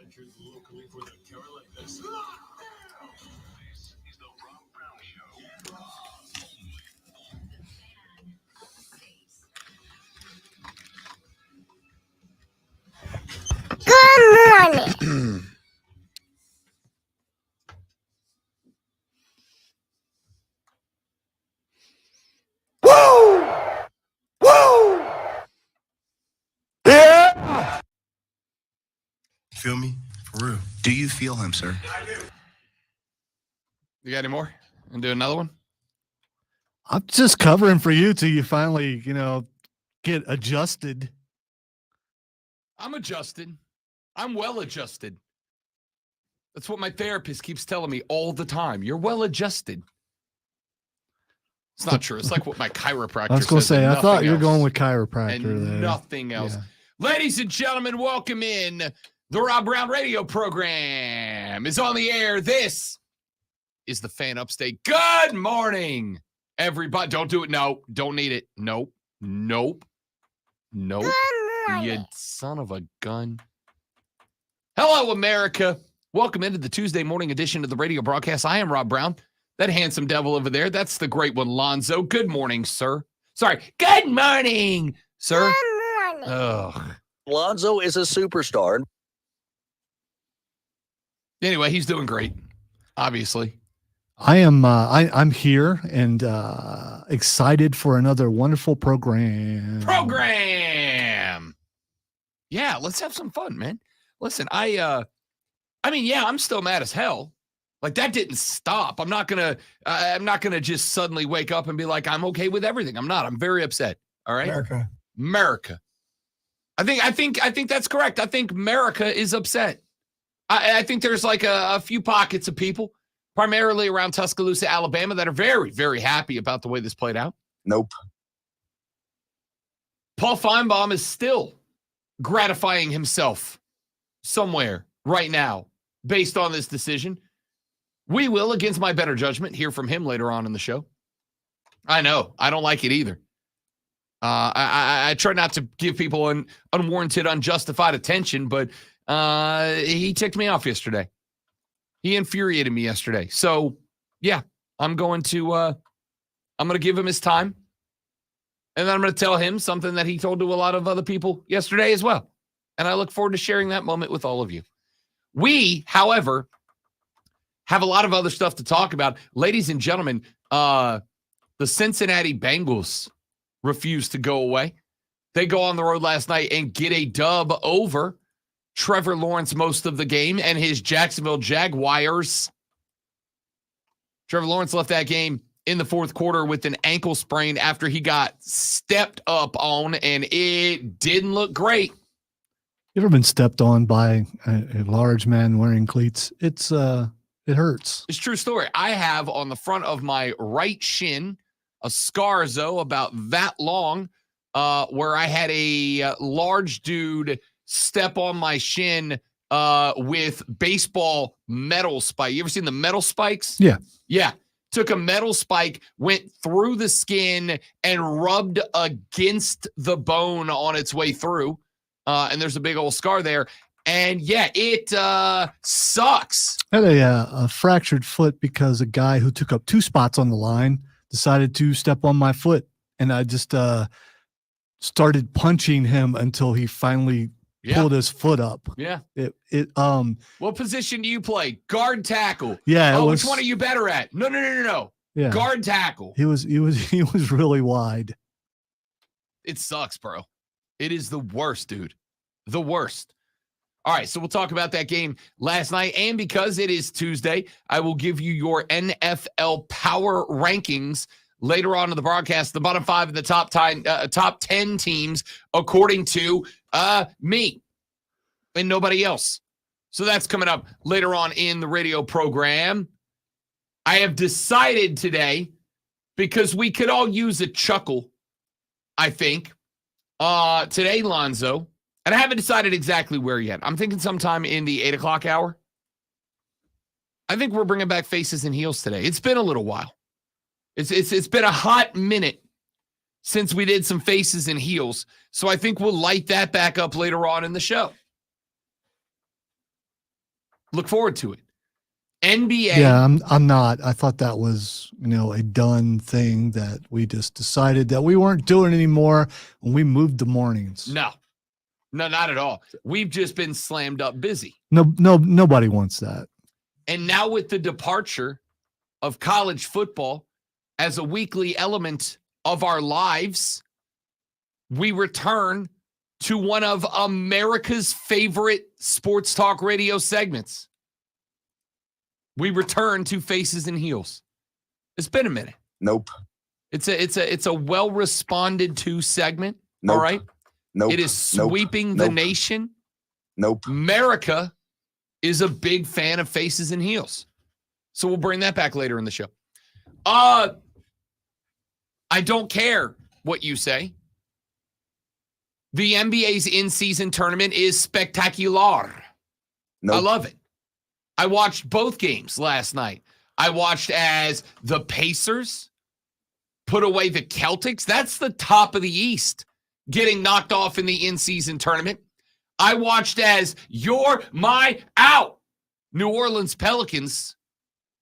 This is the Rob Brown Show. Good morning. Woo! Woo! Yeah! Feel me? For real. Do you feel him, sir? I do. You got any more? And do another one? I'm just covering for you till you finally, get adjusted. I'm adjusted. I'm well adjusted. That's what my therapist keeps telling me all the time. You're well adjusted. It's not true. It's like what my chiropractor says. I was going to say, I thought you were going with chiropractor and there. Nothing else. Yeah. Ladies and gentlemen, welcome in. The Rob Brown radio program is on the air. This is the Fan Upstate. Good morning, everybody. Don't do it. No, don't need it. Nope. You son of a gun. Hello, America. Welcome into the Tuesday morning edition of the radio broadcast. I am Rob Brown. That handsome devil over there, that's the great one, Lonzo. Good morning, sir. Sorry. Good morning, sir. Good morning. Ugh. Lonzo is a superstar. Anyway, he's doing great, obviously. I am. I'm here and excited for another wonderful program. Yeah, let's have some fun, man. Listen, I'm still mad as hell. Like, that didn't stop. I'm not gonna just suddenly wake up and be like, I'm okay with everything. I'm not. I'm very upset. All right, America. I think that's correct. I think America is upset. I think there's like a few pockets of people, primarily around Tuscaloosa, Alabama, that are very, very happy about the way this played out. Nope. Paul Feinbaum is still gratifying himself somewhere right now based on this decision. We will, against my better judgment, hear from him later on in the show. I know. I don't like it either. I try not to give people unwarranted, unjustified attention, but he ticked me off yesterday. He infuriated me yesterday. So, yeah, I'm going to give him his time. And then I'm going to tell him something that he told to a lot of other people yesterday as well. And I look forward to sharing that moment with all of you. We, however, have a lot of other stuff to talk about. Ladies and gentlemen, the Cincinnati Bengals refuse to go away. They go on the road last night and get a dub over Trevor Lawrence most of the game and his Jacksonville Jaguars. Trevor Lawrence left that game in the fourth quarter with an ankle sprain after he got stepped up on, and it didn't look great. You ever been stepped on by a large man wearing cleats? It hurts. It's a true story. I have on the front of my right shin a scarzo about that long where I had a large dude step on my shin with baseball metal spike. You ever seen the metal spikes? Yeah. Yeah. Took a metal spike, went through the skin, and rubbed against the bone on its way through. And there's a big old scar there. And, yeah, it sucks. I had a fractured foot because a guy who took up 2 spots on the line decided to step on my foot. And I just started punching him until he finally pulled his foot up. Yeah. What position do you play? Guard, tackle. Yeah. Which one are you better at? No. Yeah. Guard, tackle. He was really wide. It sucks, bro. It is the worst, dude. The worst. All right, so we'll talk about that game last night. And because it is Tuesday, I will give you your NFL Power Rankings later on in the broadcast, the bottom 5 of the top 10 teams, according to me and nobody else. So that's coming up later on in the radio program. I have decided today, because we could all use a chuckle, I think, today, Lonzo, and I haven't decided exactly where yet. I'm thinking sometime in the 8 o'clock hour. I think we're bringing back Faces and Heels today. It's been a little while. It's been a hot minute since we did some Faces and Heels. So I think we'll light that back up later on in the show. Look forward to it. NBA. Yeah, I'm not. I thought that was, a done thing that we just decided that we weren't doing anymore when we moved to mornings. No, not at all. We've just been slammed up busy. No, nobody wants that. And now with the departure of college football as a weekly element of our lives, we return to one of America's favorite sports talk radio segments. We return to Faces and Heels. It's been a minute. Nope. It's a well responded to segment. Nope. All right. Nope. It is sweeping the nation. Nope. America is a big fan of Faces and Heels. So we'll bring that back later in the show. I don't care what you say. The NBA's in-season tournament is spectacular. Nope. I love it. I watched both games last night. I watched as the Pacers put away the Celtics. That's the top of the East getting knocked off in the in-season tournament. I watched as you're my out. New Orleans Pelicans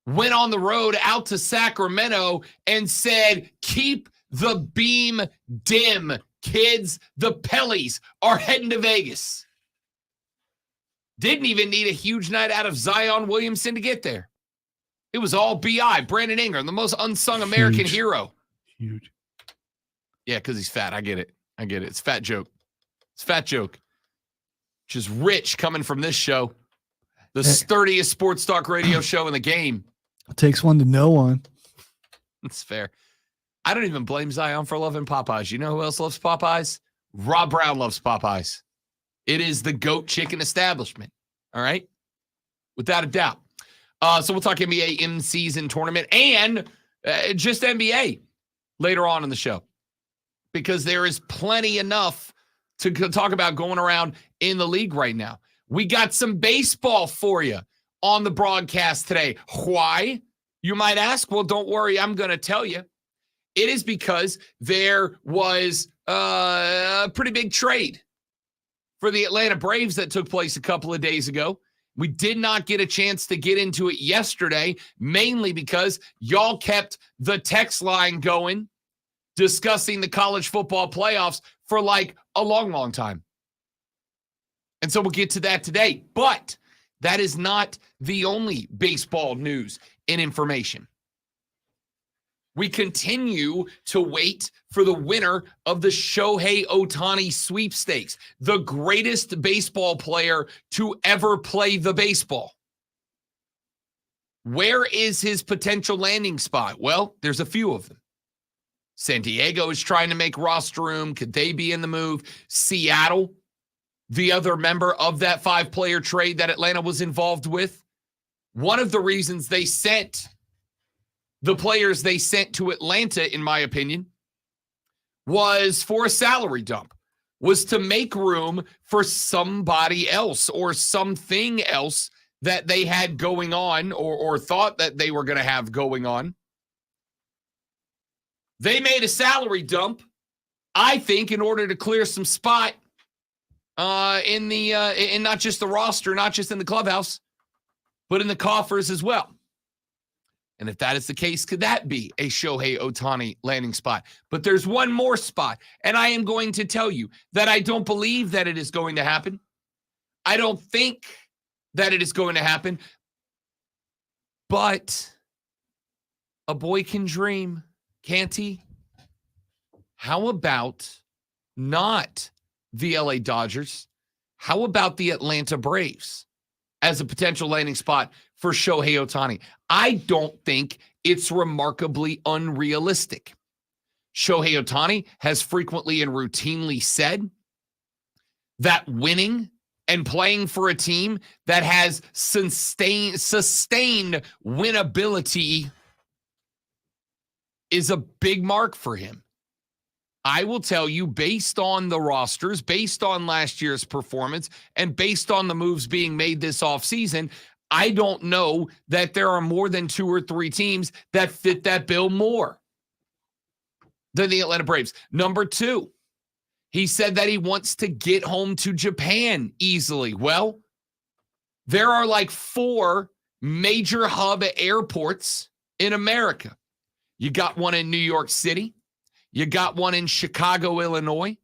went on the road out to Sacramento and said, keep the beam dim, kids. The Pellies are heading to Vegas. Didn't even need a huge night out of Zion Williamson to get there. It was all B.I., Brandon Ingram, the most unsung American hero. Huge. Yeah, because he's fat. I get it. It's a fat joke. It's a fat joke. Which is rich coming from this show. The sturdiest sports talk radio show in the game. It takes one to know one. That's fair. I don't even blame Zion for loving Popeyes. You know who else loves Popeyes? Rob Brown loves Popeyes. It is the GOAT chicken establishment. All right? Without a doubt. So we'll talk NBA in-season tournament and just NBA later on in the show. Because there is plenty enough to talk about going around in the league right now. We got some baseball for you on the broadcast today. Why? You might ask. Well, don't worry. I'm going to tell you. It is because there was a pretty big trade for the Atlanta Braves that took place a couple of days ago. We did not get a chance to get into it yesterday, mainly because y'all kept the text line going, discussing the college football playoffs for like a long, long time. And so we'll get to that today. But that is not the only baseball news and information. We continue to wait for the winner of the Shohei Ohtani sweepstakes, the greatest baseball player to ever play the baseball. Where is his potential landing spot? Well, there's a few of them. San Diego is trying to make roster room. Could they be in the move? Seattle, the other member of that 5-player trade that Atlanta was involved with. One of the reasons they sent the players they sent to Atlanta, in my opinion, was for a salary dump, was to make room for somebody else or something else that they had going on or thought that they were going to have going on. They made a salary dump, I think, in order to clear some spot in not just the roster, not just in the clubhouse, but in the coffers as well. And if that is the case, could that be a Shohei Ohtani landing spot? But there's one more spot, and I am going to tell you that I don't believe that it is going to happen. I don't think that it is going to happen. But a boy can dream, can't he? How about not the LA Dodgers? How about the Atlanta Braves as a potential landing spot for Shohei Ohtani? I don't think it's remarkably unrealistic. Shohei Ohtani has frequently and routinely said that winning and playing for a team that has sustained winnability is a big mark for him. I will tell you, based on the rosters, based on last year's performance, and based on the moves being made this offseason, I don't know that there are more than 2 or 3 teams that fit that bill more than the Atlanta Braves. Number 2, he said that he wants to get home to Japan easily. Well, There are like 4 major hub airports in America. You got one in New York City. You got one in Chicago, Illinois.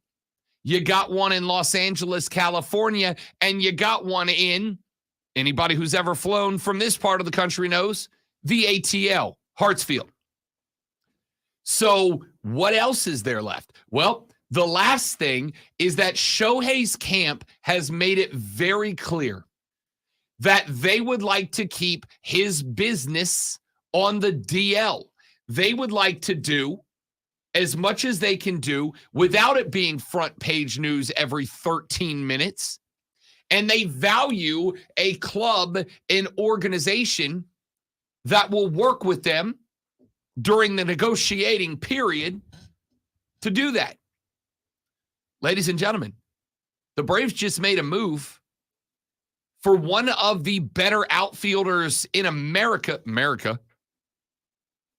You got one in Los Angeles, California. And you got one in, anybody who's ever flown from this part of the country knows, the ATL, Hartsfield. So what else is there left? Well, the last thing is that Shohei's camp has made it very clear that they would like to keep his business on the DL. They would like to do as much as they can do without it being front page news every 13 minutes. And they value a club, an organization that will work with them during the negotiating period to do that. Ladies and gentlemen, the Braves just made a move for one of the better outfielders in America.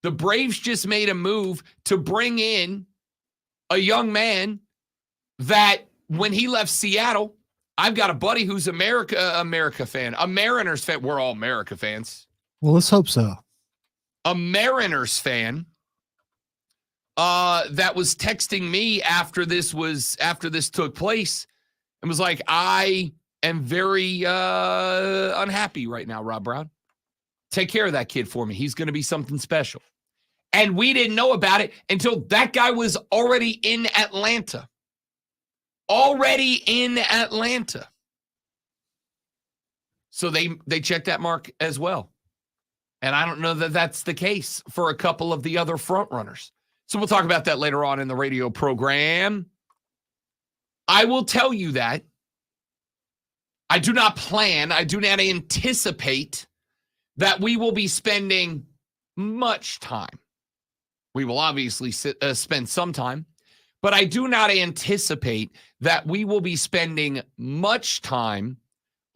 The Braves just made a move to bring in a young man that when he left Seattle, I've got a buddy who's America fan, a Mariners fan. We're all America fans. Well, let's hope so. A Mariners fan that was texting me after this took place and was like, I am very unhappy right now, Rob Brown. Take care of that kid for me. He's going to be something special. And we didn't know about it until that guy was already in Atlanta. So they checked that mark as well. And I don't know that that's the case for a couple of the other front runners. So we'll talk about that later on in the radio program. I will tell you that I do not anticipate that we will be spending much time. We will obviously spend some time, but I do not anticipate that we will be spending much time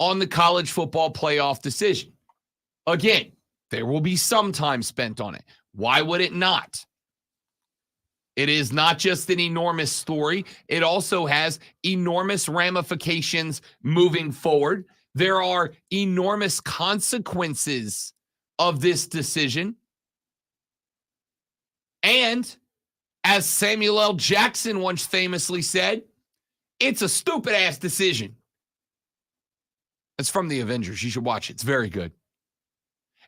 on the college football playoff decision. Again, there will be some time spent on it. Why would it not? It is not just an enormous story. It also has enormous ramifications moving forward. There are enormous consequences of this decision. And as Samuel L. Jackson once famously said, it's a stupid-ass decision. It's from the Avengers. You should watch it. It's very good.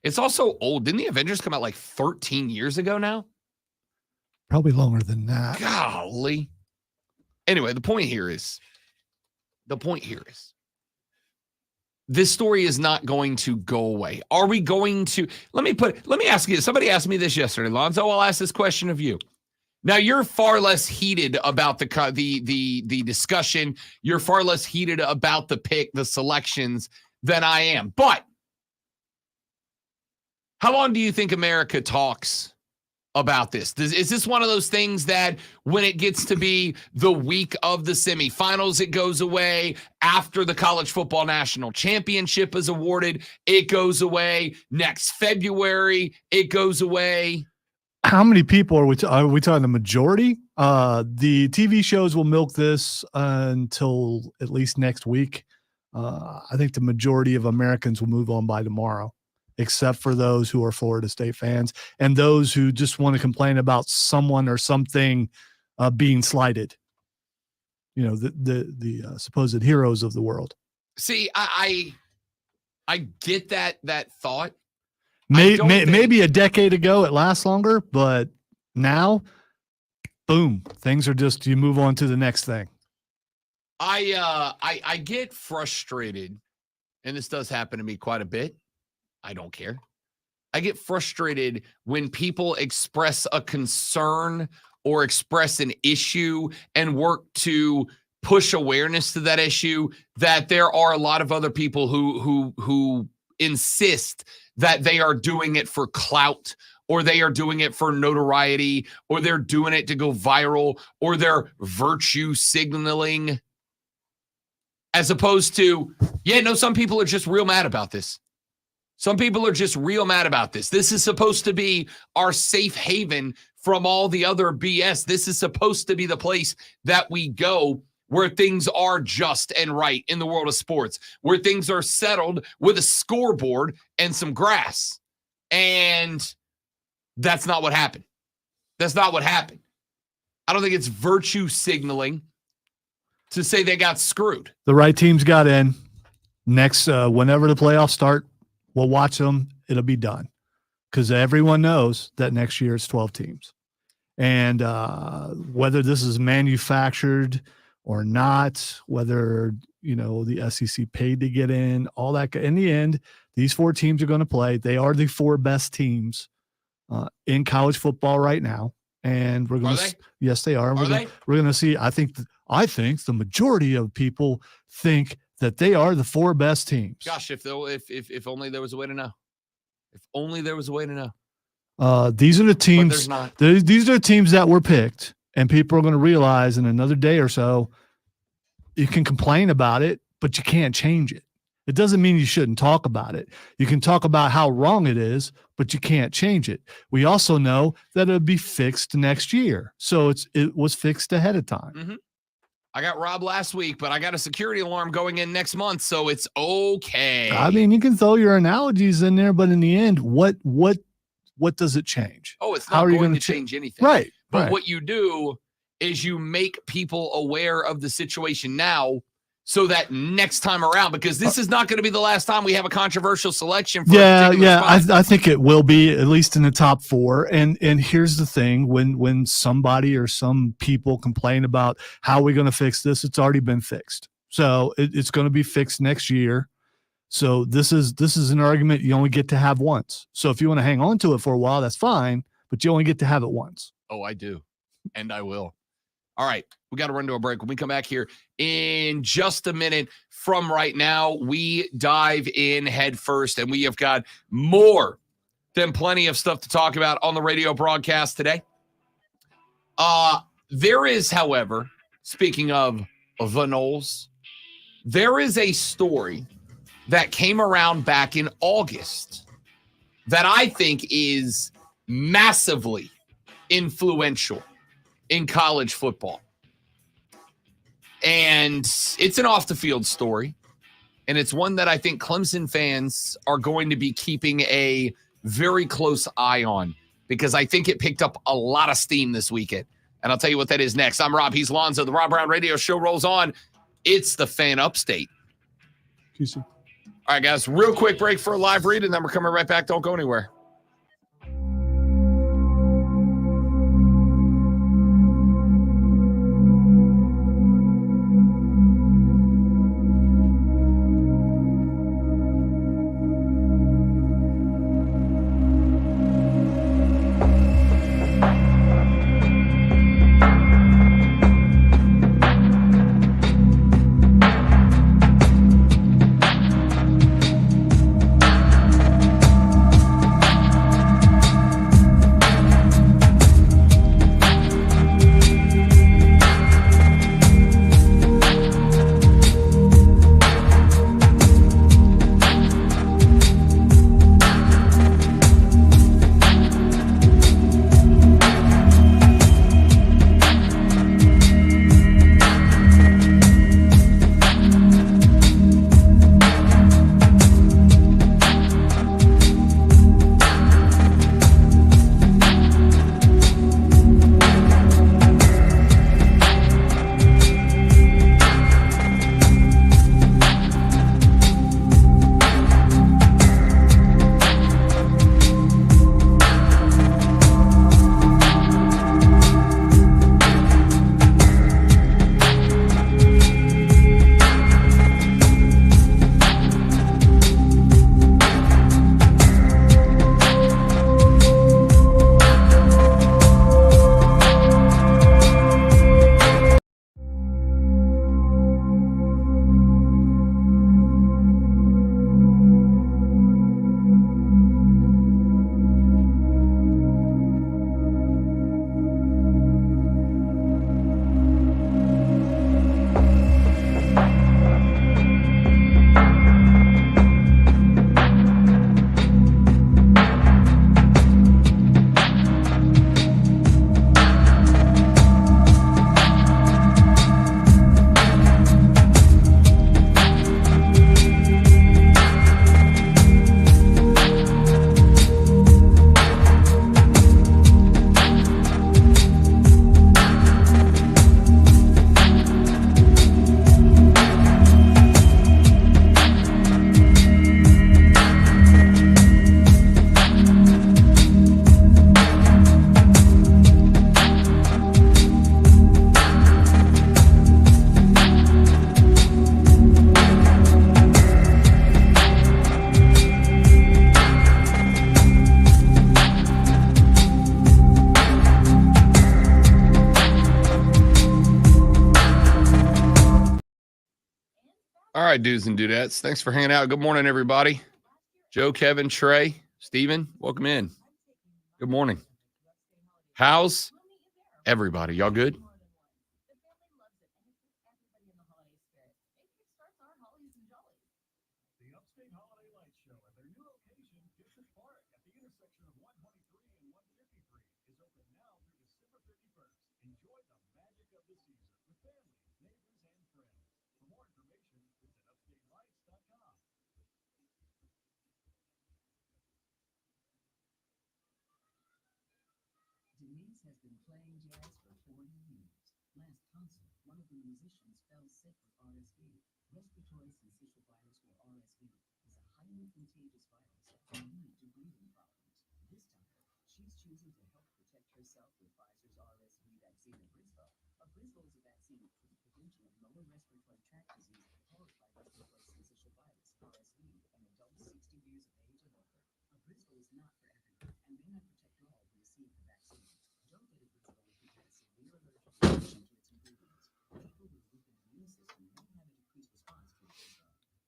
It's also old. Didn't the Avengers come out like 13 years ago now? Probably longer than that. Golly. Anyway, the point here is this story is not going to go away. Are we going to, let me ask you, somebody asked me this yesterday, Lonzo, I'll ask this question of you. Now, you're far less heated about the discussion. You're far less heated about the pick, the selections than I am. But how long do you think America talks about this? Is this one of those things that when it gets to be the week of the semifinals, it goes away? After the college football national championship is awarded, it goes away. Next February, it goes away. How many people are we talking the majority? The TV shows will milk this until at least next week. I think the majority of Americans will move on by tomorrow, except for those who are Florida State fans and those who just want to complain about someone or something being slighted. You know, the supposed heroes of the world. See, I get that thought. Maybe a decade ago it lasts longer, but now, boom, things are just, you move on to the next thing. I get frustrated, and this does happen to me quite a bit. I don't care. I get frustrated when people express a concern or express an issue and work to push awareness to that issue, that there are a lot of other people who insist that they are doing it for clout, or they are doing it for notoriety, or they're doing it to go viral, or they're virtue signaling, as opposed to, some people are just real mad about this. Some people are just real mad about this. This is supposed to be our safe haven from all the other BS. This is supposed to be the place that we go where things are just and right in the world of sports, where things are settled with a scoreboard and some grass. And that's not what happened. That's not what happened. I don't think it's virtue signaling to say they got screwed. The right teams got in. Next, whenever the playoffs start, we'll watch them. It'll be done because everyone knows that next year it's 12 teams. And whether this is manufactured or not, whether, the SEC paid to get in, all that. In the end, these 4 teams are going to play. They are the 4 best teams in college football right now. And we're going to, yes, they are. We're going to see. I think the majority of people think that they are the 4 best teams. Gosh, if only there was a way to know. If only there was a way to know. These are the teams. But there's not. These are teams that were picked, and people are going to realize in another day or so, you can complain about it, but you can't change it. It doesn't mean you shouldn't talk about it. You can talk about how wrong it is, but you can't change it. We also know that it'll be fixed next year. So it was fixed ahead of time. Mm-hmm. I got robbed last week, but I got a security alarm going in next month, so it's okay. I mean, you can throw your analogies in there, but in the end, what does it change? Oh, it's not going to change anything. Right. But what you do is you make people aware of the situation now so that next time around, because this is not going to be the last time we have a controversial selection. For I think it will be, at least in the top 4. And here's the thing, when somebody or some people complain about how we're going to fix this, it's already been fixed. So it's going to be fixed next year. So this is an argument you only get to have once. So if you want to hang on to it for a while, that's fine, but you only get to have it once. Oh, I do. And I will. All right, we got to run to a break. When we come back here in just a minute from right now, we dive in head first, and we have got more than plenty of stuff to talk about on the radio broadcast today. There is, however, speaking of the Noles, there is a story that came around back in August that I think is massively influential in college football. And it's an off-the-field story, and it's one that I think Clemson fans are going to be keeping a very close eye on because I think it picked up a lot of steam this weekend. And I'll tell you what that is next. I'm Rob. He's Lonzo. The Rob Brown Radio Show rolls on. It's the Fan Upstate. QC. All right, guys, real quick break for a live read, and then we're coming right back. Don't go anywhere. right, dudes and dudettes. Thanks for hanging out. Good morning, everybody. Joe, Kevin, Trey, Steven, welcome in. Good morning. How's everybody? Y'all good? The Upstate Holiday Light Show at their new location, District Park, at the intersection of 123 and 153, is open now through December 31st. Enjoy the magic of the season with family, neighbors, and friends. For more information, visit upstatelights.com. Denise has been playing jazz for 40 years. Last concert, one of the musicians fell sick with RSV. Respiratory syncytial virus, or RSV, is a highly contagious virus that can lead to breathing problems. This time, she's choosing to help protect herself with Pfizer's RSV vaccine, Abrysvo. Abrysvo is a vaccine for the prevention of lower respiratory tract disease caused by respiratory syncytial virus, RSV, in adults 60 years of age and older. Abrysvo is not for everyone and may not protect all who receive the vaccine. Don't get Abrysvo if you've had a severe allergic reaction to its ingredients. People with a weakened immune system may have a decreased response to Abrysvo.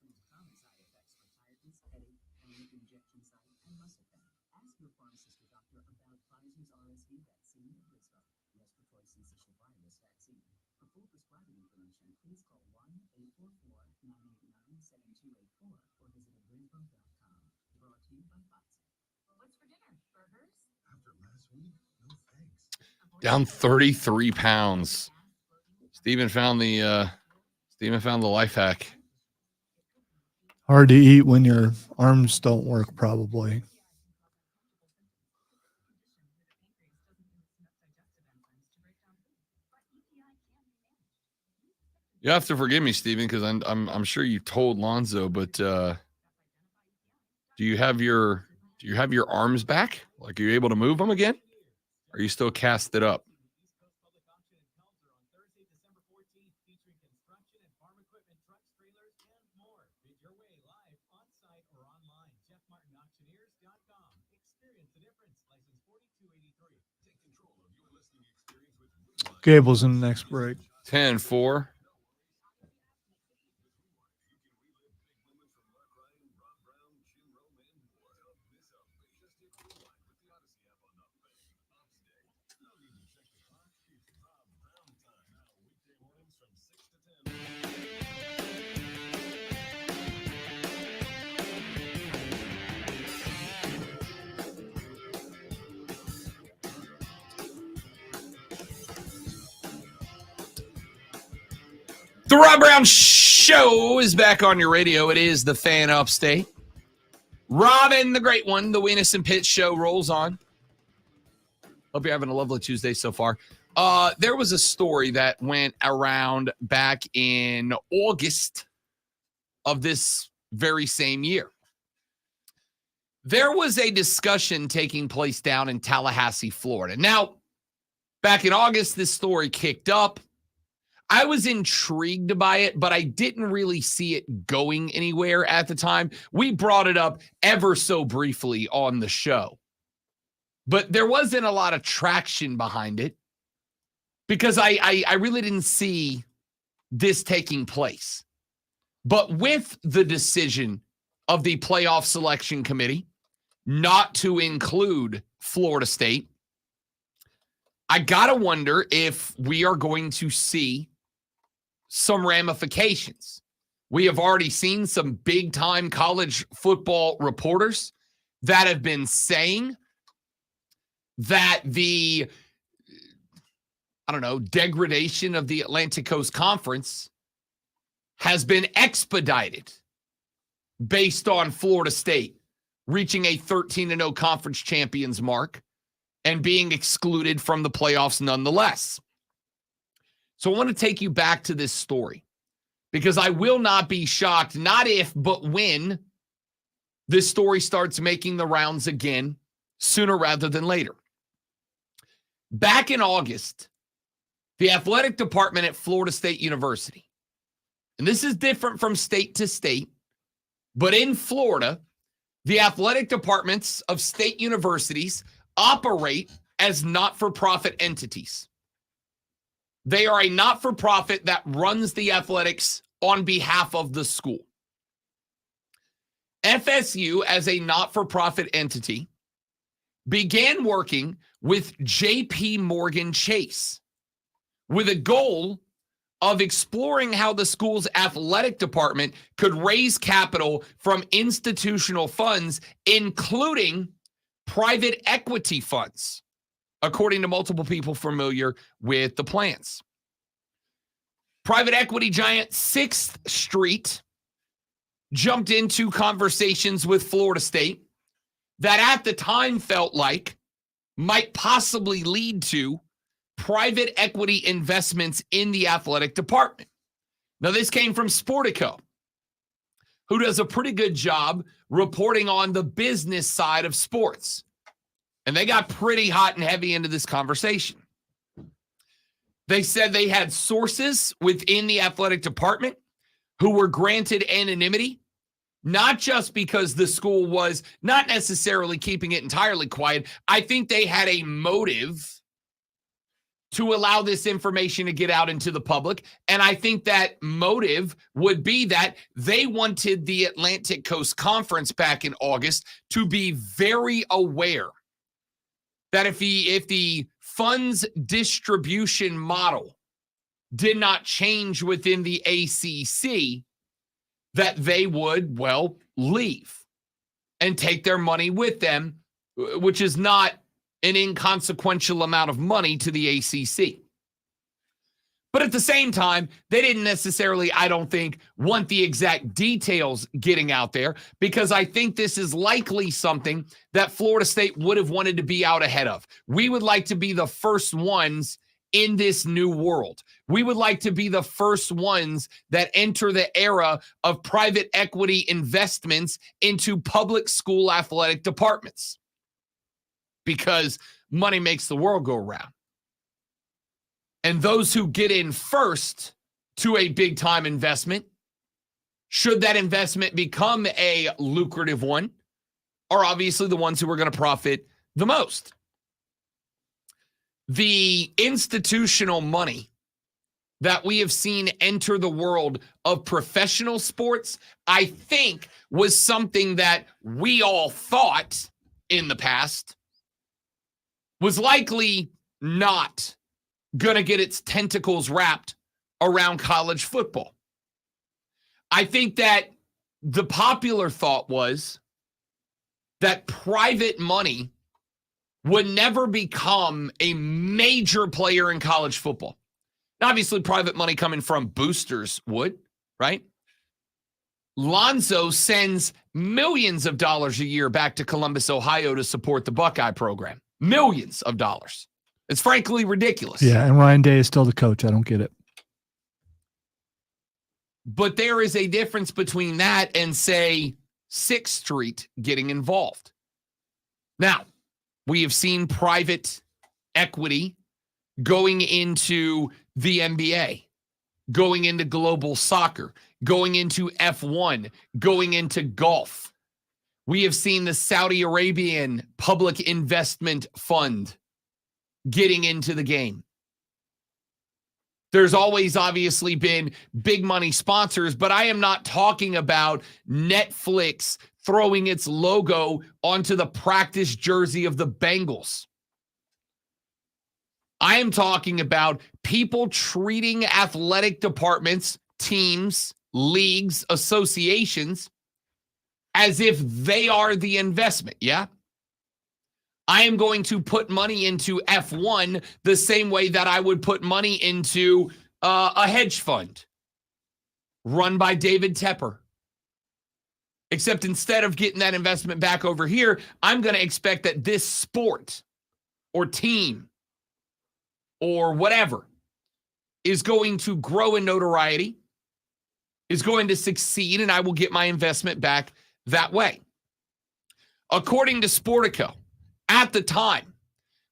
The most common side effects are tiredness, headache, panic, injection site, and muscle pain. Ask your pharmacist or doctor about Pfizer's RSV vaccine, Abrysvo, respiratory syncytial virus vaccine. For full prescribing information, please call 1-844-989-7284 or visit abrysvo.com. Brought to you by Pfizer. What's for dinner? Burgers? After last week, no thanks. Down 33 pounds. Steven found the life hack. Hard to eat when your arms don't work, probably. You have to forgive me, Steven, because I'm sure you told Lonzo, but do you have your arms back? Like, are you able to move them again? Or are you still casted up? Gable's in the next break. 10-4. The Rob Brown Show is back on your radio. It is the Fan Upstate. Robin, the great one, the Weenus and Pitt Show rolls on. Hope you're having a lovely Tuesday so far. There was a story that went around back in August of this very same year. There was a discussion taking place down in Tallahassee, Florida. Now, back in August, this story kicked up. I was intrigued by it, but I didn't really see it going anywhere at the time. We brought it up ever so briefly on the show, but there wasn't a lot of traction behind it because I really didn't see this taking place. But with the decision of the playoff selection committee not to include Florida State, I gotta wonder if we are going to see some ramifications. We have already seen some big-time college football reporters that have been saying that the, degradation of the Atlantic Coast Conference has been expedited based on Florida State reaching a 13-0 conference champions mark and being excluded from the playoffs nonetheless. So I want to take you back to this story because I will not be shocked, not if, but when this story starts making the rounds again, sooner rather than later. Back in August, the athletic department at Florida State University, and this is different from state to state, but in Florida, the athletic departments of state universities operate as not-for-profit entities. They are a not-for-profit that runs the athletics on behalf of the school. FSU, as a not-for-profit entity, began working with JP Morgan Chase with a goal of exploring how the school's athletic department could raise capital from institutional funds, including private equity funds, according to multiple people familiar with the plans. Private equity giant 6th Street jumped into conversations with Florida State that at the time felt like might possibly lead to private equity investments in the athletic department. Now, this came from Sportico, who does a pretty good job reporting on the business side of sports. And they got pretty hot and heavy into this conversation. They said they had sources within the athletic department who were granted anonymity, not just because the school was not necessarily keeping it entirely quiet. I think they had a motive to allow this information to get out into the public. And I think that motive would be that they wanted the Atlantic Coast Conference back in August to be very aware that if the funds distribution model did not change within the ACC, that they would, well, leave and take their money with them, which is not an inconsequential amount of money to the ACC. But at the same time, they didn't necessarily, I don't think, want the exact details getting out there, because I think this is likely something that Florida State would have wanted to be out ahead of. We would like to be the first ones in this new world. We would like to be the first ones that enter the era of private equity investments into public school athletic departments, because money makes the world go around. And those who get in first to a big-time investment, should that investment become a lucrative one, are obviously the ones who are going to profit the most. The institutional money that we have seen enter the world of professional sports, I think, was something that we all thought in the past was likely not going to get its tentacles wrapped around college football. I think that the popular thought was that private money would never become a major player in college football. Now, obviously, private money coming from boosters would, right? Lonzo sends millions of dollars a year back to Columbus, Ohio to support the Buckeye program. Millions of dollars. It's frankly ridiculous. Yeah, and Ryan Day is still the coach. I don't get it. But there is a difference between that and, say, 6th Street getting involved. Now, we have seen private equity going into the NBA, going into global soccer, going into F1, going into golf. We have seen the Saudi Arabian Public Investment Fund getting into the game. There's always obviously been big money sponsors, but I am not talking about Netflix throwing its logo onto the practice jersey of the Bengals. I am talking about people treating athletic departments, teams, leagues, associations as if they are the investment, yeah? I am going to put money into F1 the same way that I would put money into a hedge fund run by David Tepper. Except instead of getting that investment back over here, I'm going to expect that this sport or team or whatever is going to grow in notoriety, is going to succeed, and I will get my investment back that way. According to Sportico, at the time,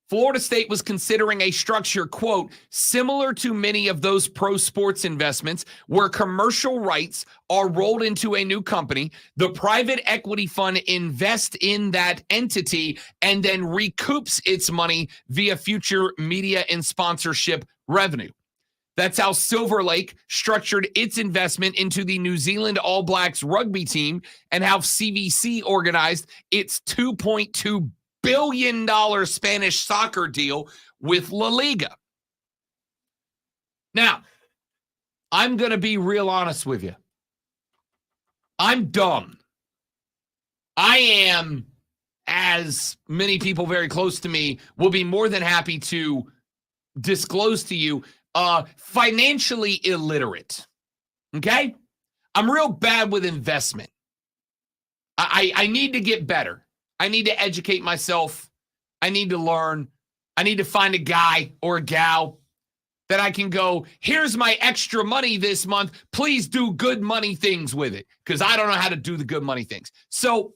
Florida State was considering a structure, quote, similar to many of those pro sports investments where commercial rights are rolled into a new company, the private equity fund invests in that entity and then recoups its money via future media and sponsorship revenue. That's how Silver Lake structured its investment into the New Zealand All Blacks rugby team and how CVC organized its $2.2 billion Spanish soccer deal with La Liga. Now, I'm going to be real honest with you. I'm dumb. I am, as many people very close to me will be more than happy to disclose to you, financially illiterate. Okay? I'm real bad with investment. I need to get better. I need to educate myself. I need to learn. I need to find a guy or a gal that I can go, here's my extra money this month. Please do good money things with it, because I don't know how to do the good money things. So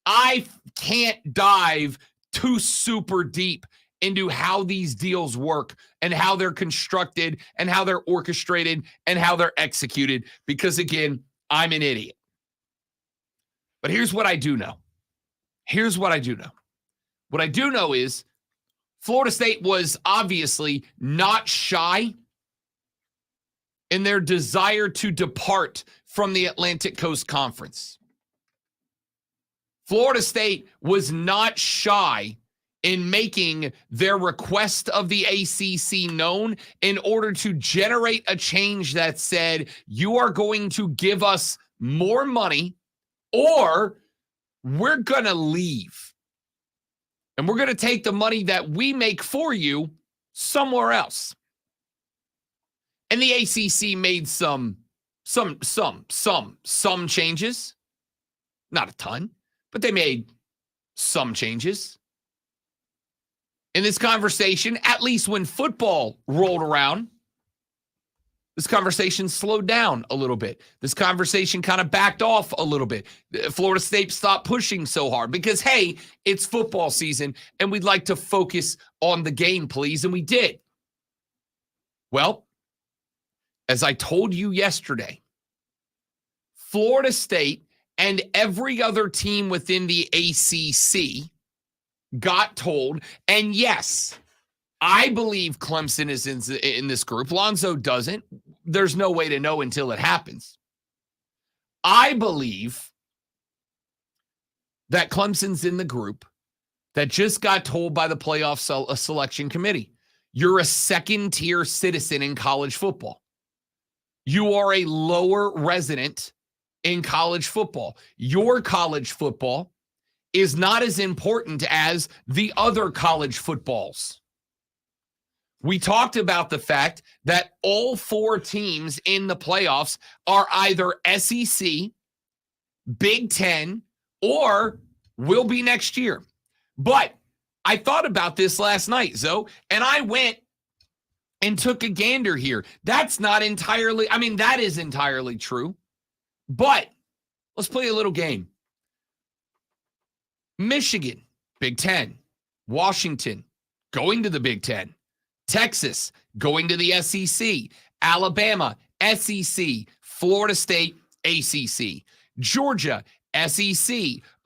I can't dive too super deep into how these deals work and how they're constructed and how they're orchestrated and how they're executed, because, again, I'm an idiot. But here's what I do know. What I do know is Florida State was obviously not shy in their desire to depart from the Atlantic Coast Conference. Florida State was not shy in making their request of the ACC known in order to generate a change that said, you are going to give us more money or we're going to leave. And we're going to take the money that we make for you somewhere else. And the ACC made some changes. Not a ton, but they made some changes. In this conversation, at least when football rolled around, this conversation slowed down a little bit. This conversation kind of backed off a little bit. Florida State stopped pushing so hard because, hey, it's football season and we'd like to focus on the game, please. And we did. Well, as I told you yesterday, Florida State and every other team within the ACC got told, and yes, I believe Clemson is in this group. Lonzo doesn't. There's no way to know until it happens. I believe that Clemson's in the group that just got told by the playoff selection committee, you're a second-tier citizen in college football. You are a lower resident in college football. Your college football is not as important as the other college footballs. We talked about the fact that all four teams in the playoffs are either SEC, Big Ten, or will be next year. But I thought about this last night, Zoe, and I went and took a gander here. That's not entirely, that is entirely true. But let's play a little game. Michigan, Big Ten. Washington, going to the Big Ten. Texas, going to the SEC. Alabama, SEC. Florida State, ACC. Georgia, SEC.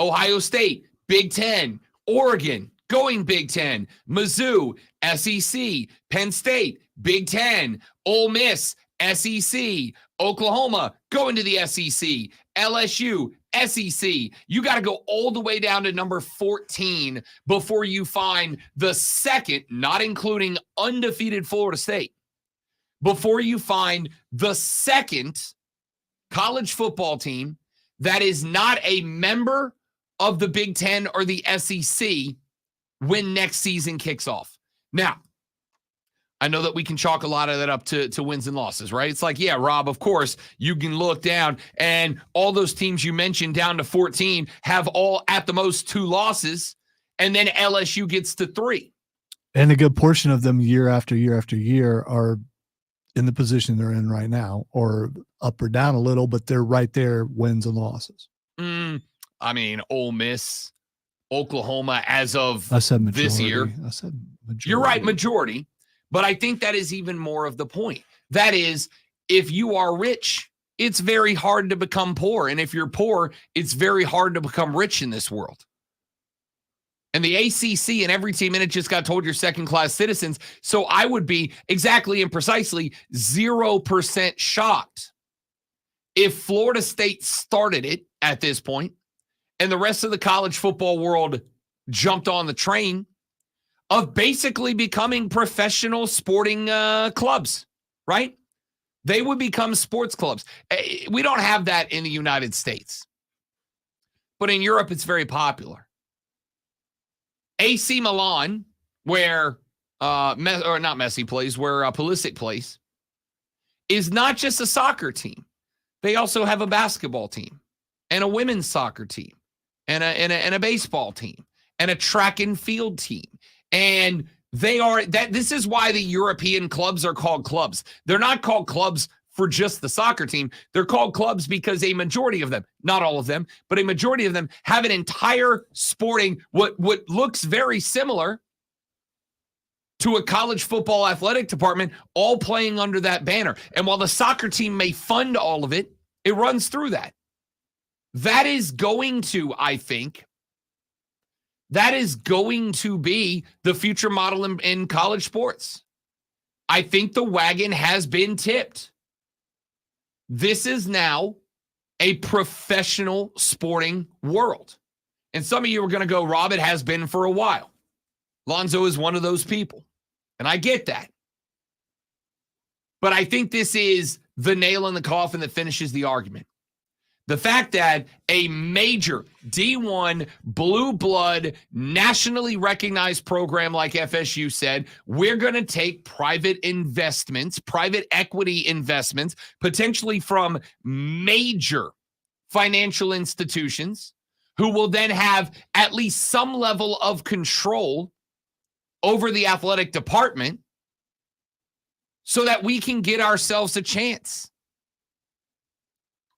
Ohio State, Big Ten. Oregon, going Big Ten. Mizzou, SEC. Penn State, Big Ten. Ole Miss, SEC. Oklahoma, going to the SEC. LSU, SEC. You got to go all the way down to number 14 before you find the second, not including undefeated Florida State, before you find the second college football team that is not a member of the Big Ten or the SEC when next season kicks off. Now, I know that we can chalk a lot of that up to wins and losses, right? It's like, yeah, Rob, of course, you can look down and all those teams you mentioned down to 14 have all at the most 2 losses, and then LSU gets to 3. And a good portion of them year after year after year are in the position they're in right now, or up or down a little, but they're right there, wins and losses. Ole Miss, Oklahoma, as of I said majority. This year. I said majority. You're right, majority. But I think that is even more of the point. That is, if you are rich, it's very hard to become poor. And if you're poor, it's very hard to become rich in this world. And the ACC and every team in it just got told you're second-class citizens. So I would be exactly and precisely 0% shocked if Florida State started it at this point and the rest of the college football world jumped on the train of basically becoming professional sporting clubs, right? They would become sports clubs. We don't have that in the United States. But in Europe, it's very popular. AC Milan, where not Messi plays, where Pulisic plays, is not just a soccer team. They also have a basketball team and a women's soccer team and a baseball team and a track and field team. And this is why the European clubs are called clubs. They're not called clubs for just the soccer team. They're called clubs because a majority of them, not all of them, but a majority of them have an entire sporting, what looks very similar to a college football athletic department, all playing under that banner. And while the soccer team may fund all of it, it runs through that. That is going to, I think, that is going to be the future model in college sports. I think the wagon has been tipped. This is now a professional sporting world. And some of you are going to go, Rob, it has been for a while. Lonzo is one of those people. And I get that. But I think this is the nail in the coffin that finishes the argument. The fact that a major D1 blue blood nationally recognized program like FSU said, we're going to take private investments, private equity investments, potentially from major financial institutions who will then have at least some level of control over the athletic department so that we can get ourselves a chance.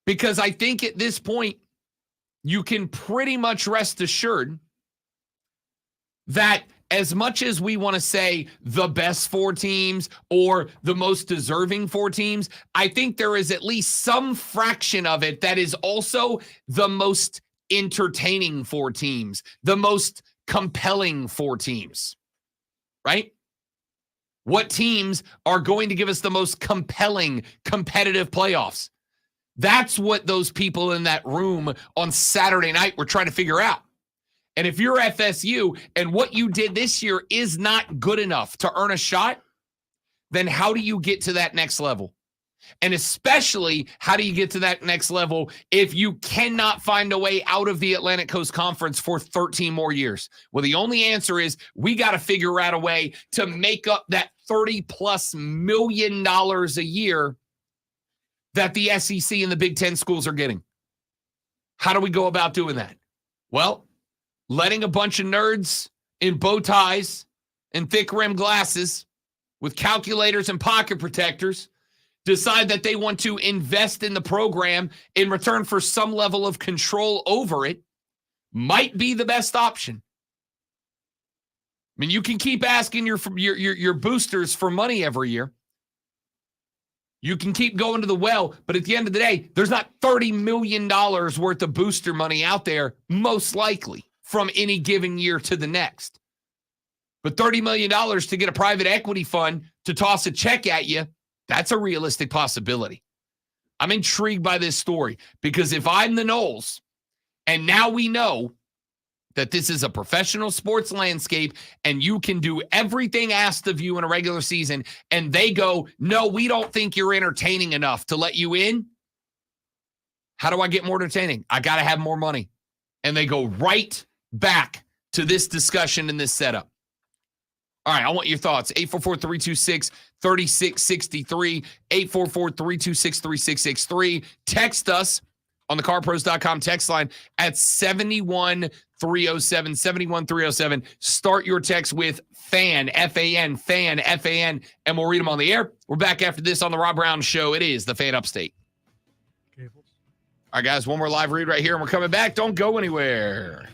Because I think at this point, you can pretty much rest assured that as much as we want to say the best 4 teams or the most deserving 4 teams, I think there is at least some fraction of it that is also the most entertaining 4 teams, the most compelling 4 teams, right? What teams are going to give us the most compelling, competitive playoffs? That's what those people in that room on Saturday night were trying to figure out. And if you're FSU and what you did this year is not good enough to earn a shot, then how do you get to that next level? And especially, how do you get to that next level if you cannot find a way out of the Atlantic Coast Conference for 13 more years? Well, the only answer is we got to figure out a way to make up that $30+ million a year that the SEC and the Big Ten schools are getting. How do we go about doing that? Well, letting a bunch of nerds in bow ties and thick rim glasses with calculators and pocket protectors decide that they want to invest in the program in return for some level of control over it might be the best option. I mean, you can keep asking your boosters for money every year. You can keep going to the well, but at the end of the day, there's not $30 million worth of booster money out there, most likely, from any given year to the next. But $30 million to get a private equity fund to toss a check at you, that's a realistic possibility. I'm intrigued by this story because if I'm the Noles, and now we know that this is a professional sports landscape and you can do everything asked of you in a regular season, and they go, no, we don't think you're entertaining enough to let you in. How do I get more entertaining? I got to have more money. And they go right back to this discussion and this setup. All right, I want your thoughts. 844-326-3663, 844-326-3663. Text us on the carpros.com text line at 71307, 71307. Start your text with FAN, F-A-N, FAN, F-A-N, and we'll read them on the air. We're back after this on the Rob Brown Show. It is the Fan Upstate. All right, guys, one more live read right here, and we're coming back. Don't go anywhere.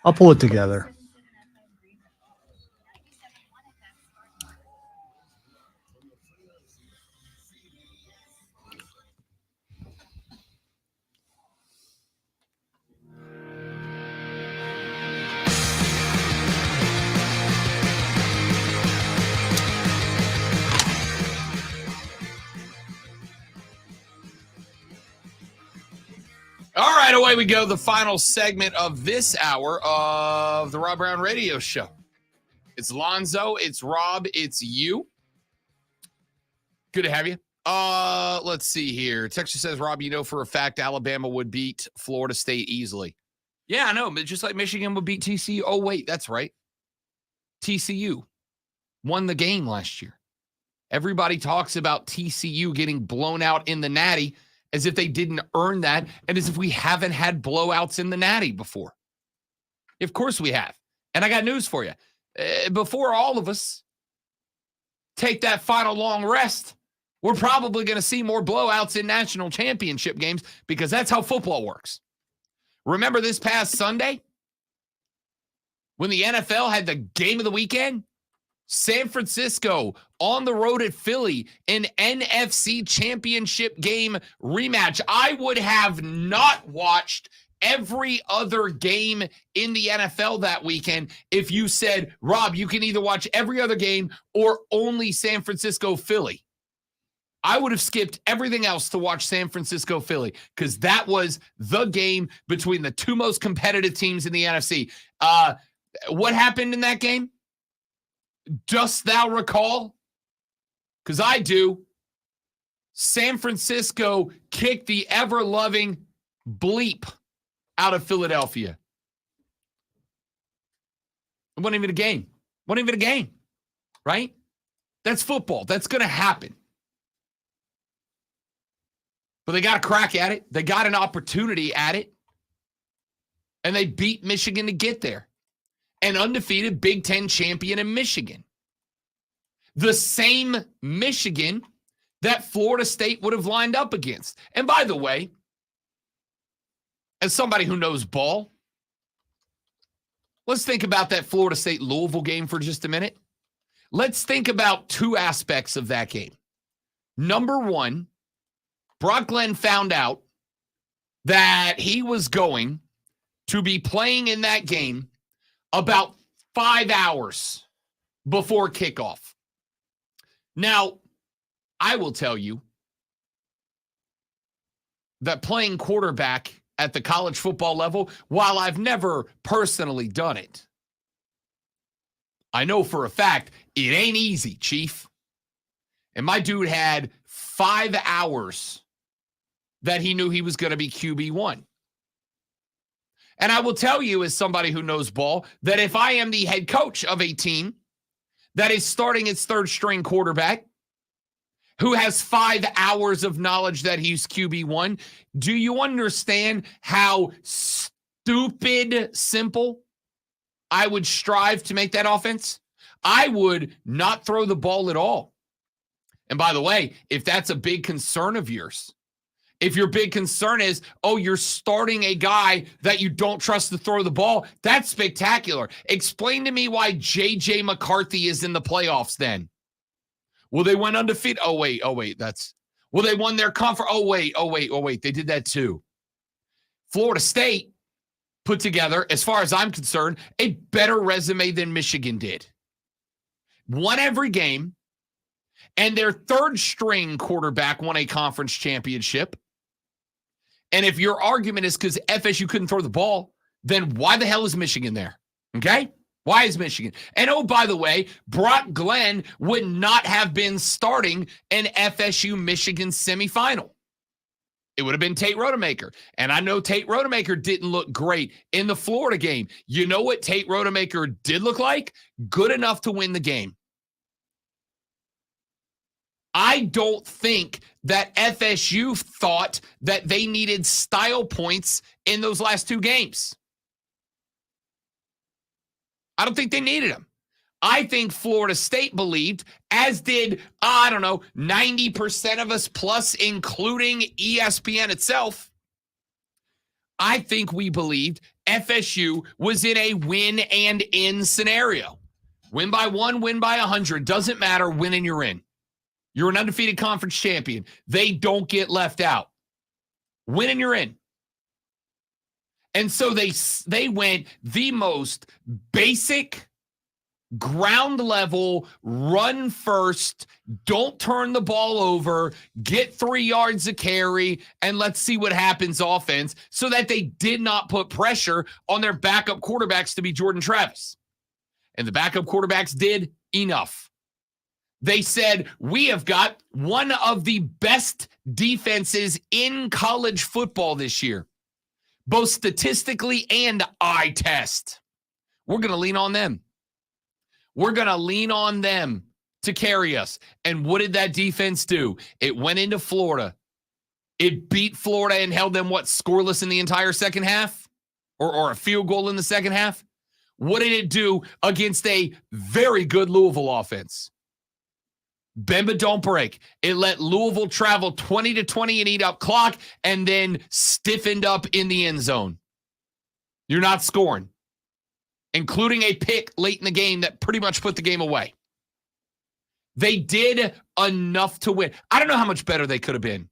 I'll pull it together. All right, away we go. The final segment of this hour of the Rob Brown Radio Show. It's Lonzo, it's Rob, it's you. Good to have you. Let's see here. Texture says, Rob, you know for a fact Alabama would beat Florida State easily. Yeah, I know, but just like Michigan would beat TCU. Oh, wait, that's right. TCU won the game last year. Everybody talks about TCU getting blown out in the Natty as if they didn't earn that and as if we haven't had blowouts in the Natty before. Of course we have. And I got news for you. Before all of us take that final long rest, we're probably going to see more blowouts in national championship games because that's how football works. Remember this past Sunday when the NFL had the game of the weekend? San Francisco on the road at Philly, an NFC championship game rematch. I would have not watched every other game in the NFL that weekend if you said, Rob, you can either watch every other game or only San Francisco Philly. I would have skipped everything else to watch San Francisco Philly because that was the game between the two most competitive teams in the NFC. What happened in that game? Dost thou recall? Because I do. San Francisco kicked the ever-loving bleep out of Philadelphia. It wasn't even a game. Wasn't even a game, right? That's football. That's going to happen. But they got a crack at it. They got an opportunity at it. And they beat Michigan to get there. An undefeated Big Ten champion in Michigan. The same Michigan that Florida State would have lined up against. And by the way, as somebody who knows ball, let's think about that Florida State-Louisville game for just a minute. Let's think about two aspects of that game. Number one, Brock Glenn found out that he was going to be playing in that game about 5 hours before kickoff. Now, I will tell you that playing quarterback at the college football level, while I've never personally done it, I know for a fact it ain't easy, Chief. And my dude had 5 hours that he knew he was going to be QB1. And I will tell you, as somebody who knows ball, that if I am the head coach of a team that is starting its third string quarterback, who has 5 hours of knowledge that he's QB1, do you understand how stupid simple I would strive to make that offense? I would not throw the ball at all. And by the way, if that's a big concern of yours, if your big concern is, oh, you're starting a guy that you don't trust to throw the ball, that's spectacular. Explain to me why J.J. McCarthy is in the playoffs then. Well, they went undefeated. Oh, wait. Well, they won their conference. Oh, wait. They did that too. Florida State put together, as far as I'm concerned, a better resume than Michigan did. Won every game, and their third string quarterback won a conference championship. And if your argument is because FSU couldn't throw the ball, then why the hell is Michigan there? Okay? Why is Michigan? And oh, by the way, Brock Glenn would not have been starting an FSU-Michigan semifinal. It would have been Tate Rodemaker. And I know Tate Rodemaker didn't look great in the Florida game. You know what Tate Rodemaker did look like? Good enough to win the game. I don't think that FSU thought that they needed style points in those last two games. I don't think they needed them. I think Florida State believed, as did, 90% of us plus, including ESPN itself. I think we believed FSU was in a win and in scenario. Win by 1, win by 100. Doesn't matter. Win and you're in. You're an undefeated conference champion. They don't get left out. Win and you're in. And so they went the most basic, ground level, run first, don't turn the ball over, get 3 yards a carry, and let's see what happens offense, so that they did not put pressure on their backup quarterbacks to be Jordan Travis. And the backup quarterbacks did enough. They said, we have got one of the best defenses in college football this year, both statistically and eye test. We're going to lean on them. We're going to lean on them to carry us. And what did that defense do? It went into Florida. It beat Florida and held them, scoreless in the entire second half? Or a field goal in the second half? What did it do against a very good Louisville offense? Bend but don't break. It let Louisville travel 20-20 and eat up clock, and then stiffened up in the end zone. You're not scoring, including a pick late in the game that pretty much put the game away. They did enough to win. I don't know how much better they could have been,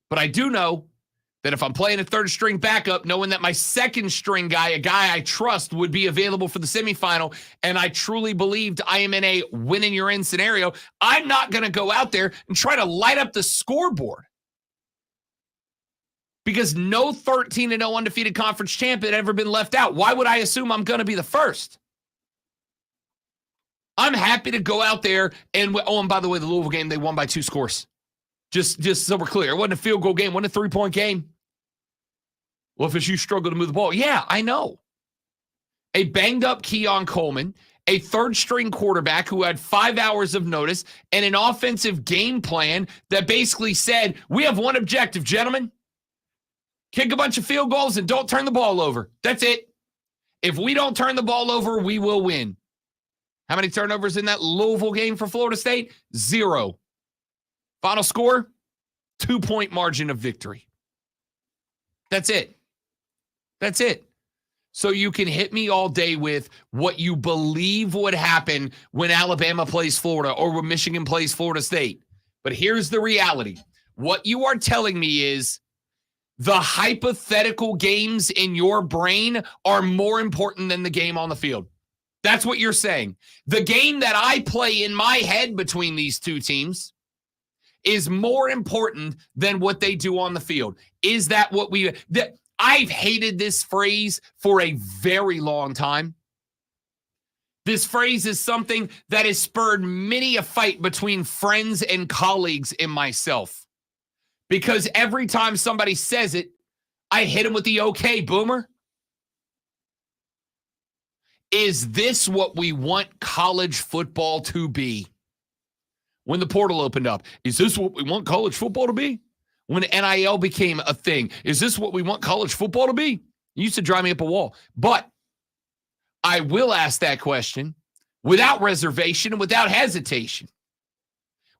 but I do know that if I'm playing a third string backup, knowing that my second string guy, a guy I trust, would be available for the semifinal, and I truly believed I am in a win and you're in scenario, I'm not going to go out there and try to light up the scoreboard. Because no 13-0 undefeated conference champion had ever been left out. Why would I assume I'm going to be the first? I'm happy to go out there and by the way, the Louisville game, they won by 2 scores. Just so we're clear. It wasn't a field goal game. It wasn't a 3-point game. Well, if you struggle to move the ball. Yeah, I know. A banged-up Keon Coleman, a third-string quarterback who had 5 hours of notice, and an offensive game plan that basically said, we have one objective, gentlemen. Kick a bunch of field goals and don't turn the ball over. That's it. If we don't turn the ball over, we will win. How many turnovers in that Louisville game for Florida State? 0. Final score, 2-point margin of victory. That's it. That's it. So you can hit me all day with what you believe would happen when Alabama plays Florida or when Michigan plays Florida State. But here's the reality. What you are telling me is the hypothetical games in your brain are more important than the game on the field. That's what you're saying. The game that I play in my head between these two teams is more important than what they do on the field. Is that what I've hated this phrase for a very long time. This phrase is something that has spurred many a fight between friends and colleagues and myself. Because every time somebody says it, I hit them with the okay, boomer. Is this what we want college football to be? When the portal opened up, is this what we want college football to be? When NIL became a thing, is this what we want college football to be? You used to drive me up a wall. But I will ask that question without reservation and without hesitation.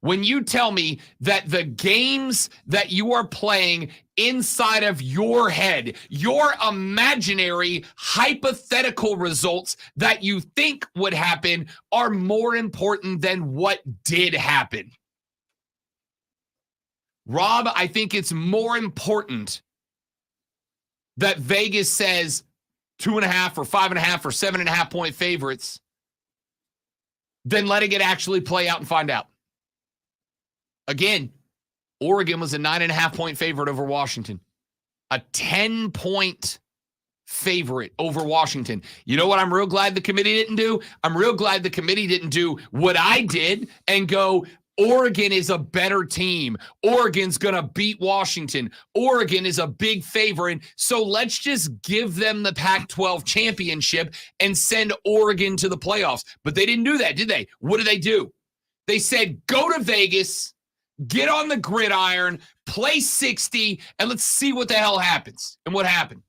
When you tell me that the games that you are playing inside of your head, your imaginary hypothetical results that you think would happen are more important than what did happen. Rob, I think it's more important that Vegas says 2.5 or 5.5 or 7.5 point favorites than letting it actually play out and find out. Again, Oregon was a 9.5 point favorite over Washington, a 10-point favorite over Washington. You know what I'm real glad the committee didn't do? I'm real glad the committee didn't do what I did and go, Oregon is a better team. Oregon's going to beat Washington. Oregon is a big favorite. So let's just give them the Pac-12 championship and send Oregon to the playoffs. But they didn't do that, did they? What did they do? They said, go to Vegas, get on the gridiron, play 60, and let's see what the hell happens. And what happened?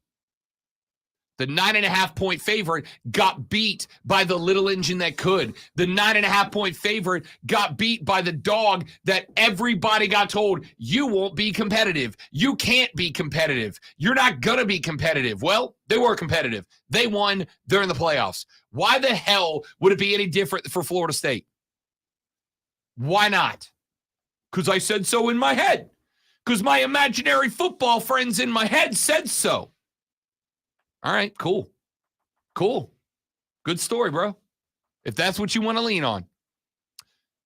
The 9.5-point favorite got beat by the little engine that could. The 9.5-point favorite got beat by the dog that everybody got told, you won't be competitive. You can't be competitive. You're not going to be competitive. Well, they were competitive. They won. They're in the playoffs. Why the hell would it be any different for Florida State? Why not? Because I said so in my head. Because my imaginary football friends in my head said so. All right, cool. Cool. Good story, bro. If that's what you want to lean on.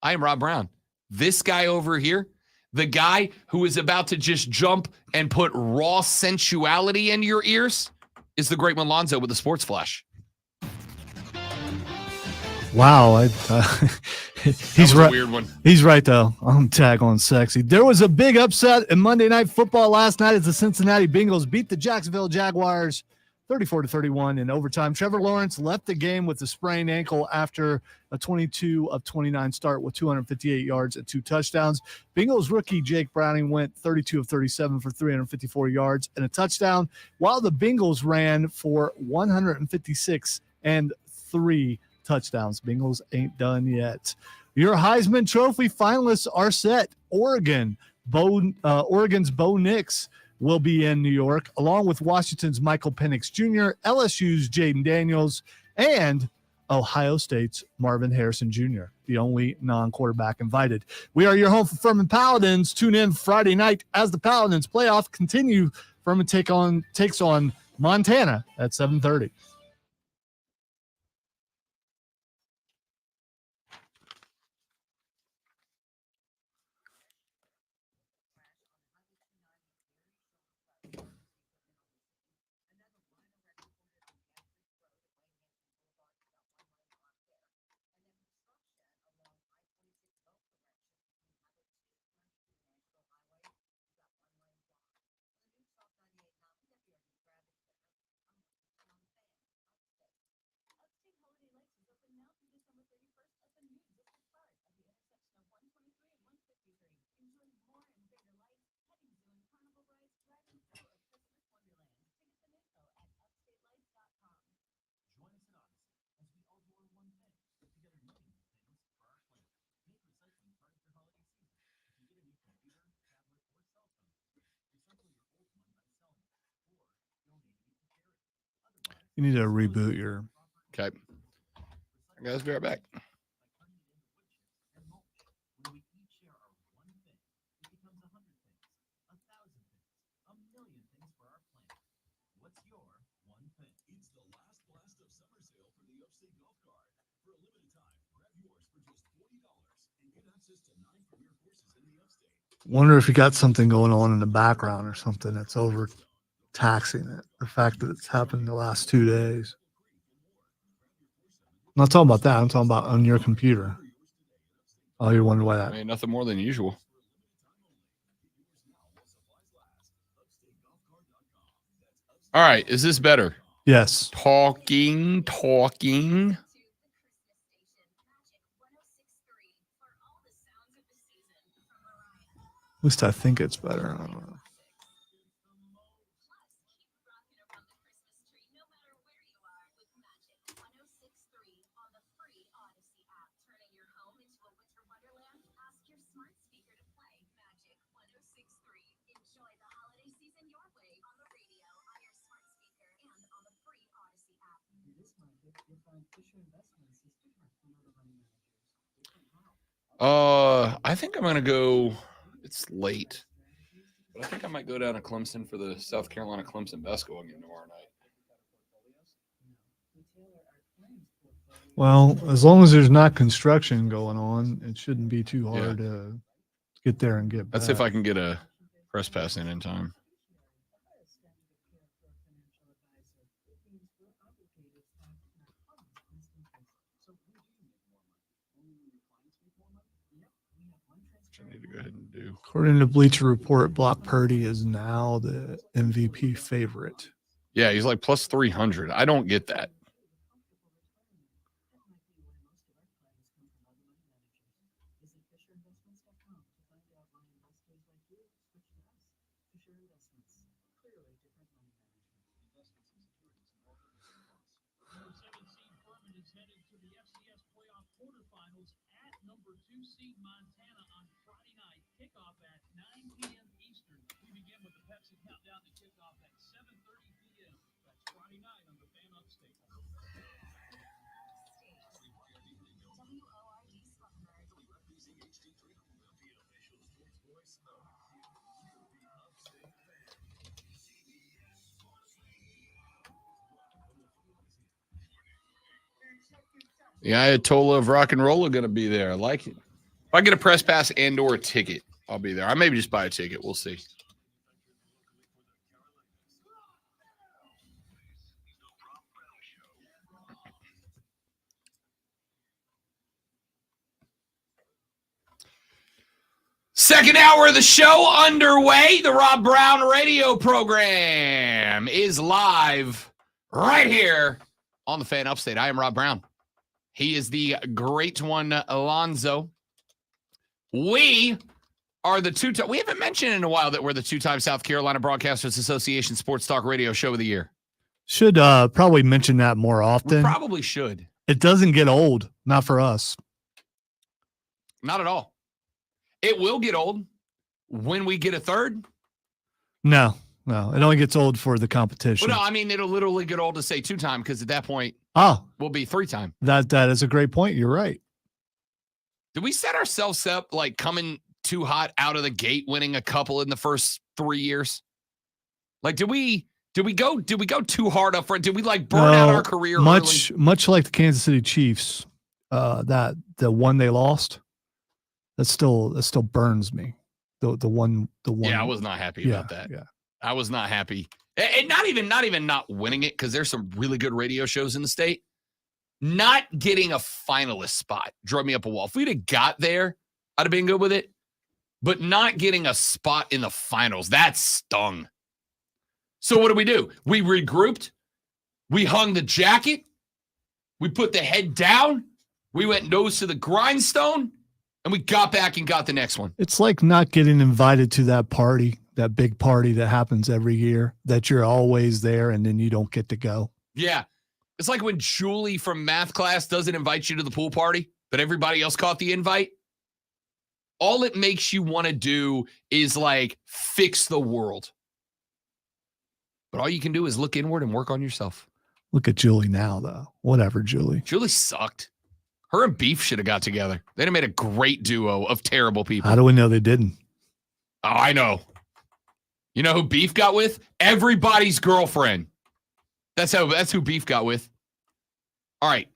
I am Rob Brown. This guy over here, the guy who is about to just jump and put raw sensuality in your ears, is the great Malonzo with the Sports Flash. Wow. He's right. A weird one. He's right, though. I'm tag on sexy. There was a big upset in Monday Night Football last night as the Cincinnati Bengals beat the Jacksonville Jaguars 34-31 in overtime. Trevor Lawrence left the game with a sprained ankle after a 22 of 29 start with 258 yards and 2 touchdowns. Bengals rookie Jake Browning went 32 of 37 for 354 yards and a touchdown, while the Bengals ran for 156 and 3 touchdowns. Bengals ain't done yet. Your Heisman Trophy finalists are set. Oregon's Bo Nix will be in New York, along with Washington's Michael Penix Jr., LSU's Jaden Daniels, and Ohio State's Marvin Harrison Jr., the only non-quarterback invited. We are your home for Furman Paladins. Tune in Friday night as the Paladins playoff continue. Furman takes on Montana at 7:30. You need to reboot your. Okay. Guys, be right back. Wonder if you got something going on in the background or something that's overtaxing it. The fact that it's happened the last 2 days. I'm not talking about that. I'm talking about on your computer. Oh, you're wondering why that. I mean, nothing more than usual. All right. Is this better? Yes. Talking. At least I think it's better. I don't know. I think I'm gonna go. It's late, but I think I might go down to Clemson for the South Carolina Clemson basketball game tomorrow night. Well, as long as there's not construction going on, it shouldn't be too hard to get there and get back. Let's see if I can get a press pass in time. I need to go ahead and do. According to Bleacher Report, Brock Purdy is now the MVP favorite. Yeah, he's like plus 300. I don't get that. headed to the FCS playoff quarterfinals at number 2 seed Montana on Friday night. Kickoff at 9 p.m. Eastern. We begin with the Pepsi countdown to kickoff at 7:30 p.m. That's Friday night on the Fan Upstate. The Ayatollah of rock and roll are going to be there. I like it. If I get a press pass and or a ticket, I'll be there. I maybe just buy a ticket. We'll see. Second hour of the show underway. The Rob Brown radio program is live right here on the Fan Upstate. I am Rob Brown. He is the great one, Alonzo. We are the two-time. We haven't mentioned in a while that we're the two-time South Carolina Broadcasters Association Sports Talk Radio Show of the Year. Should probably mention that more We often. probably should. It doesn't get old, not for us. Not at all. It will get old when we get a third. No. It only gets old for the competition. Well, no, I mean, it'll literally get old to say two-time because at that point, we'll be three-time. That is a great point. You're right. Did we set ourselves up like coming too hot out of the gate, winning a couple in the first 3 years? Like, did we go too hard up front? Did we like burn out our career much early? Much like the Kansas City Chiefs, that the one they lost, that still burns me. The one. Yeah, I was not happy about that. Yeah. I was not happy. And not even not winning it, because there's some really good radio shows in the state. Not getting a finalist spot drove me up a wall. If we'd have got there, I'd have been good with it. But not getting a spot in the finals, that stung. So what do? We regrouped. We hung the jacket. We put the head down. We went nose to the grindstone. And we got back and got the next one. It's like not getting invited to that party, that big party that happens every year, that you're always there and then you don't get to go. Yeah. It's like when Julie from math class doesn't invite you to the pool party, but everybody else caught the invite. All it makes you want to do is like fix the world. But all you can do is look inward and work on yourself. Look at Julie now, though. Whatever, Julie. Julie sucked. Her and Beef should have got together. They'd have made a great duo of terrible people. How do we know they didn't? Oh, I know. You know who Beef got with? Everybody's girlfriend. That's who Beef got with. All right.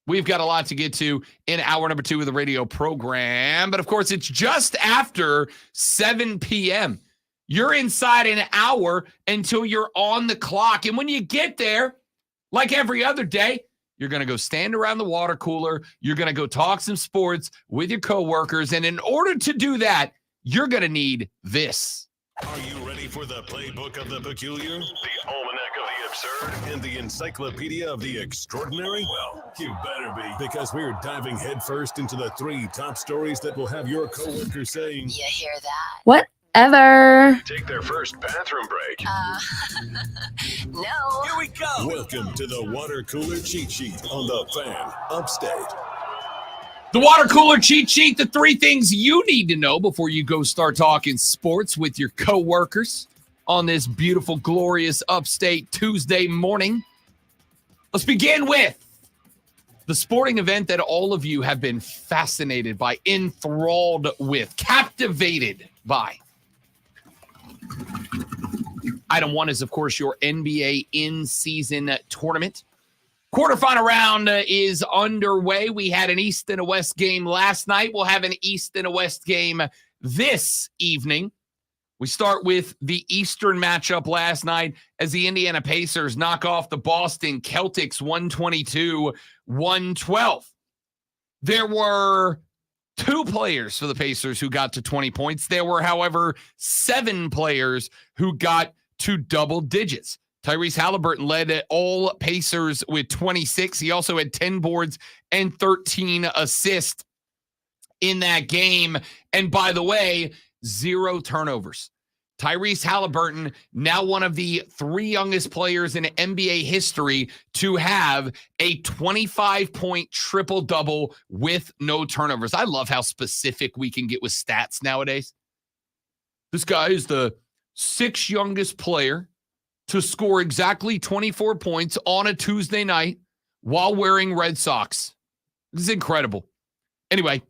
We've got a lot to get to in hour number 2 of the radio program. But, of course, it's just after 7 p.m. You're inside an hour until you're on the clock. And when you get there, like every other day, you're going to go stand around the water cooler. You're going to go talk some sports with your coworkers. And in order to do that, you're going to need this. Are you ready for the playbook of the peculiar, the almanac of the absurd, and the encyclopedia of the extraordinary? Well, you better be, because we're diving headfirst into the 3 top stories that will have your coworkers saying, You hear that? Whatever. take their first bathroom break. No. Here we go. Welcome to the water cooler cheat sheet on the Fan Upstate. The water cooler cheat sheet, the 3 things you need to know before you go start talking sports with your coworkers on this beautiful, glorious upstate Tuesday morning. Let's begin with the sporting event that all of you have been fascinated by, enthralled with, captivated by. Item 1 is, of course, your NBA in-season tournament. Quarterfinal round is underway. We had an East and a West game last night. We'll have an East and a West game this evening. We start with the Eastern matchup last night as the Indiana Pacers knock off the Boston Celtics 122-112. There were 2 players for the Pacers who got to 20 points. There were, however, 7 players who got to double digits. Tyrese Halliburton led all Pacers with 26. He also had 10 boards and 13 assists in that game. And by the way, 0 turnovers. Tyrese Halliburton, now one of the 3 youngest players in NBA history to have a 25-point triple-double with no turnovers. I love how specific we can get with stats nowadays. This guy is the 6th youngest player to score exactly 24 points on a Tuesday night while wearing Red Sox. This is incredible. Anyway,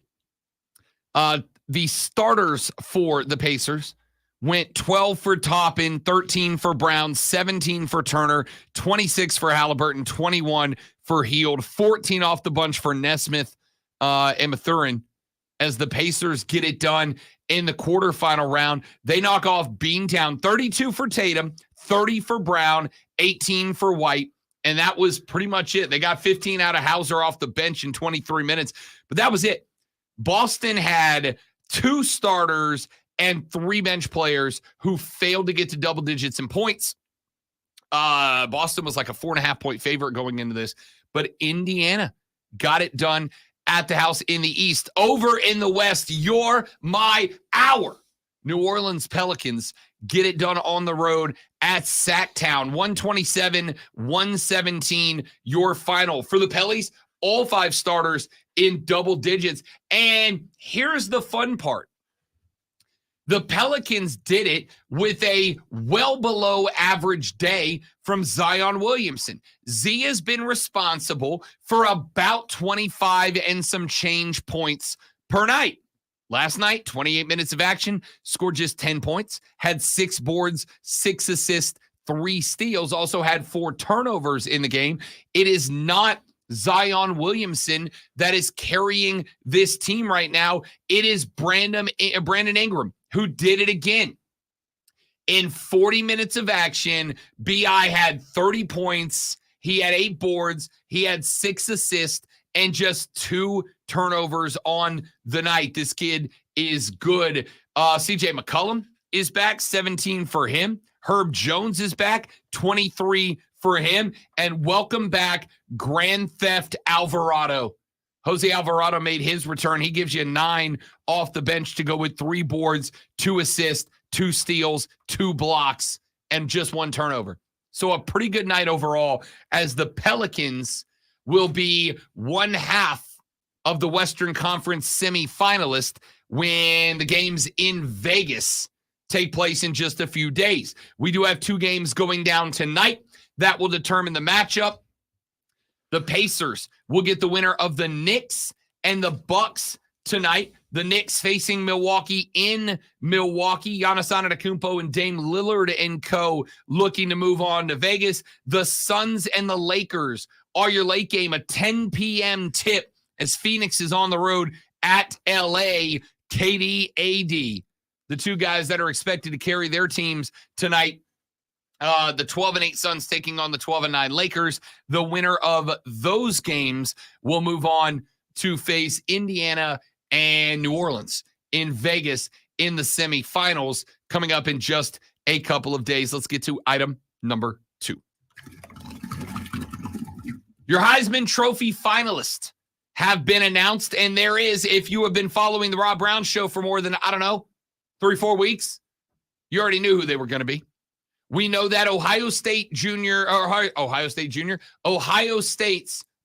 the starters for the Pacers went 12 for Toppin, 13 for Brown, 17 for Turner, 26 for Halliburton, 21 for Hield, 14 off the bunch for Nesmith and Mathurin as the Pacers get it done in the quarterfinal round. They knock off Beantown, 32 for Tatum, 30 for Brown, 18 for White, and that was pretty much it. They got 15 out of Hauser off the bench in 23 minutes, but that was it. Boston had 2 starters and 3 bench players who failed to get to double digits in points. Boston was like a 4.5-point favorite going into this, but Indiana got it done at the house in the East. Over in the West, you're my hour. New Orleans Pelicans get it done on the road at Sacktown. 127-117, your final. For the Pellies, all 5 starters in double digits. And here's the fun part. The Pelicans did it with a well below average day from Zion Williamson. Z has been responsible for about 25 and some change points per night. Last night, 28 minutes of action, scored just 10 points, had 6 boards, 6 assists, 3 steals, also had 4 turnovers in the game. It is not Zion Williamson that is carrying this team right now. It is Brandon Ingram, who did it again. In 40 minutes of action, B.I. had 30 points. He had 8 boards. He had 6 assists and just 2 turnovers on the night. This kid is good. C.J. McCollum is back, 17 for him. Herb Jones is back, 23 for him. And welcome back, Grand Theft Alvarado. Jose Alvarado made his return. He gives you 9 off the bench to go with 3 boards, 2 assists, 2 steals, 2 blocks, and just 1 turnover. So a pretty good night overall, as the Pelicans will be 1/2 of the Western Conference semifinalist when the games in Vegas take place in just a few days. We do have 2 games going down tonight that will determine the matchup. The Pacers will get the winner of the Knicks and the Bucks tonight. The Knicks facing Milwaukee in Milwaukee. Giannis Antetokounmpo and Dame Lillard and co. looking to move on to Vegas. The Suns and the Lakers are your late game, a 10 p.m. tip as Phoenix is on the road at L.A. KD, AD, the 2 guys that are expected to carry their teams tonight. The 12-8 Suns taking on the 12-9 Lakers. The winner of those games will move on to face Indiana and New Orleans in Vegas in the semifinals coming up in just a couple of days. Let's get to item number 2. Your Heisman Trophy finalists have been announced, and there is, if you have been following the Rob Brown Show for more than, 3-4 weeks, you already knew who they were going to be. We know that Ohio State's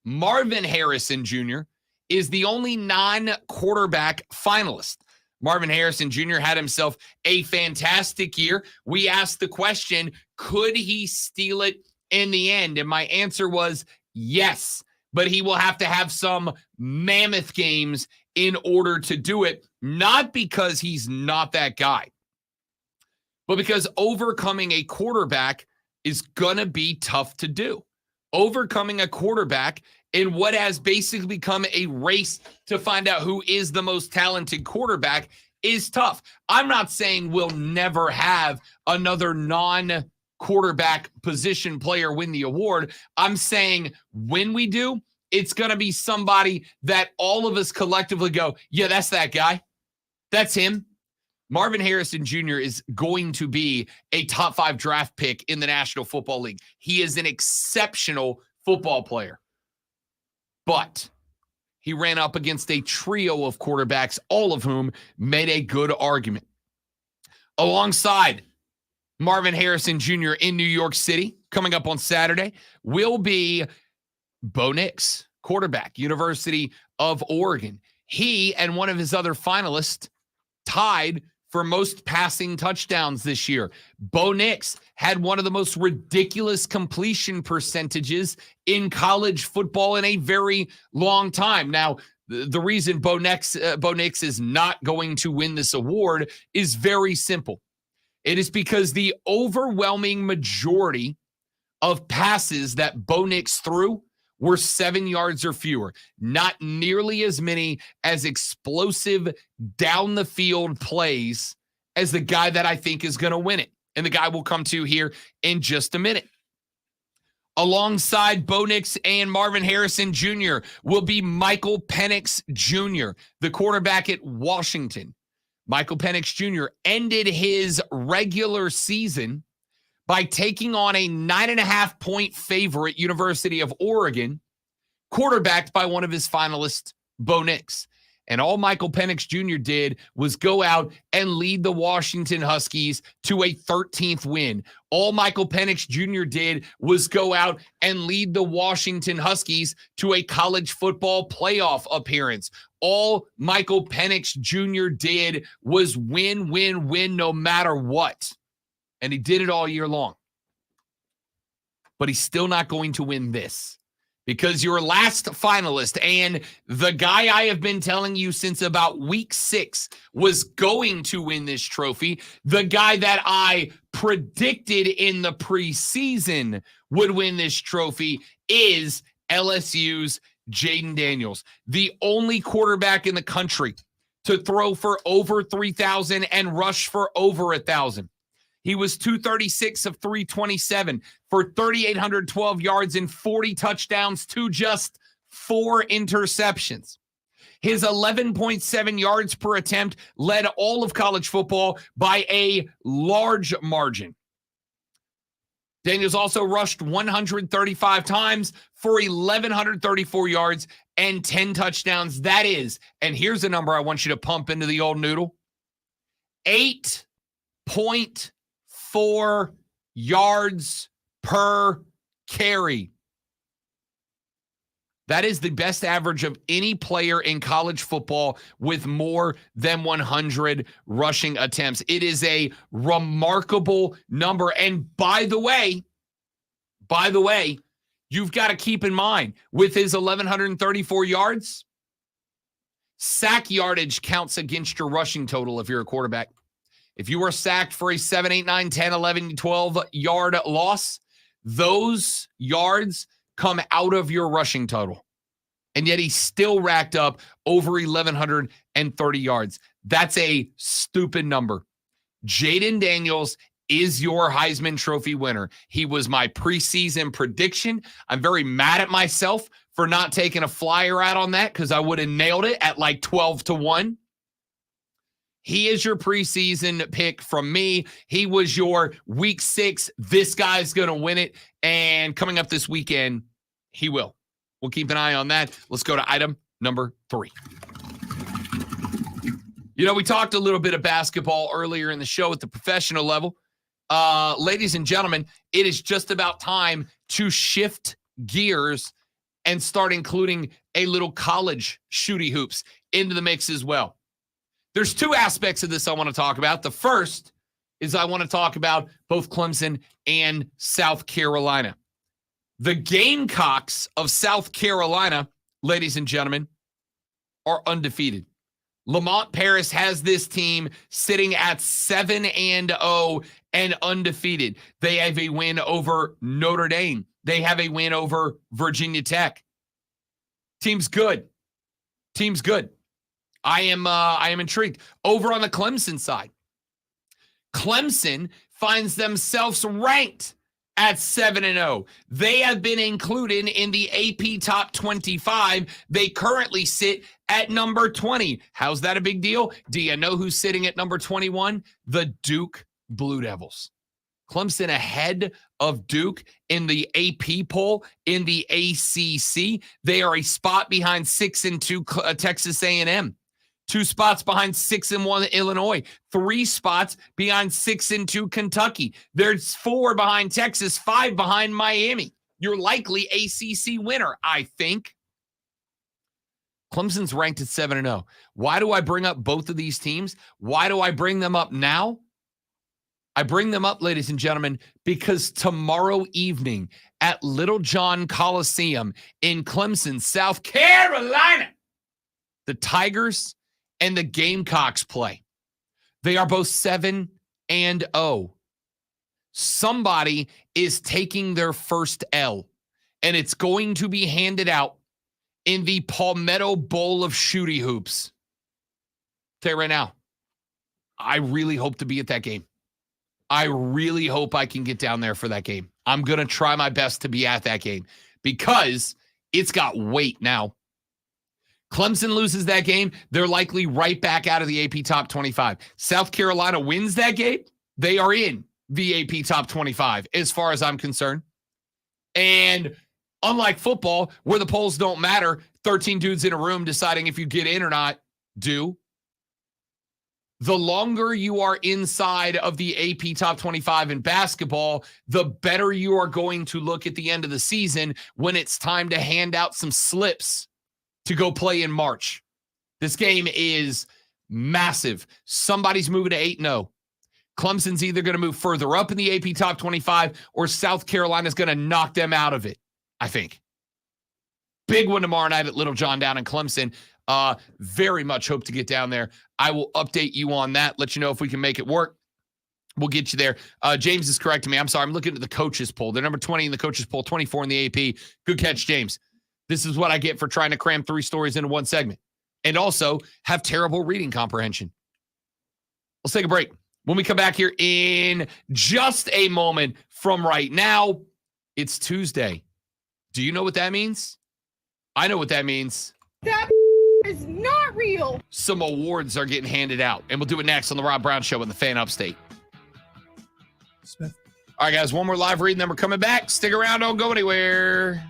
Marvin Harrison Jr. is the only non-quarterback finalist. Marvin Harrison Jr. had himself a fantastic year. We asked the question, could he steal it in the end? And my answer was yes, but he will have to have some mammoth games in order to do it, not because he's not that guy, but because overcoming a quarterback is going to be tough to do. Overcoming a quarterback in what has basically become a race to find out who is the most talented quarterback is tough. I'm not saying we'll never have another non-quarterback position player win the award. I'm saying when we do, it's going to be somebody that all of us collectively go, yeah, that's that guy. That's him. Marvin Harrison Jr. is going to be a top 5 draft pick in the National Football League. He is an exceptional football player. But he ran up against a trio of quarterbacks, all of whom made a good argument. Alongside Marvin Harrison Jr. in New York City coming up on Saturday will be Bo Nix, quarterback, University of Oregon. He and one of his other finalists tied for most passing touchdowns this year. Bo Nix had one of the most ridiculous completion percentages in college football in a very long time. Now, the reason Bo Nix is not going to win this award is very simple. It is because the overwhelming majority of passes that Bo Nix threw were 7 yards or fewer. Not nearly as many as explosive down the field plays as the guy that I think is going to win it. And the guy we'll come to here in just a minute. Alongside Bo Nix and Marvin Harrison Jr. will be Michael Penix Jr., the quarterback at Washington. Michael Penix Jr. ended his regular season by taking on a 9.5-point favorite, University of Oregon, quarterbacked by one of his finalists, Bo Nix. And all Michael Penix Jr. did was go out and lead the Washington Huskies to a 13th win. All Michael Penix Jr. did was go out and lead the Washington Huskies to a college football playoff appearance. All Michael Penix Jr. did was win, win, win no matter what. And he did it all year long. But he's still not going to win this. Because your last finalist and the guy I have been telling you since about week 6 was going to win this trophy, the guy that I predicted in the preseason would win this trophy is LSU's Jaden Daniels, the only quarterback in the country to throw for over 3,000 and rush for over 1,000. He was 236 of 327 for 3,812 yards and 40 touchdowns to just 4 interceptions. His 11.7 yards per attempt led all of college football by a large margin. Daniels also rushed 135 times for 1,134 yards and 10 touchdowns. That is, and here's a number I want you to pump into the old noodle, 8.4 yards per carry. That is the best average of any player in college football with more than 100 rushing attempts. It is a remarkable number. And by the way, you've got to keep in mind with his 1,134 yards, sack yardage counts against your rushing total if you're a quarterback. If you were sacked for a 7, 8, 9, 10, 11, 12 yard loss, those yards come out of your rushing total. And yet he still racked up over 1,130 yards. That's a stupid number. Jaden Daniels is your Heisman Trophy winner. He was my preseason prediction. I'm very mad at myself for not taking a flyer out on that because I would have nailed it at like 12-1. He is your preseason pick from me. He was your week 6. This guy's going to win it. And coming up this weekend, he will. We'll keep an eye on that. Let's go to item number 3. You know, we talked a little bit of basketball earlier in the show at the professional level. Ladies and gentlemen, it is just about time to shift gears and start including a little college shooty hoops into the mix as well. There's 2 aspects of this I want to talk about. The first is I want to talk about both Clemson and South Carolina. The Gamecocks of South Carolina, ladies and gentlemen, are undefeated. Lamont Paris has this team sitting at 7-0 and undefeated. They have a win over Notre Dame. They have a win over Virginia Tech. Team's good. I am intrigued. Over on the Clemson side, Clemson finds themselves ranked at 7-0. They have been included in the AP Top 25. They currently sit at number 20. How's that a big deal? Do you know who's sitting at number 21? The Duke Blue Devils. Clemson ahead of Duke in the AP poll in the ACC. They are a spot behind 6-2 Texas A&M. 2 spots behind 6-1 Illinois, 3 spots behind 6-2 Kentucky. There's 4 behind Texas, 5 behind Miami. You're likely ACC winner, I think. Clemson's ranked at 7-0. Why do I bring up both of these teams? Why do I bring them up now? I bring them up, ladies and gentlemen, because tomorrow evening at Little John Coliseum in Clemson, South Carolina, the Tigers and the Gamecocks play. They are both 7-0. Somebody is taking their first L, and it's going to be handed out in the Palmetto Bowl of Shooty Hoops. I'll tell you right now, I really hope to be at that game. I really hope I can get down there for that game. I'm going to try my best to be at that game because it's got weight now. Clemson loses that game, they're likely right back out of the AP Top 25. South Carolina wins that game, they are in the AP Top 25 as far as I'm concerned. And unlike football, where the polls don't matter, 13 dudes in a room deciding if you get in or not do. The longer you are inside of the AP Top 25 in basketball, the better you are going to look at the end of the season when it's time to hand out some slips to go play in March. This game is massive. Somebody's moving to 8-0. Clemson's either going to move further up in the AP Top 25 or South Carolina's going to knock them out of it, I think. Big one tomorrow night at Little John down in Clemson. Very much hope to get down there. I will update you on that, let you know if we can make it work. We'll get you there. James is correcting me. I'm sorry. I'm looking at the coaches poll. They're number 20 in the coaches poll, 24 in the AP. Good catch, James. This is what I get for trying to cram 3 stories into one segment and also have terrible reading comprehension. Let's take a break. When we come back here in just a moment from right now, it's Tuesday. Do you know what that means? I know what that means. That is not real. Some awards are getting handed out, and we'll do it next on the Rob Brown Show in the Fan Upstate. Smith. All right, guys, one more live read, and then we're coming back. Stick around. Don't go anywhere.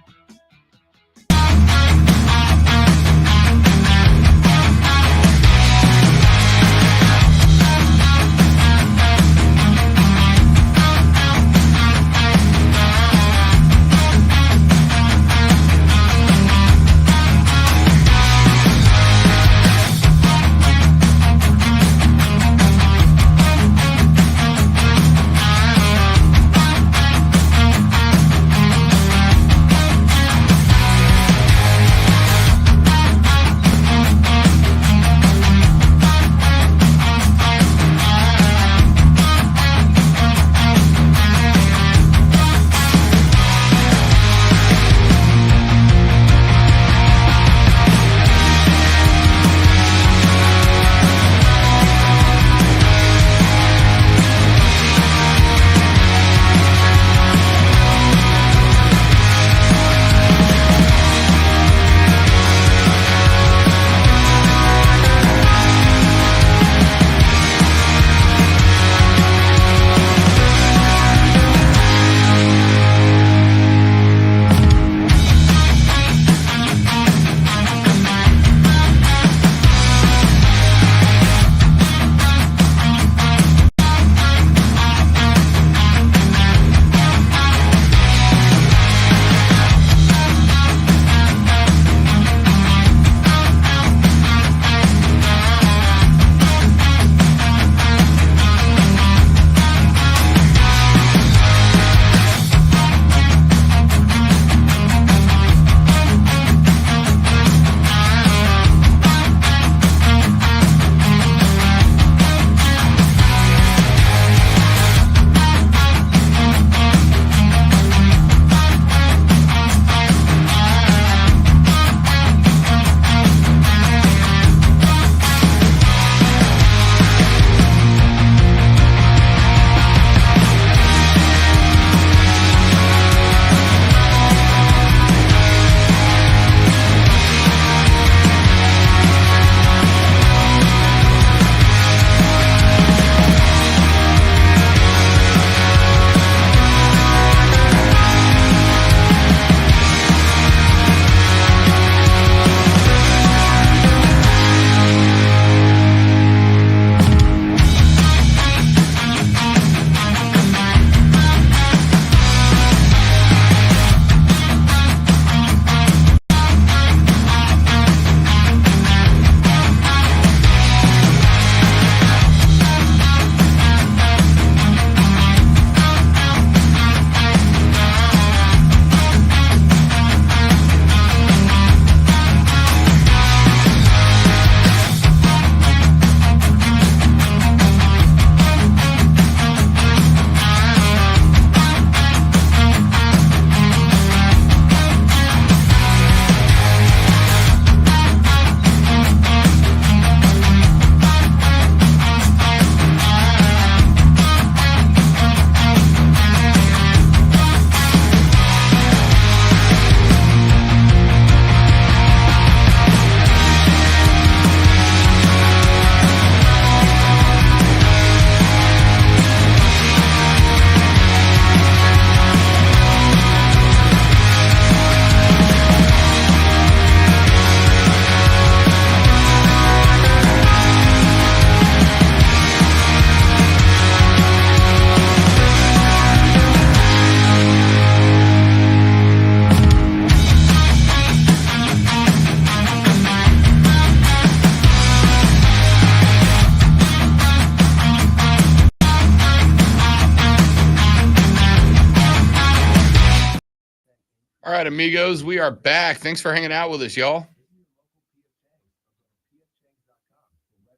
right, amigos, we are back. Thanks for hanging out with us, y'all.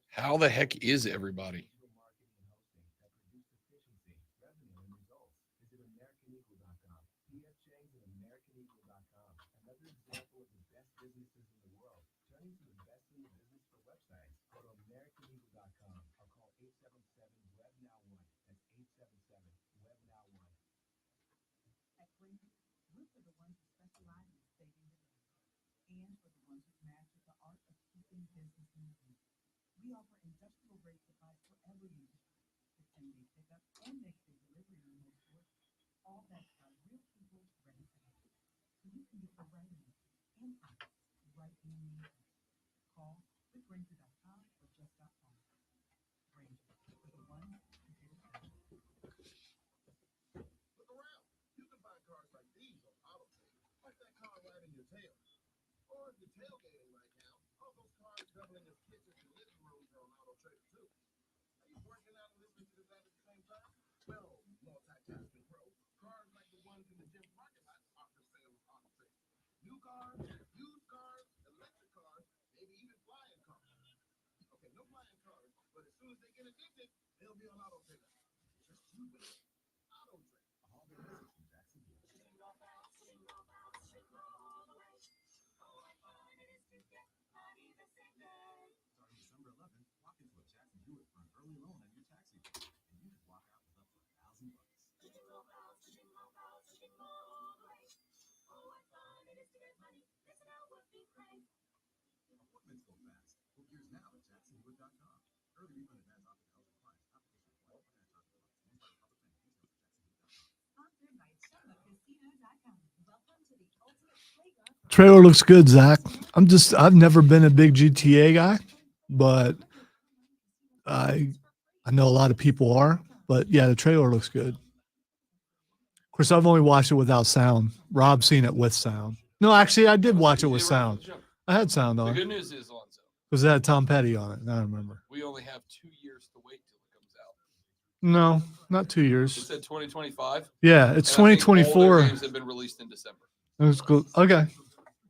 How the heck is everybody? We're for the ones who specialize in saving the day, and for the ones who master the art of keeping business moving. We offer industrial grade supplies for every industry, with same-day pickup and next-day delivery on most orders. All backed by real people ready to help. So you can get the right answers and products right when you need them. Call quickgranger.com or just stop by. Granger, for the ones who get it done. Look around. You can find cars like these on AutoTrader, like that car right in your tail. Or if you're tailgating right now, all those cars doubling as kitchens and living rooms are on AutoTrader too. Are you working out and listening to this ad at the same time? Well, multitasking pro. Cars like the ones in the gym parking lot are for sale on AutoTrader. New cars, used cars, electric cars, maybe even flying cars. Okay, no flying cars, but as soon as they get addicted, they'll be on AutoTrader. Just you wait. AutoTrader. All the business in Jacksonville. Starting December 11th, walk into a Jackson Hewitt for an early loan on your taxi bill, and you can walk out with up to $1,000. Appointments go fast. Book yours now at jacksonhewitt.com. Early refund advance offer to eligible clients. Application required. Sponsored by ChumbaCasino.com. Welcome to the ultimate playground. Trailer looks good, Zach. I've never been a big GTA guy, but I know a lot of people are. But yeah, the trailer looks good. Of course, I've only watched it without sound. Rob's seen it with sound. No, actually, I did watch it with sound. I had sound The on. good news is, Lonzo, Because it had Tom Petty on it. I don't remember. we only have 2 years to wait till it comes out. No, not 2 It years. said 2025. Yeah, it's and I think all their 2024. games have been released in December. Let's go. Okay.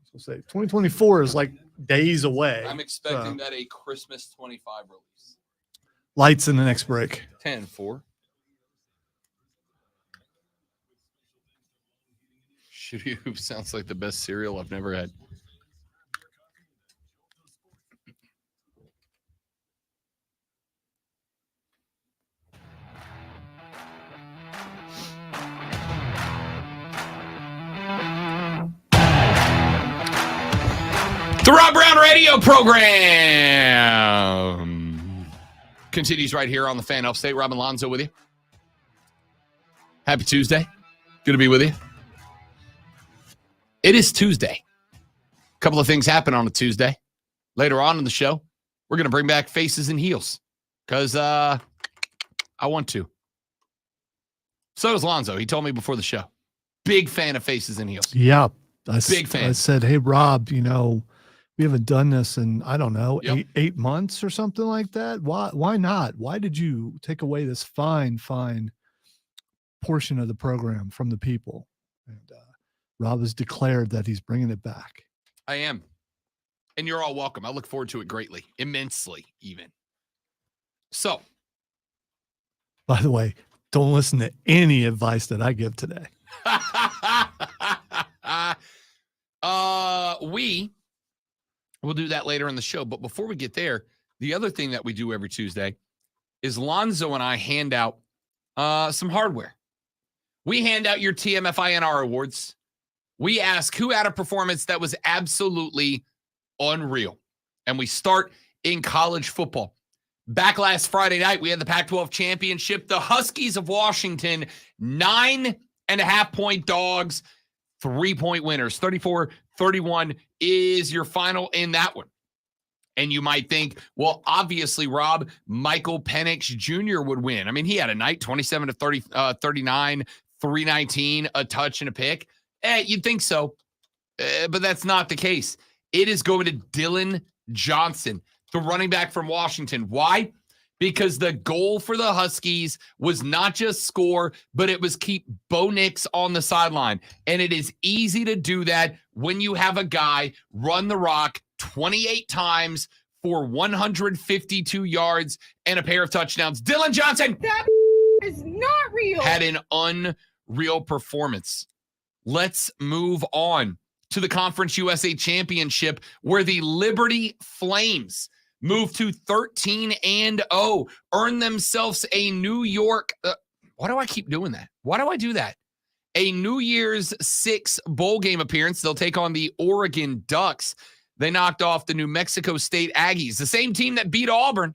So say 2024 is like days away. I'm expecting that a Christmas 25 release. Lights in the next break. 10-4. Shitty Hoop sounds like the best cereal I've never had. The Rob Brown Radio program continues right here on the Fan Help State. Rob and Lonzo with you. Happy Tuesday. Good to be with you. It is Tuesday. A couple of things happen on a Tuesday. Later on in the show, we're going to bring back Faces and Heels because I want to. So does Lonzo. He told me before the show. Big fan of Faces and Heels. Yeah. Big fan. I said, hey, Rob, we haven't done this in, I don't know, Yep. eight months or something like that. Why not? Why did you take away this fine portion of the program from the people? And Rob has declared that he's bringing it back. I am. And you're all welcome. I look forward to it greatly, immensely even. So. By the way, don't listen to any advice that I give today. We will do that later in the show. But before we get there, the other thing that we do every Tuesday is Lonzo and I hand out some hardware. We hand out your TMFINR awards. We ask who had a performance that was absolutely unreal. And we start in college football. Back last Friday night, we had the Pac-12 championship. The Huskies of Washington, 9.5-point dogs, 3-point winners. 34-31 is your final in that one. And you might think, well, obviously, Rob, Michael Penix Jr. would win. I mean, he had a night, 27-39, 319, a touch and a pick. You'd think so, but that's not the case. It is going to Dylan Johnson, the running back from Washington. Why? because the goal for the Huskies was not just score, but it was keep Bo Nix on the sideline. And it is easy to do that when you have a guy run the rock 28 times for 152 yards and a pair of touchdowns. Dylan Johnson That is not real. had an unreal performance. Let's move on to the Conference USA Championship, where the Liberty Flames moved to 13-0, earned themselves a New York. Why do I keep doing that? Why do I do that? A New Year's 6 bowl game appearance. They'll take on the Oregon Ducks. They knocked off the New Mexico State Aggies, the same team that beat Auburn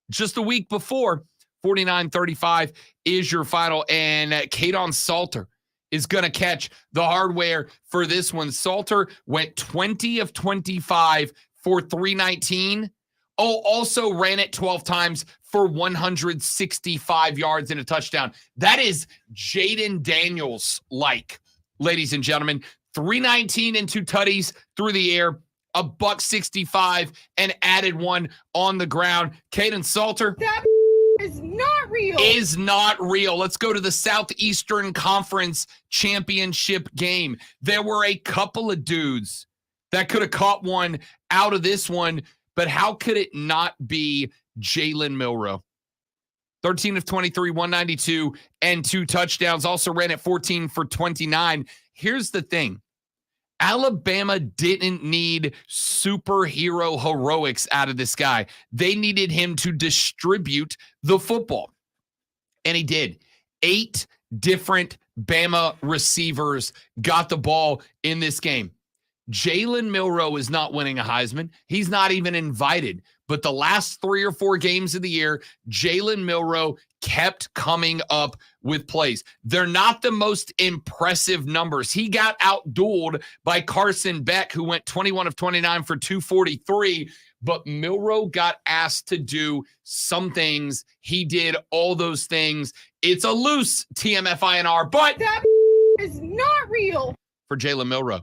just a week before. 49-35 is your final, and Kadon Salter is going to catch the hardware for this one. Salter went 20 of 25 for 319. Oh, also ran it 12 times for 165 yards and a touchdown. That is Jaden Daniels-like, ladies and gentlemen. 319 and 2 tutties through the air, $165, and added one on the ground. Kadon Salter That is not real. is not real. Let's go to the Southeastern Conference Championship game. There were a couple of dudes that could have caught one out of this one, but how could it not be Jalen Milroe? 13 of 23, 192, and 2 touchdowns. Also ran at 14 for 29. Here's the thing. Alabama didn't need superhero heroics out of this guy. They needed him to distribute the football. And he did. 8 different Bama receivers got the ball in this game. Jalen Milroe is not winning a Heisman. He's not even invited. But the last 3 or 4 games of the year, Jalen Milroe kept coming up with plays. They're not the most impressive numbers. He got outdueled by Carson Beck, who went 21 of 29 for 243. But Milroe got asked to do some things. He did all those things. It's a loose TMFINR, but That is not real. for Jalen Milroe.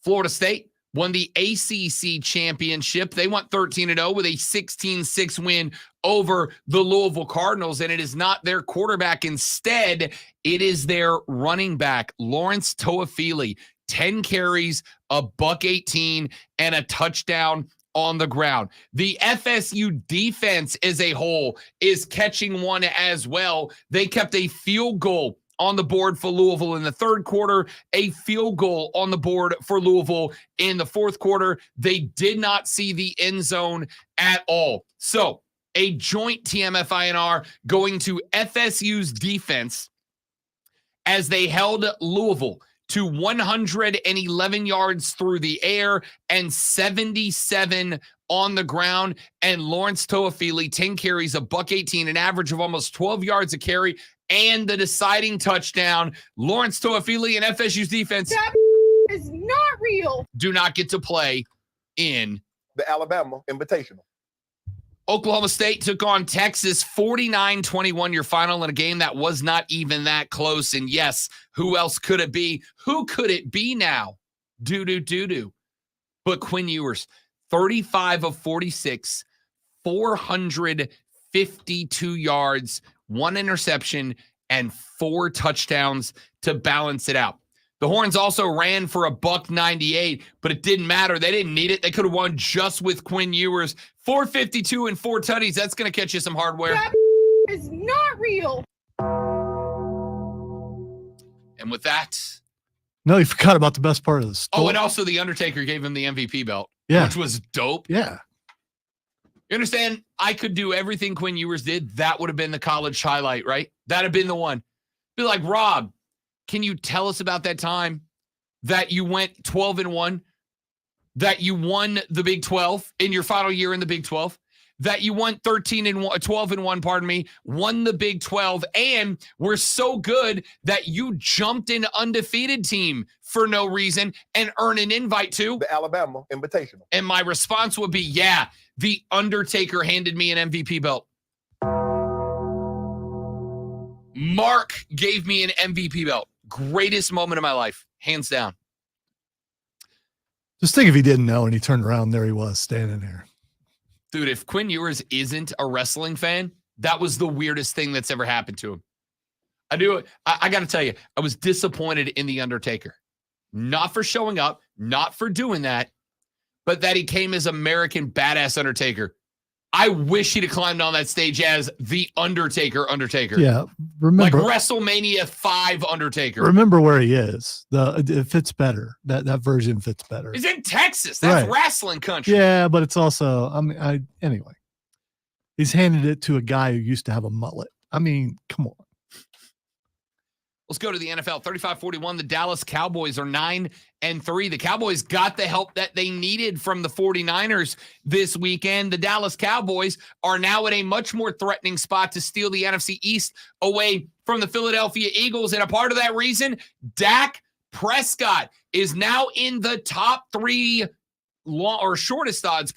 Florida State won the ACC championship. They went 13-0 with a 16-6 win over the Louisville Cardinals, and it is not their quarterback. Instead, it is their running back, Lawrence Toafili. 10 carries, $118, and a touchdown on the ground. The FSU defense as a whole is catching one as well. They kept a field goal on the board for Louisville in the third quarter, a field goal on the board for Louisville in the fourth quarter. They did not see the end zone at all. So a joint TMFINR going to FSU's defense as they held Louisville to 111 yards through the air and 77 on the ground. And Lawrence Toafili, 10 carries, $118, an average of almost 12 yards a carry, and the deciding touchdown. Lawrence Toafili and FSU's defense That is not real. do not get to play in the Alabama Invitational. Oklahoma State took on Texas 49-21, your final in a game that was not even that close. And yes, who else could it be? Who could it be now? Doo-doo-doo-doo. But Quinn Ewers, 35 of 46, 452 yards, 1 interception, and 4 touchdowns to balance it out. The Horns also ran for $198, but it didn't matter. They didn't need it. They could have won just with Quinn Ewers. 452 and 4 tutties. That's going to catch you some hardware. That is not real. And with that, No, you forgot about the best part of the story. oh, and also the Undertaker gave him the MVP belt, Yeah. which was dope. Yeah. You understand? I could do everything Quinn Ewers did. That would have been the college highlight, right? That'd have been the one. Be like, Rob, can you tell us about that time that you went 12-1, that you won the Big 12 in your final year in the Big 12, that you won 12-1, pardon me, won the Big 12, and were so good that you jumped an undefeated team for no reason and earned an invite to the Alabama Invitational. And my response would be, yeah, the Undertaker handed me an MVP belt. Mark gave me an MVP belt. Greatest moment of my life, hands down. Just think if he didn't know and he turned around, there he was standing there. Dude, if Quinn Ewers isn't a wrestling fan, that was the weirdest thing that's ever happened to him. I got to tell you, I was disappointed in The Undertaker. Not for showing up, not for doing that, but that he came as American badass Undertaker. I wish he'd have climbed on that stage as the Undertaker. Yeah, remember like WrestleMania 5 Undertaker. Remember where he is. It fits better. That version fits better. He's in Texas. That's Right. wrestling country. Yeah, but it's also, anyway. He's handed it to a guy who used to have a mullet. I mean, come on. Let's go to the NFL. 35-41. The Dallas Cowboys are 9-3. The Cowboys got the help that they needed from the 49ers this weekend. The Dallas Cowboys are now at a much more threatening spot to steal the NFC East away from the Philadelphia Eagles. And a part of that reason, Dak Prescott is now in the top 3 shortest odds,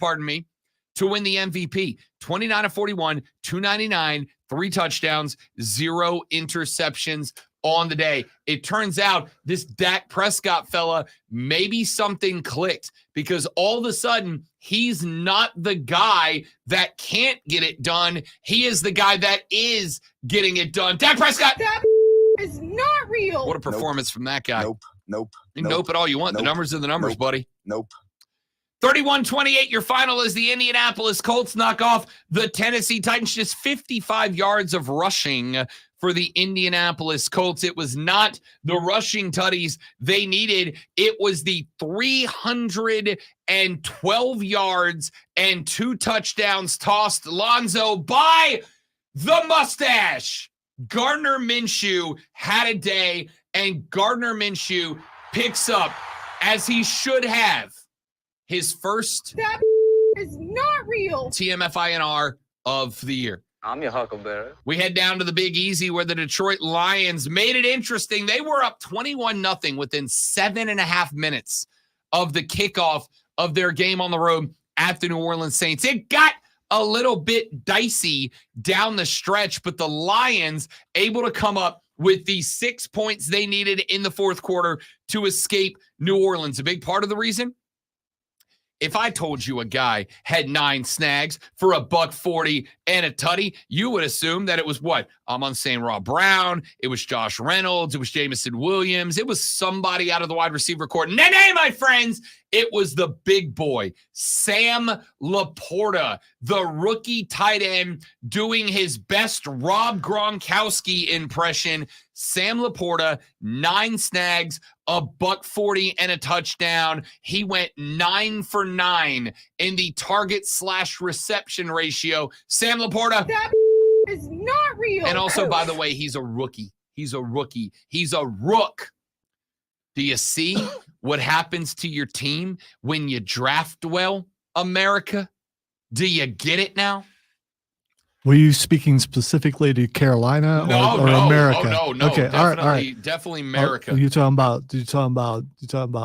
to win the MVP. 29-41, 299, 3 touchdowns, 0 interceptions on the day. It turns out this Dak Prescott fella, maybe something clicked, because all of a sudden he's not the guy that can't get it done. He is the guy that is getting it done. Dak Prescott. That is not real. What a performance from that guy. Nope. Nope at all you want. The numbers are the numbers, buddy. Nope. 31-28, your final is the Indianapolis Colts knock off the Tennessee Titans. Just 55 yards of rushing for the Indianapolis Colts. It was not the rushing tutties they needed. It was the 312 yards and 2 touchdowns tossed Lonzo by the mustache. Gardner Minshew had a day, and Gardner Minshew picks up, as he should have, his first That is not real. TMFINR of the year. I'm your huckleberry. We head down to the Big Easy, where the Detroit Lions made it interesting. They were up 21-0 within 7.5 minutes of the kickoff of their game on the road at the New Orleans Saints. It got a little bit dicey down the stretch, but the Lions able to come up with the 6 points they needed in the fourth quarter to escape New Orleans. A big part of the reason? If I told you a guy had 9 snags for $140 and a tutty, you would assume that it was what? Amon St. Rob Brown. It was Josh Reynolds. It was Jamison Williams. It was somebody out of the wide receiver court. Nay, my friends, it was the big boy, Sam Laporta, the rookie tight end, doing his best Rob Gronkowski impression. Sam Laporta, 9 snags, $140 and a touchdown. He went 9 for 9 in the target/reception ratio. Sam Laporta. That is not real. And also, by the way, he's a rookie. He's a rook. Do you see what happens to your team when you draft well, America? Do you get it now? Were you speaking specifically to Carolina or America? No. Okay, Definitely America. You're talking about,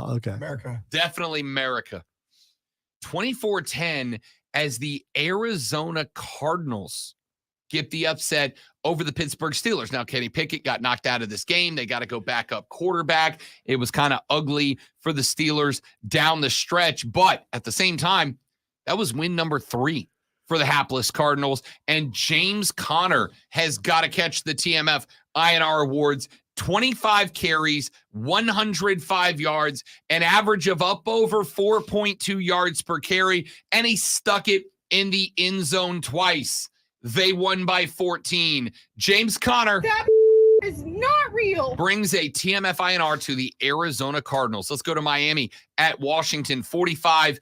okay. America. Definitely America. 24-10 as the Arizona Cardinals get the upset over the Pittsburgh Steelers. Now, Kenny Pickett got knocked out of this game. They got to go back up quarterback. It was kind of ugly for the Steelers down the stretch. But at the same time, that was win number 3 for the hapless Cardinals. And James Conner has got to catch the TMF INR awards. 25 carries, 105 yards, an average of up over 4.2 yards per carry, and he stuck it in the end zone twice. They won by 14. James Conner. That is not real. Brings a TMF INR to the Arizona Cardinals. Let's go to Miami at Washington, 45-15.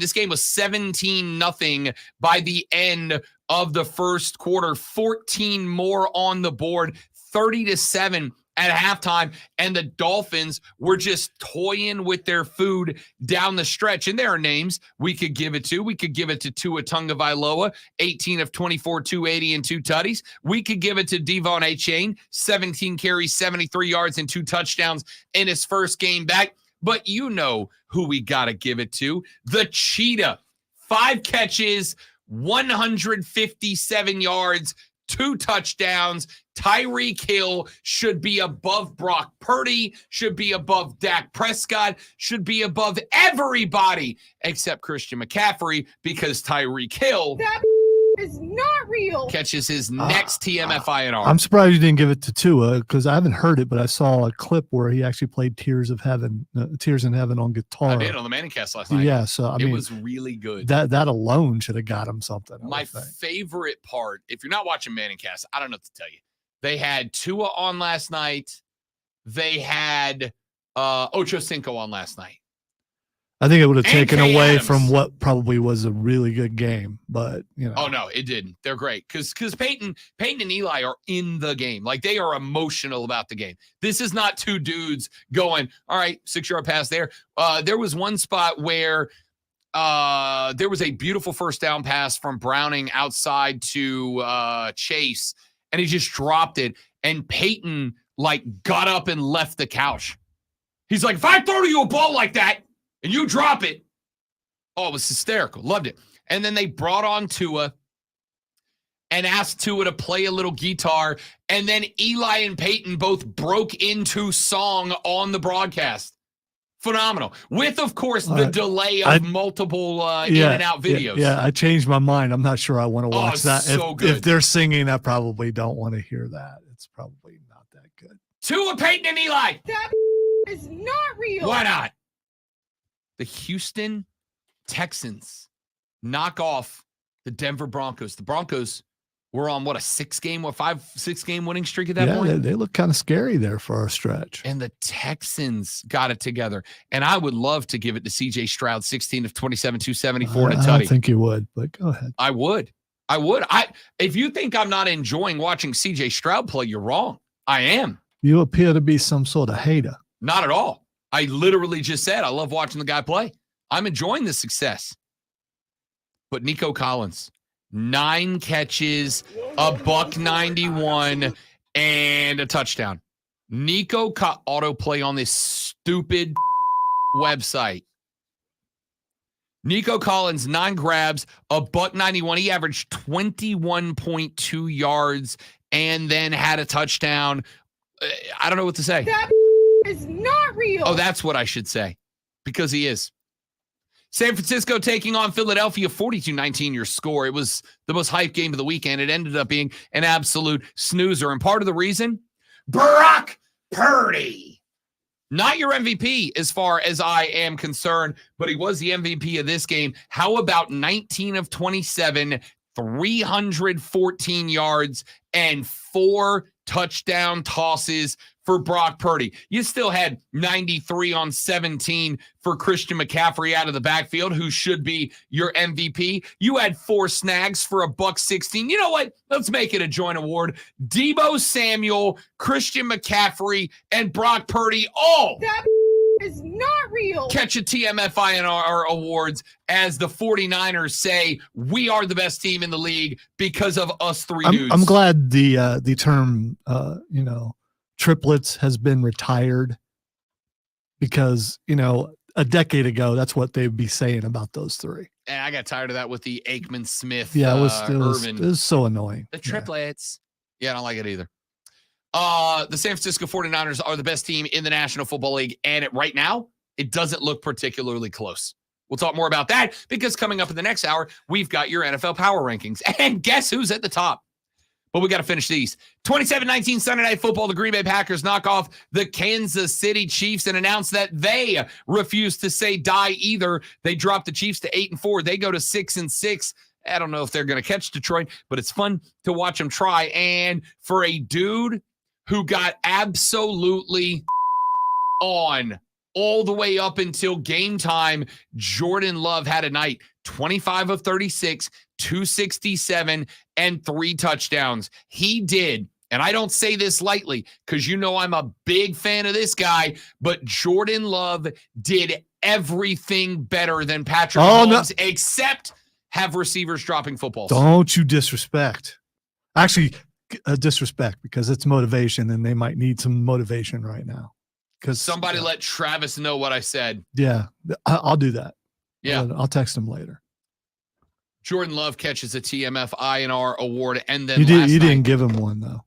This game was 17-0 by the end of the first quarter. 14 more on the board, 30-7 at halftime, and the Dolphins were just toying with their food down the stretch. And there are names we could give it to. We could give it to Tua Tagovailoa, 18 of 24, 280 and 2 tutties. We could give it to Devon Achane, 17 carries, 73 yards and 2 touchdowns in his first game back. But you know who we got to give it to. The Cheetah, 5 catches, 157 yards, 2 touchdowns. Tyreek Hill should be above Brock Purdy, should be above Dak Prescott, should be above everybody except Christian McCaffrey because Tyreek Hill That is not real. catches his next TMFI in I'm surprised you didn't give it to Tua because I haven't heard it, but I saw a clip where he actually played Tears in Heaven on guitar. I did on the Manningcast last night. Yeah, so I mean, it was really good. That alone should have got him something. My favorite part, if you're not watching Manningcast, I don't know what to tell you. They had Tua on last night. They had Ocho Cinco on last night. I think it would have taken Kay away Adams. from what probably was a really good game, but you know. Oh no, it didn't. They're great because Peyton and Eli are in the game. Like they are emotional about the game. This is not 2 dudes going, all right, 6-yard pass there. There was one spot where there was a beautiful first down pass from Browning outside to Chase, and he just dropped it. And Peyton like got up and left the couch. He's like, if I throw to you a ball like that and you drop it, oh, it was hysterical. Loved it. And then they brought on Tua and asked Tua to play a little guitar. And then Eli and Peyton both broke into song on the broadcast. Phenomenal. With, of course, the delay of multiple in and out videos. Yeah, I changed my mind. I'm not sure I want to watch that. So if, good. if they're singing, I probably don't want to hear that. It's probably not that good. Tua, Peyton, and Eli. That is not real. Why not? The Houston Texans knock off the Denver Broncos. The Broncos were on what, a 6-game winning streak at that point? They look kind of scary there for a stretch. And the Texans got it together. And I would love to give it to CJ Stroud, 16 of 27, 274 and a I tutty. don't think you would, but go ahead. I would. If you think I'm not enjoying watching CJ Stroud play, you're wrong. I am. You appear to be some sort of hater. Not at all. I literally just said I love watching the guy play. I'm enjoying the success. But Nico Collins, 9 catches, $191, and a touchdown. Nico autoplay on this stupid website. Nico Collins, 9 grabs, $191. He averaged 21.2 yards and then had a touchdown. I don't know what to say. That is not real. Oh, that's what I should say, because he is. San Francisco taking on Philadelphia, 42-19 your score. It was the most hyped game of the weekend. It ended up being an absolute snoozer. And part of the reason, Brock Purdy. Not your MVP as far as I am concerned, but he was the MVP of this game. How about 19 of 27, 314 yards, and 4 touchdown tosses for Brock Purdy? You still had 93 on 17 for Christian McCaffrey out of the backfield, who should be your MVP. You had 4 snags for $116. You know what? Let's make it a joint award. Deebo Samuel, Christian McCaffrey, and Brock Purdy all that is not real. Catch a TMFI in our awards as the 49ers say we are the best team in the league because of us 3 dudes. I'm glad the term triplets has been retired, because a decade ago that's what they'd be saying about those 3. And I got tired of that with the Aikman Smith. Yeah, it was Irvin. so annoying. The triplets. Yeah, I don't like it either. The San Francisco 49ers are the best team in the National Football League, and right now, it doesn't look particularly close. We'll talk more about that, because coming up in the next hour, we've got your NFL Power Rankings. And guess who's at the top? But we got to finish these. 27-19 Sunday Night Football. The Green Bay Packers knock off the Kansas City Chiefs and announce that they refuse to say die either. They drop the Chiefs to 8-4. They go to 6-6. I don't know if they're going to catch Detroit, but it's fun to watch them try. And for a dude who got absolutely on all the way up until game time, Jordan Love had a night. 25 of 36, 267, and 3 touchdowns. He did, and I don't say this lightly because I'm a big fan of this guy, but Jordan Love did everything better than Patrick Mahomes, except have receivers dropping footballs. Don't you disrespect. Actually, disrespect, because it's motivation, and they might need some motivation right now. Because somebody let Travis know what I said. Yeah, I'll do that. Yeah, I'll text him later. Jordan Love catches a TMF INR award, and then You last night, didn't give him one though.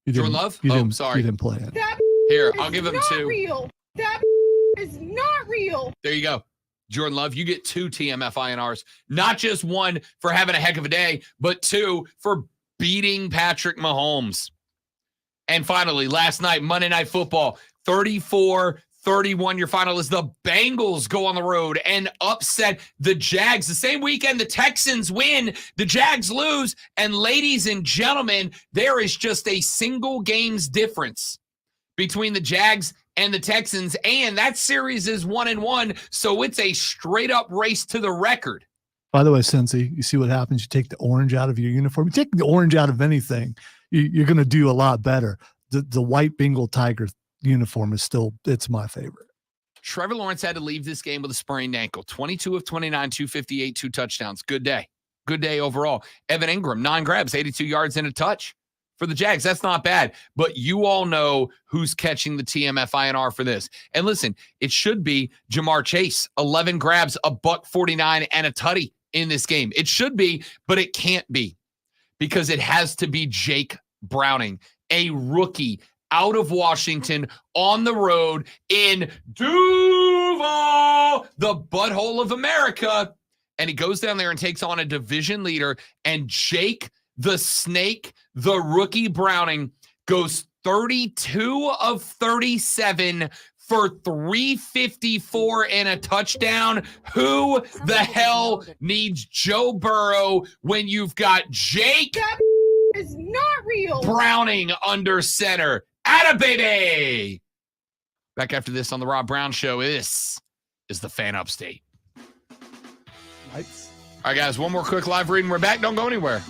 You Jordan didn't- Love? You Oh, didn't, sorry. You didn't play it. That Here, is I'll give him not 2. real. That is not real. There you go. Jordan Love, you get 2 TMF INRs. Not just 1 for having a heck of a day, but 2 for beating Patrick Mahomes. And finally, last night, Monday Night Football, 34-31. Your final is the Bengals go on the road and upset the Jags. The same weekend, the Texans win, the Jags lose. And ladies and gentlemen, there is just a single game's difference between the Jags and the Texans. And that series is 1-1. So it's a straight up race to the record. By the way, Cincy, you see what happens? You take the orange out of your uniform. You take the orange out of anything, you're going to do a lot better. The white Bengal Tiger uniform is still, it's my favorite. Trevor Lawrence had to leave this game with a sprained ankle. 22 of 29, 258, 2 touchdowns. Good day. Good day overall. Evan Ingram, 9 grabs, 82 yards and a touch for the Jags. That's not bad. But you all know who's catching the TMF INR for this. And listen, it should be Jamar Chase, 11 grabs, a $149 and a tutty in this game. It should be, but it can't be, because it has to be Jake Browning, a rookie out of Washington on the road in Duval, the butthole of America. And he goes down there and takes on a division leader. And Jake the Snake, the rookie Browning, goes 32 of 37 for 354 and a touchdown. Who the hell needs Joe Burrow when you've got Jake That is not real. Browning under center? Atta baby. Back after this on the Rob Brown Show. This is the Fan Upstate. Lights. All right, guys, one more quick live reading. We're back. Don't go anywhere.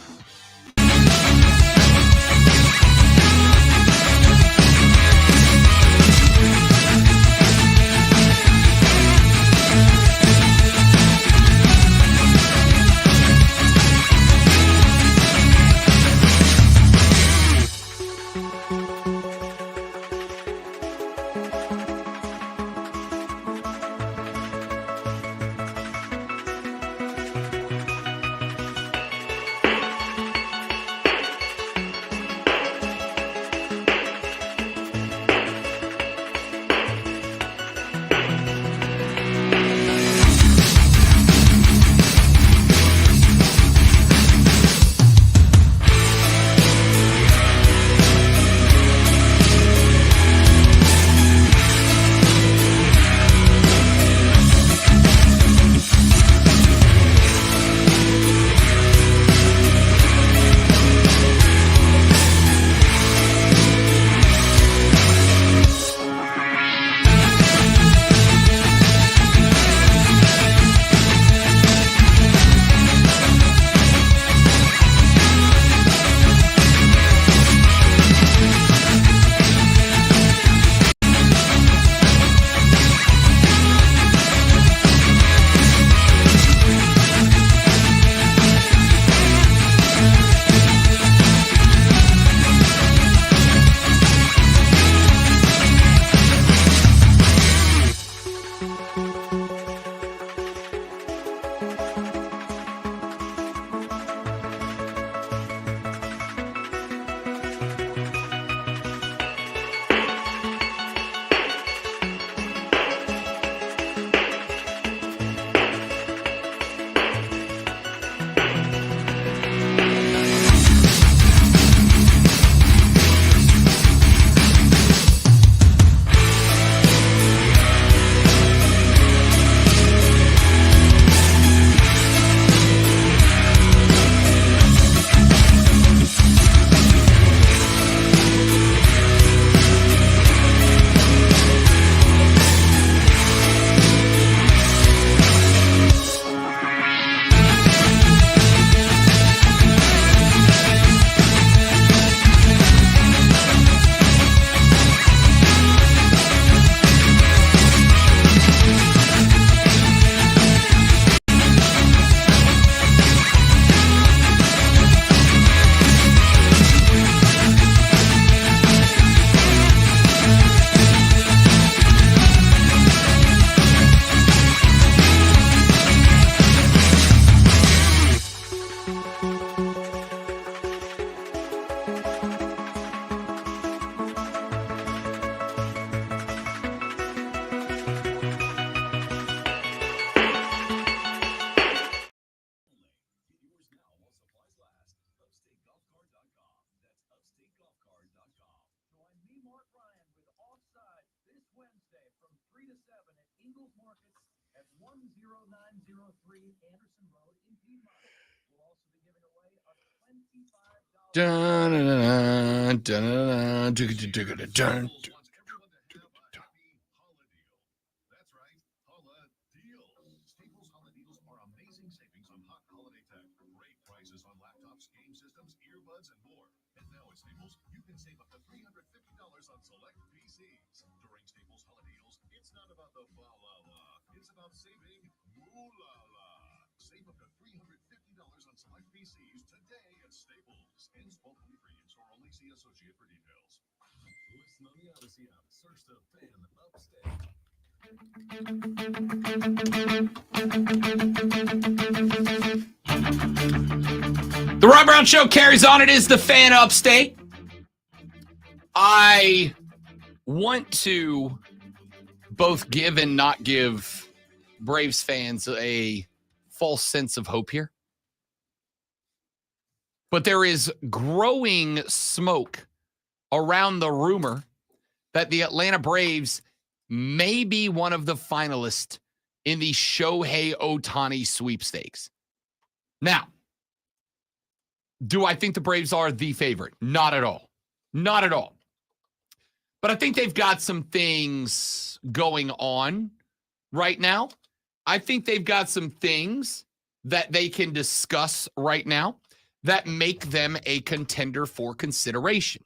Ryan with Offside this Wednesday from 3 to 7 at Ingles Markets at 10903 Anderson Road in Piedmont. We'll also be giving away a $25 Dun, dun, dun, dun, dun, dun. That's right, Holla Deals. Staples Holla Deals are amazing savings on hot holiday tech. Great prices on laptops, game systems, earbuds, and more. And now at Staples, you can save up to $350 on select PCs. During Staples Holla Deals, it's not about the fa-la-la. It's about saving moolah-la. Save up to $350 on select PCs today at Staples. Ends 12/23 in store only. See associate for details. Listen on the Odyssey app. Search the Fan Upstate. The Rob Brown Show carries on. It is the Fan Upstate. I want to both give and not give Braves fans a false sense of hope here. But there is growing smoke around the rumor that the Atlanta Braves may be one of the finalists in the Shohei Ohtani sweepstakes. Now, do I think the Braves are the favorite? Not at all. Not at all. But I think they've got some things going on right now. I think they've got some things that they can discuss right now that make them a contender for consideration.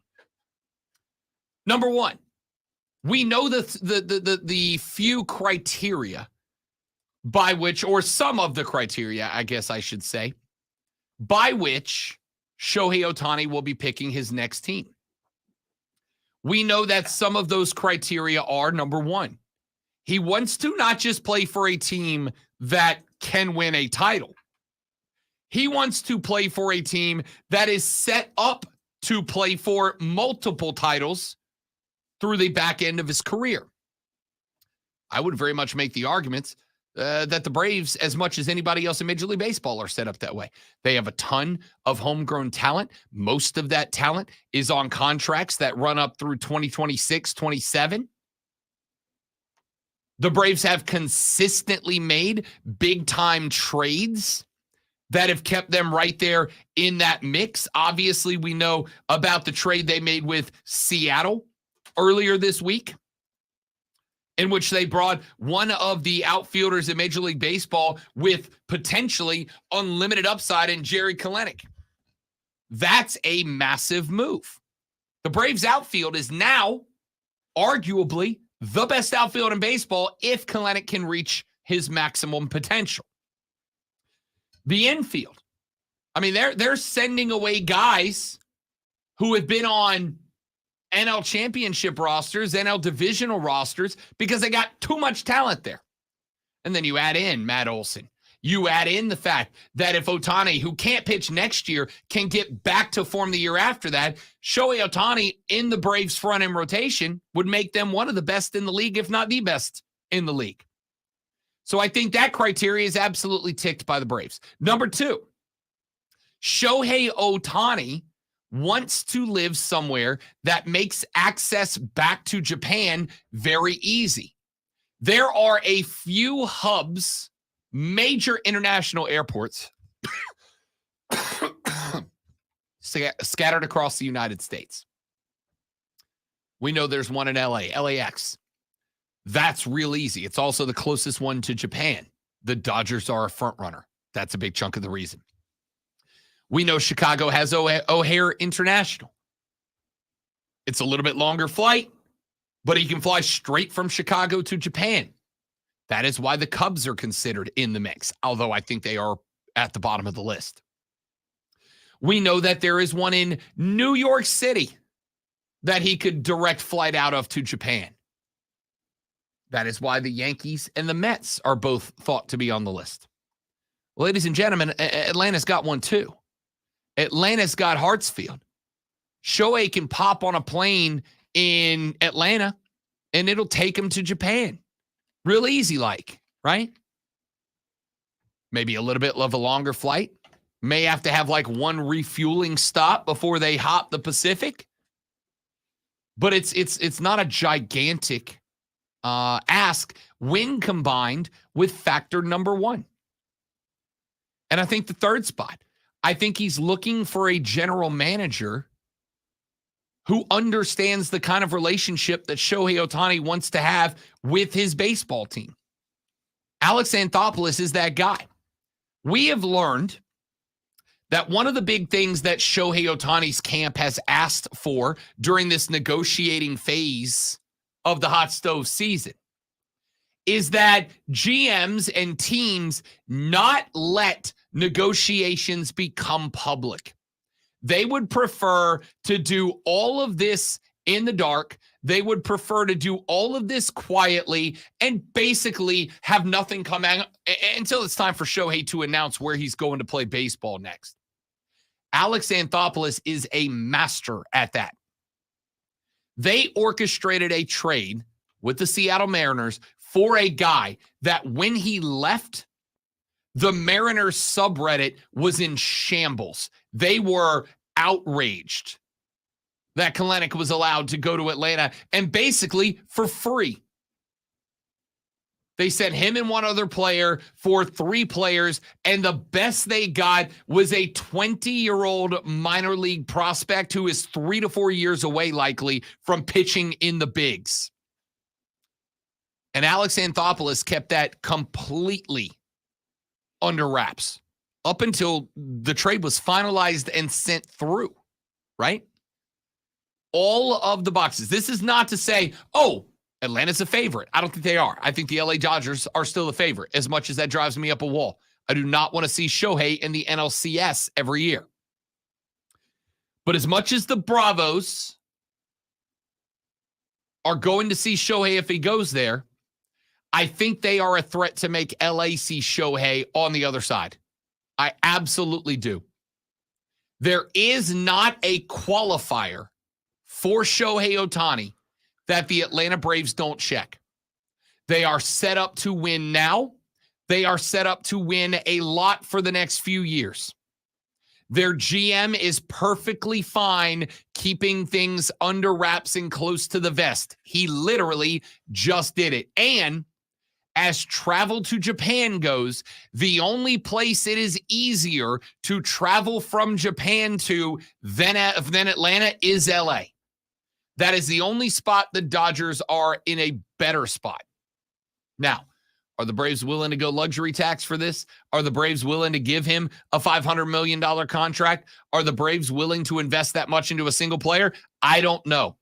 Number one, we know the few criteria by which, or some of the criteria, I guess I should say, by which Shohei Ohtani will be picking his next team. We know that some of those criteria are, number one, he wants to not just play for a team that can win a title. He wants to play for a team that is set up to play for multiple titles through the back end of his career. I would very much make the argument that the Braves, as much as anybody else in Major League Baseball, are set up that way. They have a ton of homegrown talent. Most of that talent is on contracts that run up through 2026, 27. The Braves have consistently made big-time trades that have kept them right there in that mix. Obviously, we know about the trade they made with Seattle earlier this week, in which they brought one of the outfielders in Major League Baseball with potentially unlimited upside in Jerry Kelenic. That's a massive move. The Braves outfield is now arguably the best outfield in baseball if Kelenic can reach his maximum potential. The infield. I mean, they're sending away guys who have been on NL championship rosters, NL divisional rosters, because they got too much talent there. And then you add in Matt Olson. You add in the fact that if Ohtani, who can't pitch next year, can get back to form the year after that, Shohei Ohtani in the Braves front end rotation would make them one of the best in the league, if not the best in the league. So I think that criteria is absolutely ticked by the Braves. Number two, Shohei Ohtani wants to live somewhere that makes access back to Japan very easy. There are a few hubs, major international airports scattered across the United States. We know there's one in LA, LAX. That's real easy. It's also the closest one to Japan. The Dodgers are a front runner. That's a big chunk of the reason. We know Chicago has O'Hare International. It's a little bit longer flight, but he can fly straight from Chicago to Japan. That is why the Cubs are considered in the mix, although I think they are at the bottom of the list. We know that there is one in New York City that he could direct flight out of to Japan. That is why the Yankees and the Mets are both thought to be on the list. Ladies and gentlemen, Atlanta's got one too. Atlanta's got Hartsfield. Shohei can pop on a plane in Atlanta and it'll take him to Japan. Real easy like, right? Maybe a little bit of a longer flight. May have to have like one refueling stop before they hop the Pacific. but it's not a gigantic ask when combined with factor number one. And I think the third spot, I think he's looking for a general manager who understands the kind of relationship that Shohei Ohtani wants to have with his baseball team. Alex Anthopoulos is that guy. We have learned that one of the big things that Shohei Ohtani's camp has asked for during this negotiating phase of the hot stove season is that GMs and teams not let negotiations become public. They would prefer to do all of this in the dark. They would prefer to do all of this quietly and basically have nothing come out until it's time for Shohei to announce where he's going to play baseball next. Alex Anthopoulos is a master at that. They orchestrated a trade with the Seattle Mariners for a guy that when he left, the Mariners subreddit was in shambles. They were outraged that Kalenic was allowed to go to Atlanta and basically for free. They sent him and one other player for 3 players, and the best they got was a 20-year-old minor league prospect who is 3 to 4 years away likely from pitching in the bigs. And Alex Anthopoulos kept that completely under wraps up until the trade was finalized and sent through, right? All of the boxes. This is not to say, oh, Atlanta's a favorite. I don't think they are. I think the LA Dodgers are still a favorite, as much as that drives me up a wall. I do not want to see Shohei in the NLCS every year. But as much as the Bravos are going to see Shohei if he goes there, I think they are a threat to make LA see Shohei on the other side. I absolutely do. There is not a qualifier for Shohei Ohtani that the Atlanta Braves don't check. They are set up to win now. They are set up to win a lot for the next few years. Their GM is perfectly fine keeping things under wraps and close to the vest. He literally just did it. And as travel to Japan goes, the only place it is easier to travel from Japan to than Atlanta is LA. That is the only spot the Dodgers are in a better spot. Now, are the Braves willing to go luxury tax for this? Are the Braves willing to give him a $500 million contract? Are the Braves willing to invest that much into a single player? I don't know.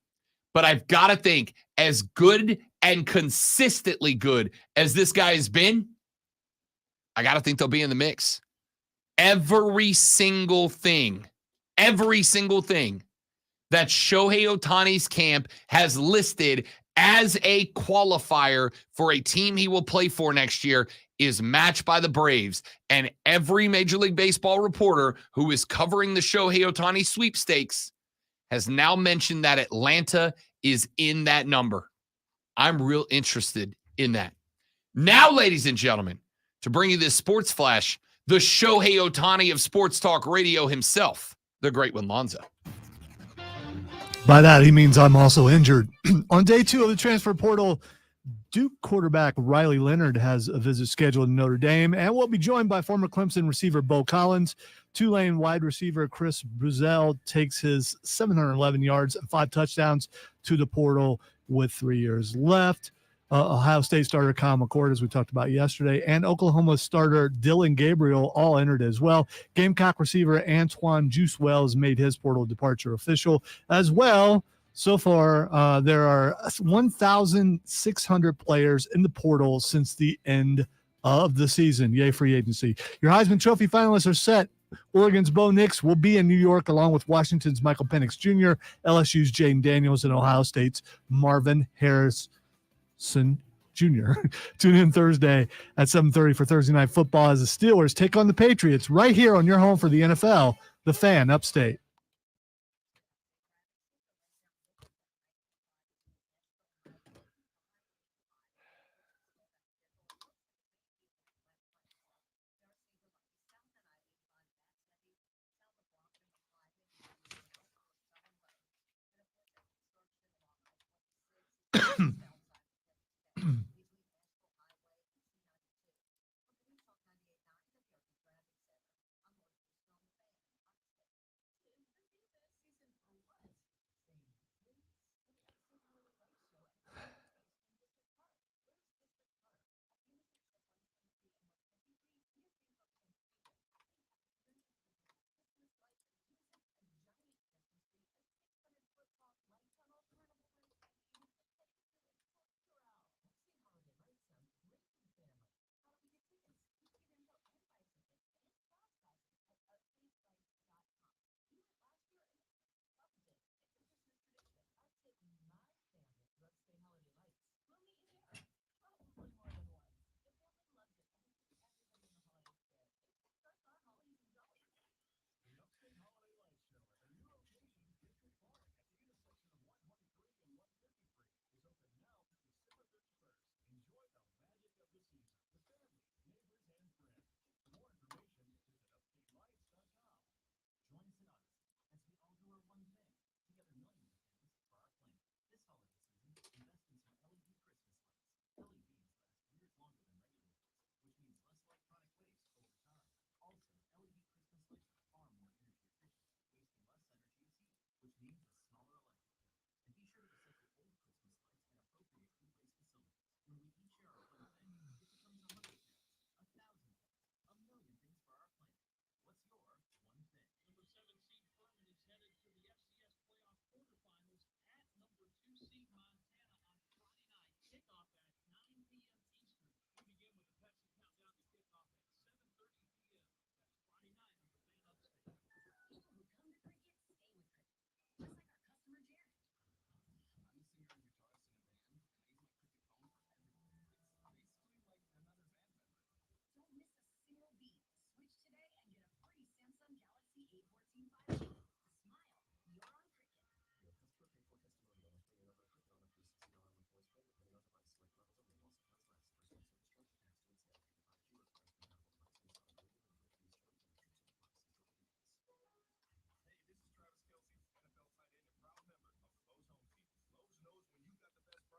But I've got to think, as good and consistently good as this guy has been, I got to think they'll be in the mix. Every single thing that Shohei Ohtani's camp has listed as a qualifier for a team he will play for next year is matched by the Braves. And every Major League Baseball reporter who is covering the Shohei Ohtani sweepstakes has now mentioned that Atlanta is in that number. I'm real interested in that. Now, ladies and gentlemen, to bring you this sports flash, the Shohei Ohtani of sports talk radio himself, the great one, Lonzo. By that, he means I'm also injured. On day 2 of the transfer portal, Duke quarterback Riley Leonard has a visit scheduled in Notre Dame and will be joined by former Clemson receiver Bo Collins. Tulane wide receiver Chris Bruzel takes his 711 yards and 5 touchdowns to the portal with 3 years left. Ohio State starter Kyle McCord, as we talked about yesterday, and Oklahoma starter Dylan Gabriel all entered as well. Gamecock receiver Antoine Juice Wells made his portal departure official as well. So far, there are 1,600 players in the portal since the end of the season. Yay, free agency. Your Heisman Trophy finalists are set. Oregon's Bo Nix will be in New York along with Washington's Michael Penix Jr., LSU's Jaden Daniels, and Ohio State's Marvin Harrison Jr. Tune in Thursday at 7:30 for Thursday Night Football as the Steelers take on the Patriots right here on your home for the NFL, The Fan, Upstate.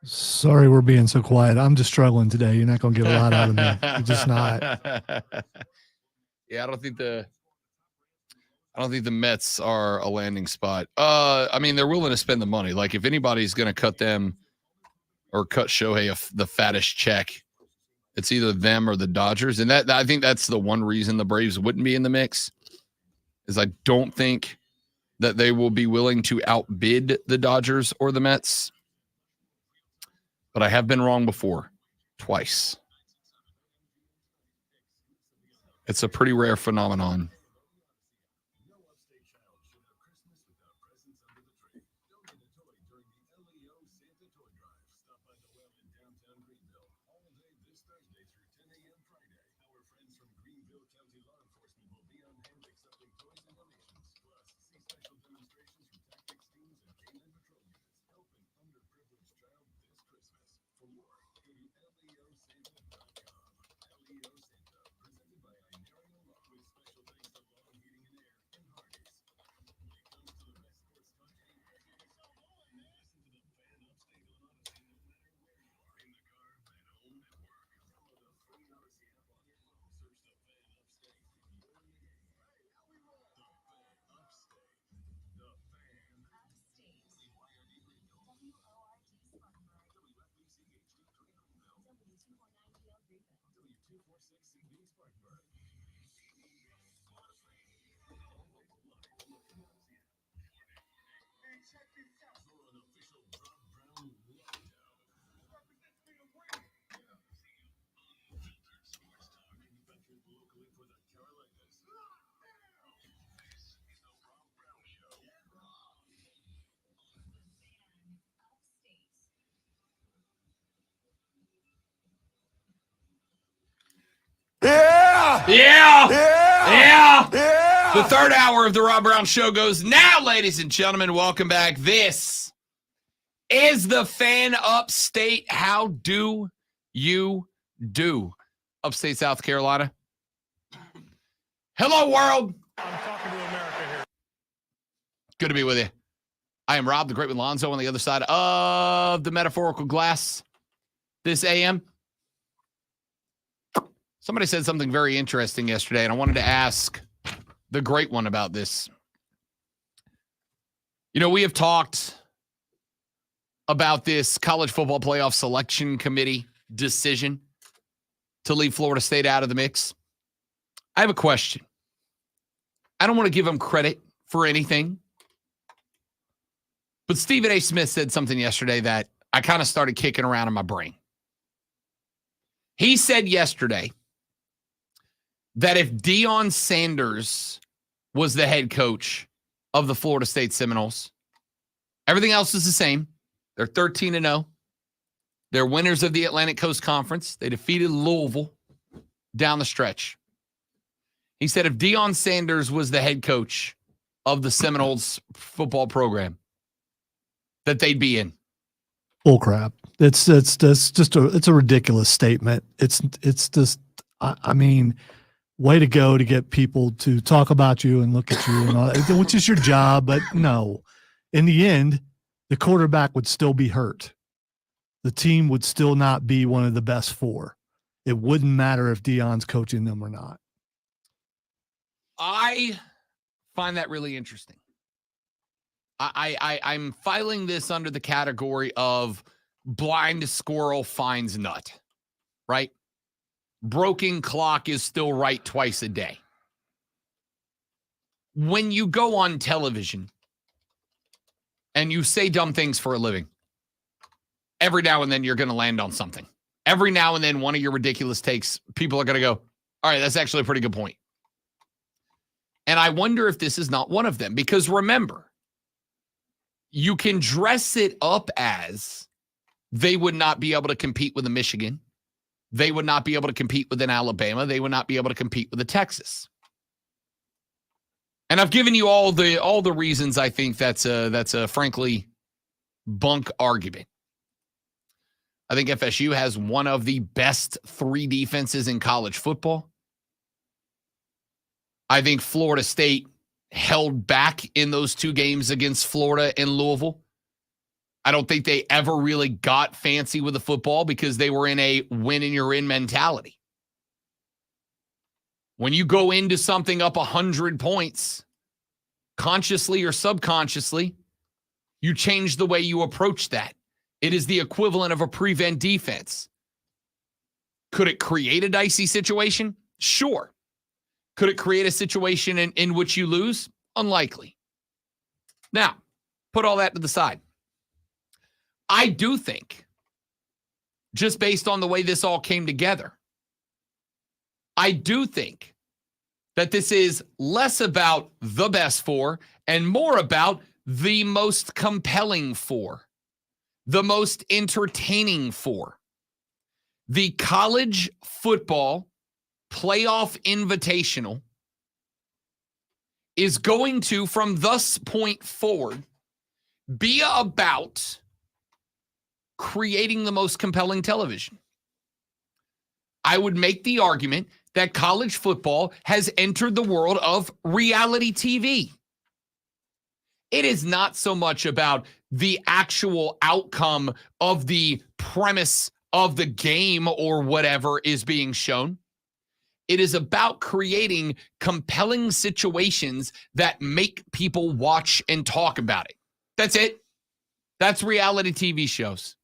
Sorry, we're being so quiet. I'm just struggling today. You're not going to get a lot out of me. You're just not. Yeah, I don't think the Mets are a landing spot. I mean, they're willing to spend the money. Like, if anybody's going to cut them or cut Shohei the fattest check, it's either them or the Dodgers. And that I think that's the one reason the Braves wouldn't be in the mix, is I don't think that they will be willing to outbid the Dodgers or the Mets. But I have been wrong before, twice. It's a pretty rare phenomenon. Yeah. The third hour of the Rob Brown Show goes now, ladies and gentlemen. Welcome back. This is the Fan Upstate. How do you do? Upstate South Carolina. Hello, world. I'm talking to America here. Good to be with you. I am Rob, the great with Lonzo, on the other side of the metaphorical glass this AM. Somebody said something very interesting yesterday, and I wanted to ask the great one about this. You know, we have talked about this college football playoff selection committee decision to leave Florida State out of the mix. I have a question. I don't want to give them credit for anything, but Stephen A. Smith said something yesterday that I kind of started kicking around in my brain. He said yesterday that if Deion Sanders was the head coach of the Florida State Seminoles, everything else is the same. They're 13-0. They're winners of the Atlantic Coast Conference. They defeated Louisville down the stretch. He said if Deion Sanders was the head coach of the Seminoles football program, that they'd be in. Bull crap. It's just a ridiculous statement. It's just, I mean, way to go to get people to talk about you and look at you and all that, which is your job. But no, in the end, the quarterback would still be hurt. The team would still not be one of the best four. It wouldn't matter if Deion's coaching them or not. I find that really interesting. I'm filing this under the category of blind squirrel finds nut, right? Broken clock is still right twice a day. When you go on television and you say dumb things for a living, every now and then you're going to land on something. Every now and then one of your ridiculous takes, people are going to go, all right, that's actually a pretty good point. And I wonder if this is not one of them, because remember, you can dress it up as they would not be able to compete with a Michigan. They would not be able to compete with an Alabama. They would not be able to compete with a Texas. And I've given you all the reasons I think that's a frankly bunk argument. I think FSU has one of the best three defenses in college football. I think Florida State held back in those two games against Florida and Louisville. I don't think they ever really got fancy with the football because they were in a win and you're in mentality. When you go into something up 100 points, consciously or subconsciously, you change the way you approach that. It is the equivalent of a prevent defense. Could it create a dicey situation? Sure. Could it create a situation in which you lose? Unlikely. Now, put all that to the side. I do think, just based on the way this all came together, I do think that this is less about the best four and more about the most compelling four, the most entertaining four. The college football playoff invitational is going to, from this point forward, be about creating the most compelling television. I would make the argument that college football has entered the world of reality TV. It is not so much about the actual outcome of the premise of the game or whatever is being shown. It is about creating compelling situations that make people watch and talk about it. That's it. That's reality TV shows.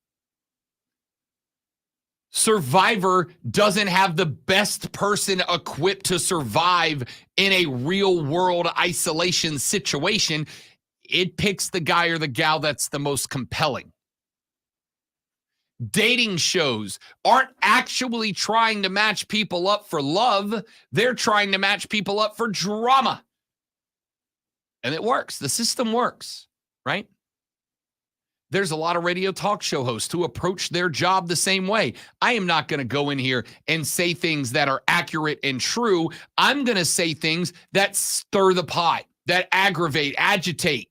Survivor doesn't have the best person equipped to survive in a real world isolation situation. It picks the guy or the gal that's the most compelling. Dating shows aren't actually trying to match people up for love. They're trying to match people up for drama. And it works. The system works, right? There's a lot of radio talk show hosts who approach their job the same way. I am not going to go in here and say things that are accurate and true. I'm going to say things that stir the pot, that aggravate, agitate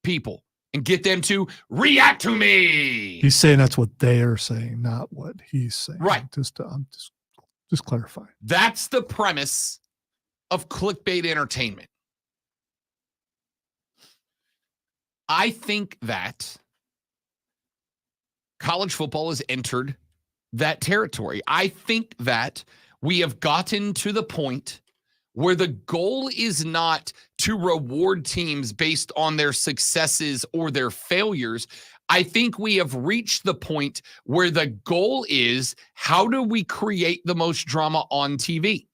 people, and get them to react to me. He's saying that's what they are saying, not what he's saying. Right. Just clarifying. That's the premise of clickbait entertainment. I think that college football has entered that territory. I think that we have gotten to the point where the goal is not to reward teams based on their successes or their failures. I think we have reached the point where the goal is, how do we create the most drama on TV?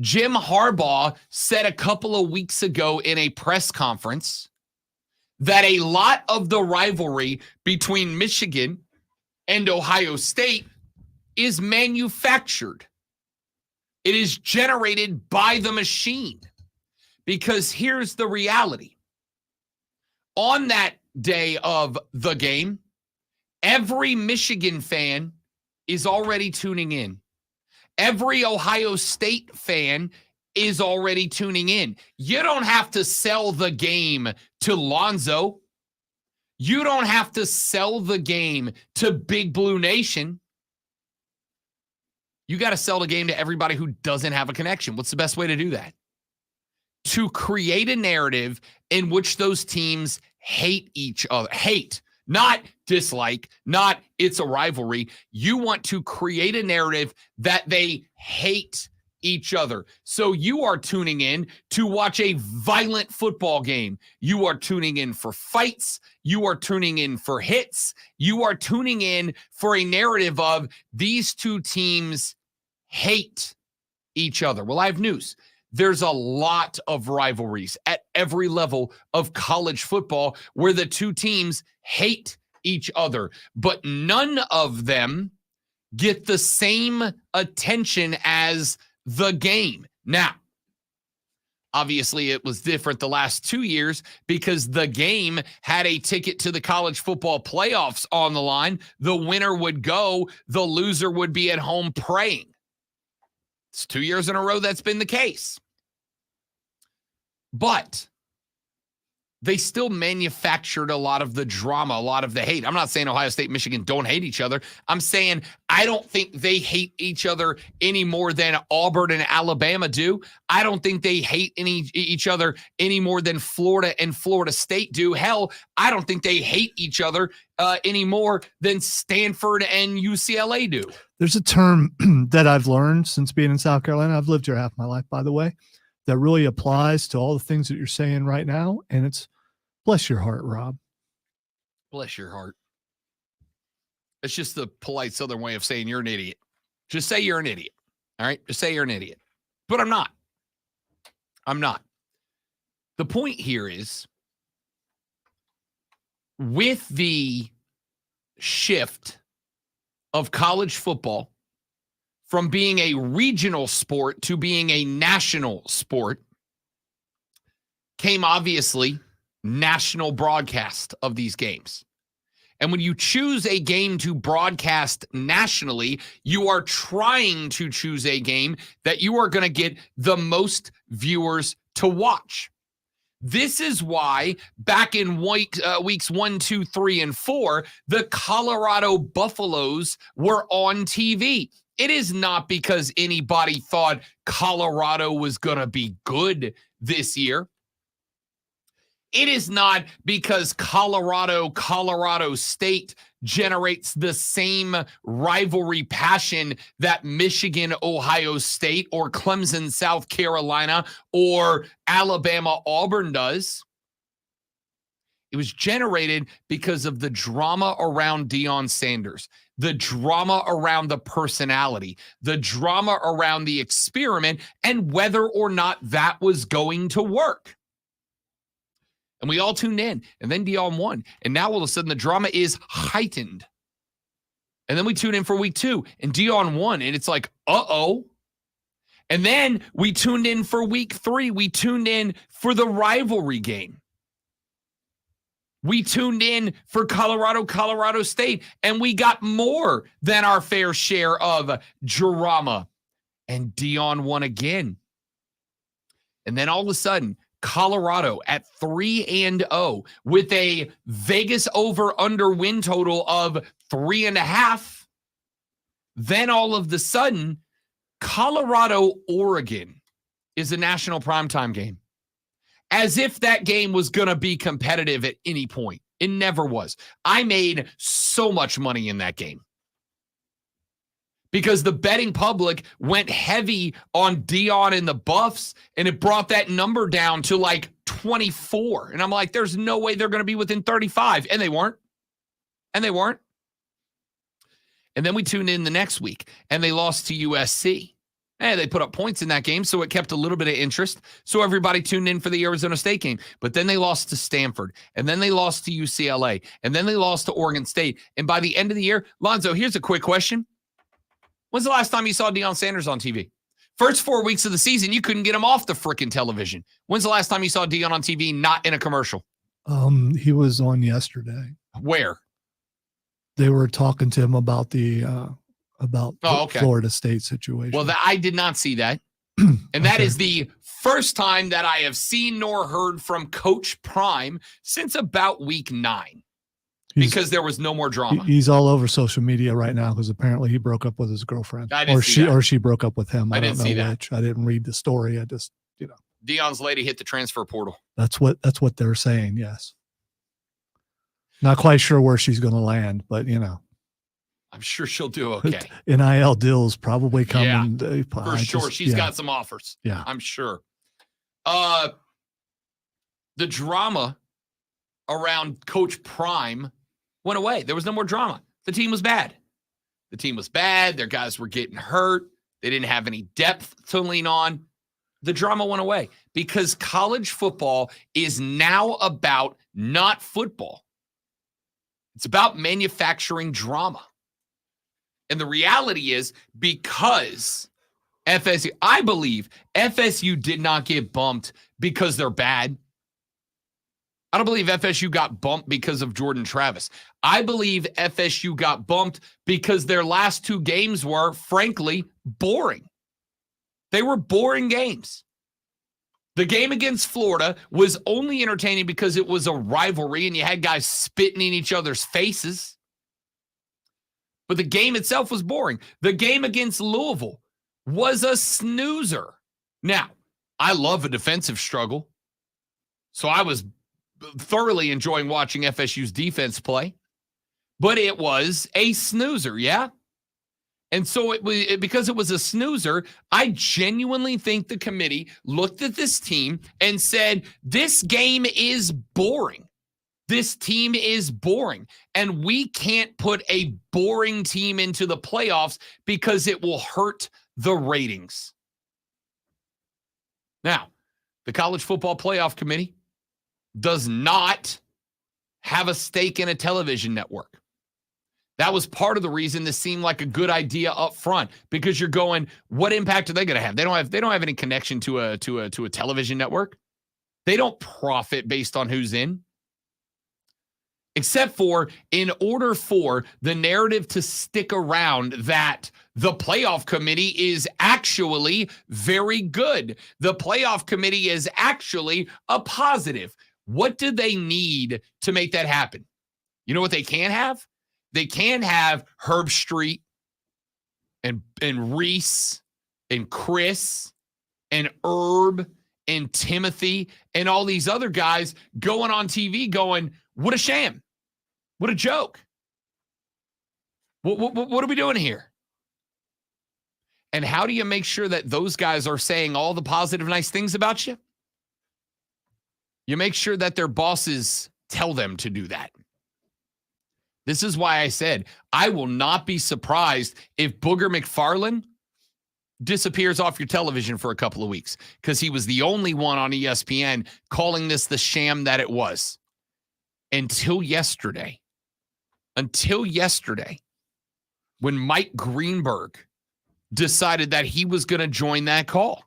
Jim Harbaugh said a couple of weeks ago in a press conference that a lot of the rivalry between Michigan and Ohio State is manufactured. It is generated by the machine. Because here's the reality. On that day of the game, every Michigan fan is already tuning in. Every Ohio State fan is already tuning in. You don't have to sell the game to Lonzo. You don't have to sell the game to Big Blue Nation. You got to sell the game to everybody who doesn't have a connection. What's the best way to do that? To create a narrative in which those teams hate each other. Hate, not dislike, not it's a rivalry. You want to create a narrative that they hate each other. So you are tuning in to watch a violent football game. You are tuning in for fights. You are tuning in for hits. You are tuning in for a narrative of these two teams hate each other. Well, I have news. There's a lot of rivalries at every level of college football where the two teams hate each other, but none of them get the same attention as the game. Now, obviously, it was different the last 2 years because the game had a ticket to the college football playoffs on the line. The winner would go, the loser would be at home praying. It's 2 years in a row that's been the case. But they still manufactured a lot of the drama, a lot of the hate. I'm not saying Ohio State and Michigan don't hate each other. I'm saying I don't think they hate each other any more than Auburn and Alabama do. I don't think they hate each other any more than Florida and Florida State do. Hell, I don't think they hate each other any more than Stanford and UCLA do. There's a term that I've learned since being in South Carolina. I've lived here half my life, by the way, that really applies to all the things that you're saying right now. And it's bless your heart, Rob. Bless your heart. It's just the polite Southern way of saying you're an idiot. Just say you're an idiot. All right? Just say you're an idiot. But I'm not. I'm not. The point here is with the shift of college football from being a regional sport to being a national sport came obviously national broadcast of these games. And when you choose a game to broadcast nationally, you are trying to choose a game that you are going to get the most viewers to watch. This is why back in weeks 1, 2, 3, and 4, the Colorado Buffaloes were on TV. It is not because anybody thought Colorado was going to be good this year. It is not because Colorado State generates the same rivalry passion that Michigan, Ohio State, or Clemson, South Carolina, or Alabama, Auburn does. It was generated because of the drama around Deion Sanders, the drama around the personality, the drama around the experiment, and whether or not that was going to work. And we all tuned in, and then Deion won. And now all of a sudden the drama is heightened. And then we tune in for week 2, and Deion won, and it's like, uh-oh. And then we tuned in for week 3. We tuned in for the rivalry game. We tuned in for Colorado State, and we got more than our fair share of drama. And Deion won again. And then all of a sudden, Colorado at 3-0 with a Vegas over-under win total of 3.5. Then all of the sudden, Colorado-Oregon is a national primetime game. As if that game was going to be competitive at any point. It never was. I made so much money in that game because the betting public went heavy on Deion and the Buffs, and it brought that number down to like 24. And I'm like, there's no way they're going to be within 35. And they weren't. And then we tuned in the next week, and they lost to USC. And they put up points in that game, so it kept a little bit of interest. So everybody tuned in for the Arizona State game. But then they lost to Stanford, and then they lost to UCLA, and then they lost to Oregon State. And by the end of the year, Lonzo, here's a quick question. When's the last time you saw Deion Sanders on TV? First 4 weeks of the season, you couldn't get him off the freaking television. When's the last time you saw Deion on TV not in a commercial? He was on yesterday. Where? They were talking to him about the Florida State situation. Well, I did not see that. And that is the first time that I have seen nor heard from Coach Prime since about week 9. Because there was no more drama. He's all over social media right now because apparently he broke up with his girlfriend. Or she broke up with him. I don't know which. I didn't read the story. I just, Deion's lady hit the transfer portal. That's what they're saying, yes. Not quite sure where she's going to land, but I'm sure she'll do okay. NIL deals probably coming. Yeah, for sure. She's got some offers. Yeah. I'm sure. The drama around Coach Prime went away. There was no more drama. The team was bad. Their guys were getting hurt. They didn't have any depth to lean on. The drama went away because college football is now about not football. It's about manufacturing drama. And the reality is because FSU, I believe FSU did not get bumped because they're bad. I don't believe FSU got bumped because of Jordan Travis. I believe FSU got bumped because their last 2 games were, frankly, boring. They were boring games. The game against Florida was only entertaining because it was a rivalry and you had guys spitting in each other's faces. But the game itself was boring. The game against Louisville was a snoozer. Now, I love a defensive struggle, so I was thoroughly enjoying watching FSU's defense play. But it was a snoozer, yeah? And so because it was a snoozer, I genuinely think the committee looked at this team and said, this game is boring. This team is boring. And we can't put a boring team into the playoffs because it will hurt the ratings. Now, the College Football Playoff Committee does not have a stake in a television network. That was part of the reason this seemed like a good idea up front, because you're going, what impact are they going to have? They don't have any connection to a television network. They don't profit based on who's in. Except for, in order for the narrative to stick around that the playoff committee is actually very good. The playoff committee is actually a positive. What do they need to make that happen? You know what they can have? They can have Herb Street and Reese and Chris and Herb and Timothy and all these other guys going on TV going, what a sham. What a joke. What are we doing here? And how do you make sure that those guys are saying all the positive, nice things about you? You make sure that their bosses tell them to do that. This is why I said I will not be surprised if Booger McFarland disappears off your television for a couple of weeks, because he was the only one on ESPN calling this the sham that it was. Until yesterday, when Mike Greenberg decided that he was going to join that call.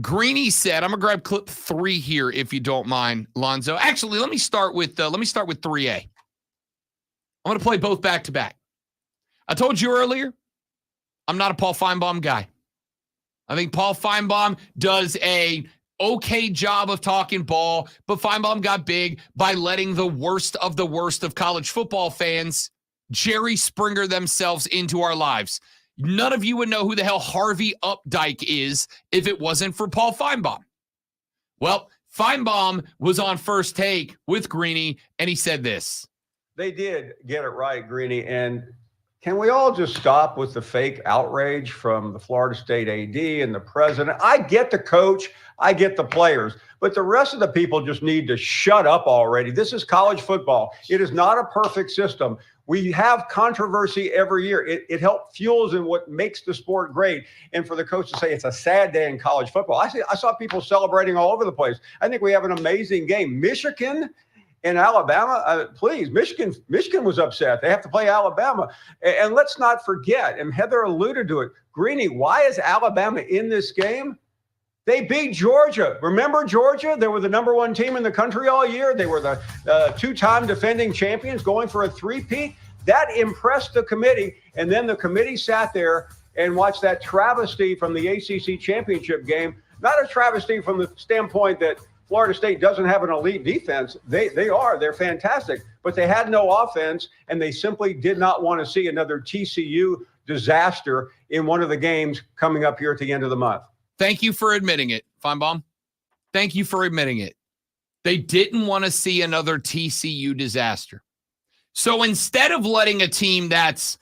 Greeny said, I'm going to grab clip 3 here if you don't mind, Lonzo. Actually, let me start with 3A. I'm going to play both back to back. I told you earlier, I'm not a Paul Feinbaum guy. I think Paul Feinbaum does a okay job of talking ball, but Feinbaum got big by letting the worst of college football fans Jerry Springer themselves into our lives. None of you would know who the hell Harvey Updike is if it wasn't for Paul Feinbaum. Well, Feinbaum was on First Take with Greeny, and he said this. They did get it right, Greeny. And can we all just stop with the fake outrage from the Florida State AD and the president? I get the coach. I get the players. But the rest of the people just need to shut up already. This is college football. It is not a perfect system. We have controversy every year. It helps fuels in what makes the sport great. And for the coach to say it's a sad day in college football, I saw people celebrating all over the place. I think we have an amazing game. Michigan and Alabama, please, Michigan was upset. They have to play Alabama. And let's not forget, and Heather alluded to it, Greeny, why is Alabama in this game? They beat Georgia. Remember Georgia? They were the number 1 team in the country all year. They were the 2-time defending champions going for a 3-peat. That impressed the committee. And then the committee sat there and watched that travesty from the ACC championship game. Not a travesty from the standpoint that Florida State doesn't have an elite defense. They're fantastic, but they had no offense, and they simply did not want to see another TCU disaster in one of the games coming up here at the end of the month. Thank you for admitting it, Feinbaum. Thank you for admitting it. They didn't want to see another TCU disaster. So instead of letting a team that's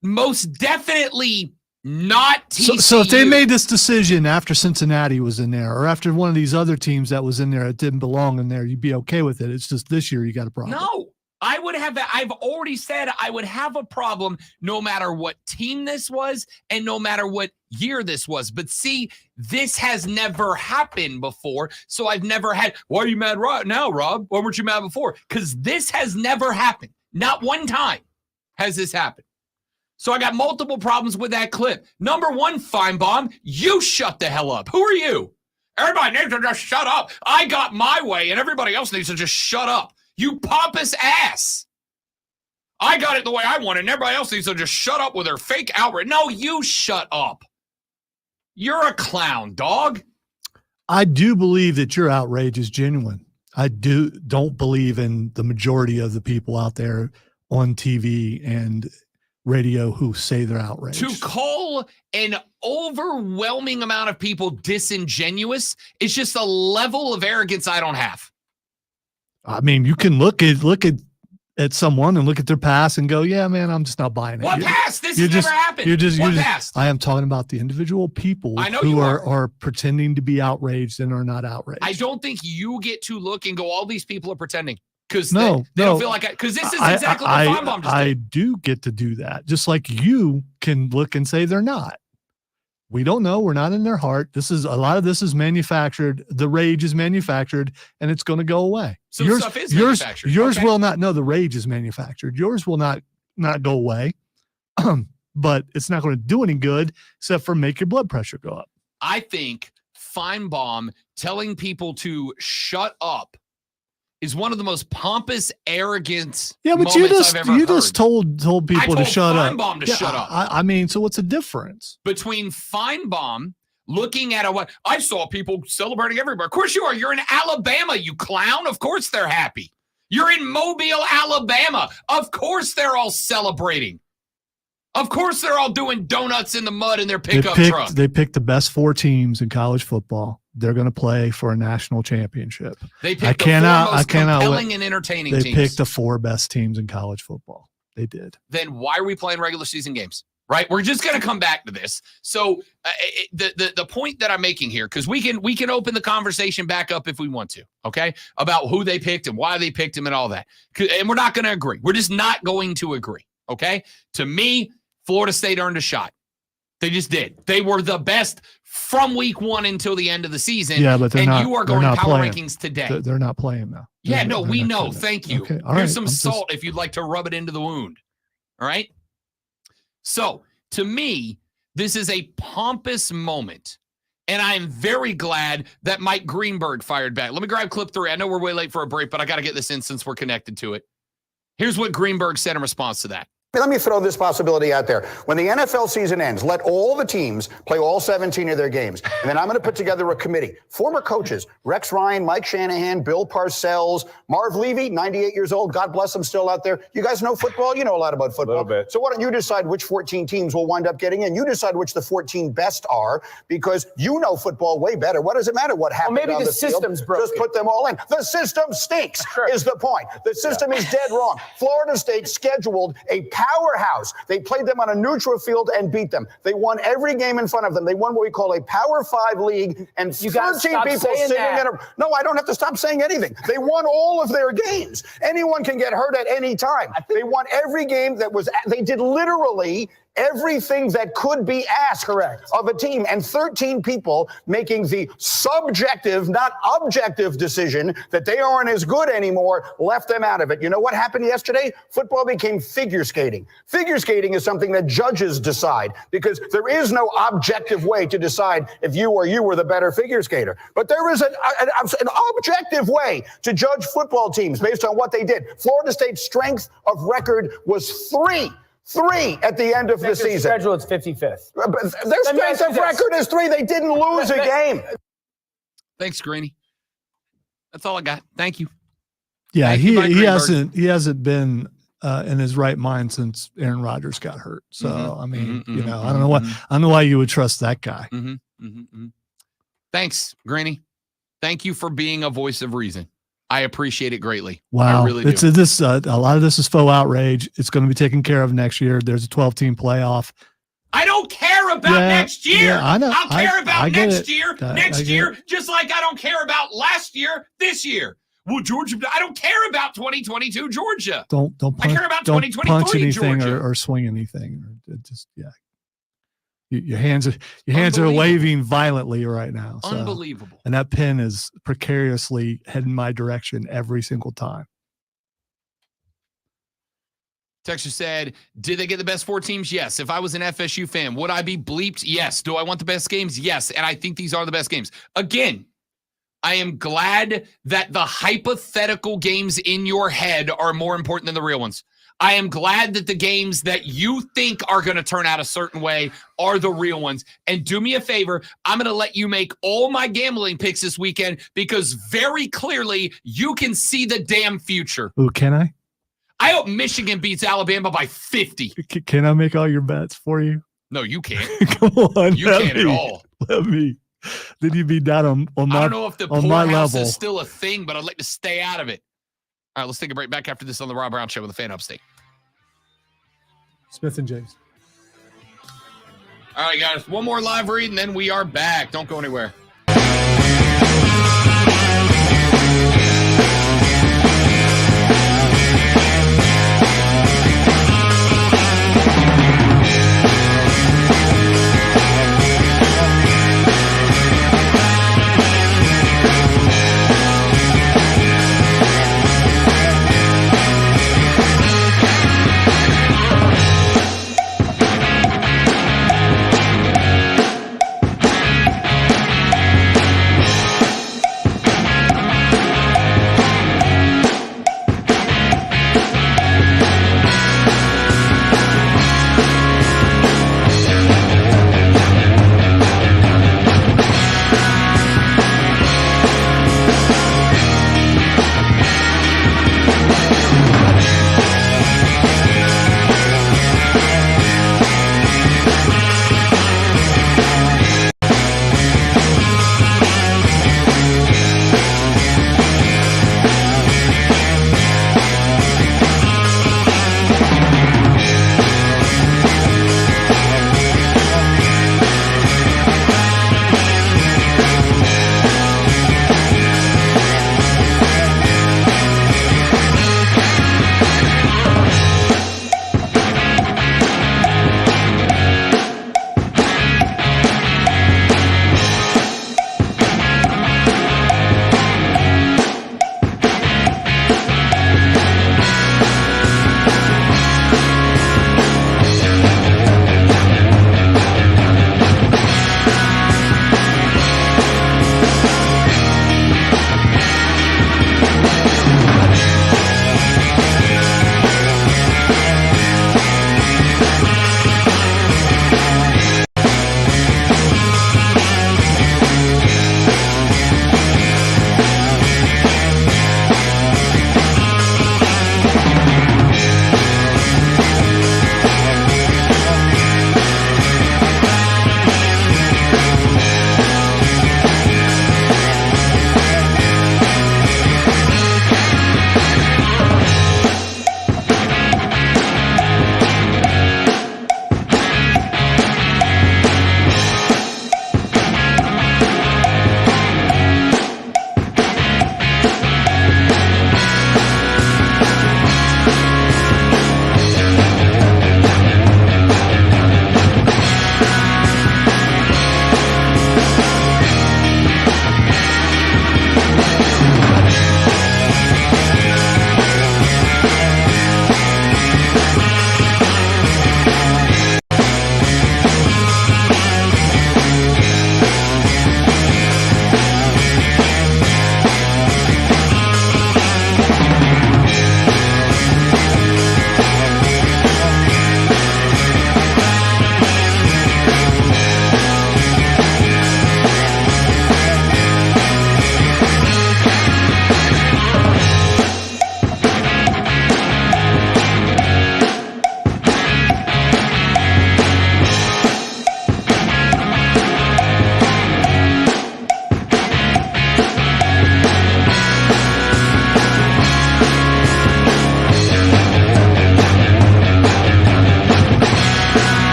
most definitely not TCU. So if they made this decision after Cincinnati was in there, or after one of these other teams that was in there that didn't belong in there, you'd be okay with it. It's just this year you got a problem. No, I've already said I would have a problem no matter what team this was and no matter what year this was. But see, this has never happened before. So I've never had, why are you mad right now, Rob? Why weren't you mad before? Because this has never happened. Not one time has this happened. So I got multiple problems with that clip. Number 1, Feinbaum, you shut the hell up. Who are you? Everybody needs to just shut up. I got my way, and everybody else needs to just shut up. You pompous ass. I got it the way I want it, and everybody else needs to just shut up with their fake outrage. No, you shut up. You're a clown, dog. I do believe that your outrage is genuine. I don't believe in the majority of the people out there on TV and radio who say they're outraged. To call an overwhelming amount of people disingenuous is just a level of arrogance I don't have. I mean, you can look at someone and look at their past and go, yeah, man, I'm just not buying it. What past? This has never happened. What past? I am talking about the individual people who are pretending to be outraged and are not outraged. I don't think you get to look and go, all these people are pretending. Because they don't feel like because this is exactly what Feinbaum just did. I do get to do that. Just like you can look and say they're not. We don't know. We're not in their heart. A lot of this is manufactured. The rage is manufactured, and it's going to go away. So stuff is manufactured. Yours will not. No, the rage is manufactured. Yours will not go away, but it's not going to do any good except for make your blood pressure go up. I think Feinbaum telling people to shut up is one of the most pompous, arrogant moments I've ever heard. You just told people to shut up. Feinbaum to shut up. I mean, so what's the difference between Feinbaum looking at what I saw people celebrating everywhere? Of course you are. You're in Alabama, you clown. Of course they're happy. You're in Mobile, Alabama. Of course they're all celebrating. Of course they're all doing donuts in the mud in their pickup truck. They picked the best 4 teams in college football. They're going to play for a national championship. They picked the 4 most compelling and entertaining teams. They picked the 4 best teams in college football. They did. Then why are we playing regular season games? Right? We're just going to come back to this. So the point that I'm making here, because we can open the conversation back up if we want to, okay, about who they picked and why they picked him and all that. And we're not going to agree. We're just not going to agree, okay? To me, Florida State earned a shot. They just did. They were the best from week 1 until the end of the season. Yeah, but you are going Power Rankings today. They're not playing now. Yeah, no, we know. Thank you. Okay. Here's some salt if you'd like to rub it into the wound. All right? So, to me, this is a pompous moment, and I am very glad that Mike Greenberg fired back. Let me grab clip 3. I know we're way late for a break, but I got to get this in since we're connected to it. Here's what Greenberg said in response to that. Let me throw this possibility out there. When the NFL season ends, let all the teams play all 17 of their games. And then I'm going to put together a committee. Former coaches, Rex Ryan, Mike Shanahan, Bill Parcells, Marv Levy, 98 years old. God bless him, still out there. You guys know football? You know a lot about football. A little bit. So why don't you decide which 14 teams will wind up getting in? You decide which the 14 best are, because you know football way better. What does it matter what happened on the field? Maybe the system's broken. Just put them all in. The system stinks, is the point. The system is dead wrong. Florida State scheduled a powerhouse. They played them on a neutral field and beat them. They won every game in front of them. They won what we call a Power 5 league, and 13 people sitting in a... No, I don't have to stop saying anything. They won all of their games. Anyone can get hurt at any time. They won every game that was... They did literally everything that could be asked of a team, and 13 people making the subjective, not objective decision that they aren't as good anymore left them out of it. You know what happened yesterday? Football became figure skating. Figure skating is something that judges decide, because there is no objective way to decide if you were the better figure skater. But there is an objective way to judge football teams based on what they did. Florida State's strength of record was 3 at the end of the season. Schedule, it's 55th. Their strength of record is 3. They didn't lose a game. Thanks, Greeny. That's all I got. Thank you. Yeah, he hasn't been in his right mind since Aaron Rodgers got hurt. So I mean, I don't know why you would trust that guy. Thanks, Greeny. Thank you for being a voice of reason. I appreciate it greatly. Wow. I really do. It's a lot of this is faux outrage. It's going to be taken care of next year. There's a 12-team playoff. I don't care about next year. Yeah, I know. I'll care about next year, it. just like I don't care about last year, this year. Well, Georgia, I don't care about 2022 Georgia. Don't I care about don't 2023 punch anything Georgia. or swing anything. Your hands are waving violently right now. So. Unbelievable. And that pen is precariously heading my direction every single time. Texter said, did they get the best 4 teams? Yes. If I was an FSU fan, would I be bleeped? Yes. Do I want the best games? Yes. And I think these are the best games. Again, I am glad that the hypothetical games in your head are more important than the real ones. I am glad that the games that you think are going to turn out a certain way are the real ones. And do me a favor, I'm going to let you make all my gambling picks this weekend because very clearly you can see the damn future. Ooh, can I? I hope Michigan beats Alabama by 50. Can I make all your bets for you? No, you can't. Come on. You can't at all. Let me. Then you'd be down on my, I don't know if the on my poorhouse level. is still a thing, but I'd like to stay out of it. All right, let's take a break. Back after this on the Rob Brown Show with the Fan Upstate. Smith and James. All right, guys, one more live read, and then we are back. Don't go anywhere.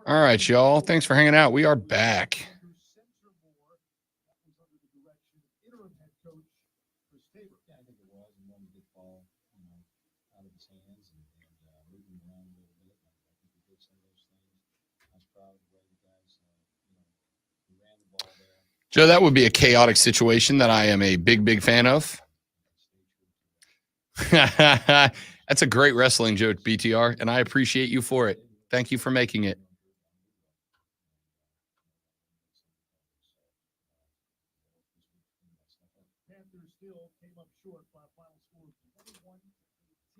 All right, y'all. Thanks for hanging out. We are back. Joe, that would be a chaotic situation that I am a big, big fan of. That's a great wrestling joke, BTR, and I appreciate you for it. Thank you for making it. Panthers still came up short by a final score of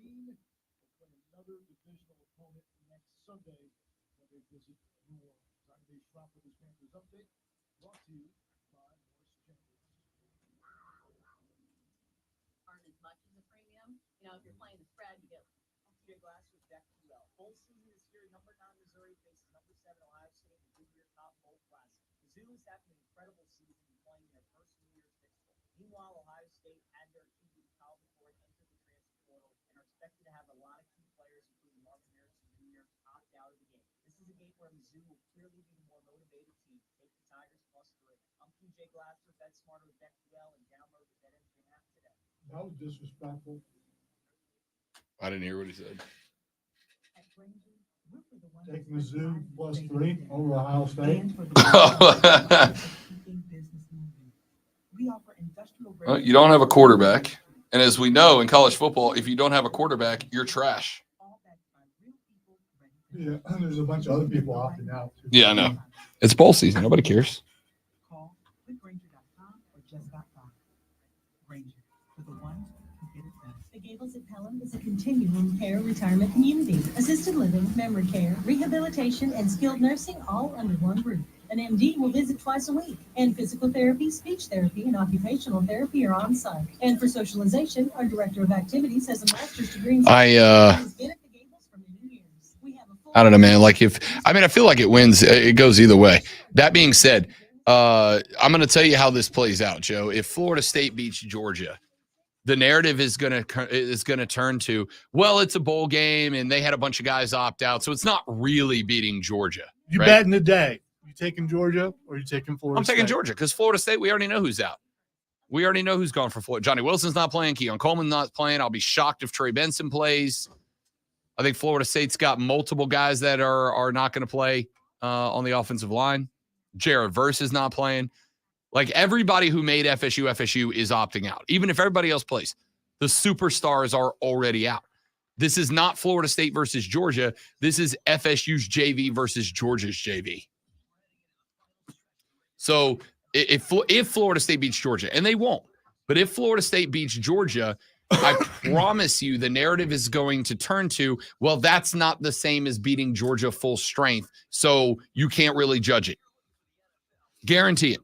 21-18. They'll play another divisional opponent next Sunday when they visit New Orleans. I'm Dave Schropp with this Panthers update, brought to you by Morris Chambers. Aren't as much as a premium. You know, if you're playing the spread, you get TJ Glass with Beck well. Bowl season is here. Number 9 Missouri faces number 7 Ohio State in the Goodyear Top Bowl Classic. The Zulus have an incredible season playing their first New Year's Six Bowl. Meanwhile, Ohio State had their QB Calvin Ford enter the transfer portal and are expected to have a lot of key players, including Marvin Harrison Jr., opt out of the game. This is a game where Mizzou will clearly be the more motivated team to take the Tigers +3. I'm TJ Glasser, Bet Smarter with BetQL, and download the BetMGM app today. That was disrespectful. I didn't hear what he said. Take Mizzou +3 over Ohio State. Well, you don't have a quarterback. And as we know in college football, if you don't have a quarterback, you're trash. Yeah, and there's a bunch of other people opting out. Too. Yeah, I know. It's bowl season. Nobody cares. Call quickgranger.com or just.com. Granger, for the ones who get it done. The Gables at Pelham is a continuum care retirement community. Assisted living, memory care, rehabilitation, and skilled nursing all under one roof. An MD will visit twice a week, and physical therapy, speech therapy, and occupational therapy are on site. And for socialization, our director of activities has a master's degree in I don't know, man. Like I feel like it wins. It goes either way. That being said, I'm going to tell you how this plays out, Joe. If Florida State beats Georgia, the narrative is going to turn to, well, it's a bowl game and they had a bunch of guys opt out, so it's not really beating Georgia. You right? betting the day. You taking Georgia or you taking Florida? I'm taking State? Georgia because Florida State, we already know who's out. We already know who's gone for Florida. Johnny Wilson's not playing. Keon Coleman's not playing. I'll be shocked if Trey Benson plays. I think Florida State's got multiple guys that are not going to play on the offensive line. Jared Verse is not playing. Like everybody who made FSU is opting out. Even if everybody else plays, the superstars are already out. This is not Florida State versus Georgia. This is FSU's JV versus Georgia's JV. So if Florida State beats Georgia, and they won't, but if Florida State beats Georgia, I promise you the narrative is going to turn to, well, that's not the same as beating Georgia full strength, so you can't really judge it. Guarantee it.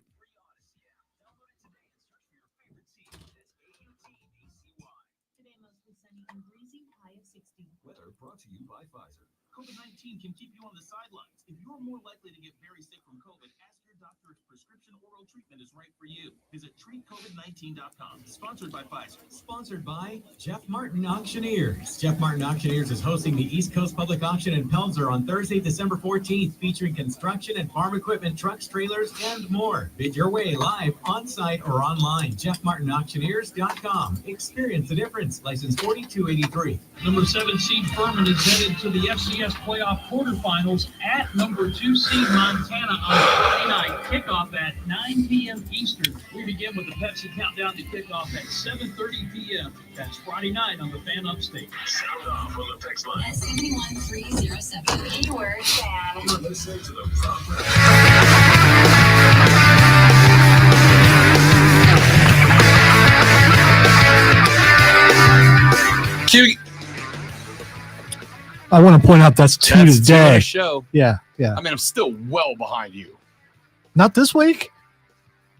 Weather brought to you by Pfizer. COVID-19 can keep you on the sidelines. If you're more likely to get very sick from COVID, ask your doctor if prescription oral treatment is right for you. Visit treatcovid19.com. Sponsored by Pfizer. Sponsored by Jeff Martin Auctioneers. Jeff Martin Auctioneers is hosting the East Coast Public Auction in Pelzer on Thursday, December 14th, featuring construction and farm equipment, trucks, trailers, and more. Bid your way live, on-site, or online. JeffMartinAuctioneers.com. Experience the difference. License 4283. Number 7 seed Furman is headed to the FCS playoff quarterfinals at number 2 seed Montana on Friday night. Kickoff at 9 p.m. Eastern. We begin with the Pepsi Countdown to kickoff at 7:30 p.m. That's Friday night on the Fan Upstate. Sound off on the text line. 71307. Keyword fan. You're listening to the proper. Cute. I want to point out that's Tuesday. Show. Yeah. I mean, I'm still well behind you. Not this week.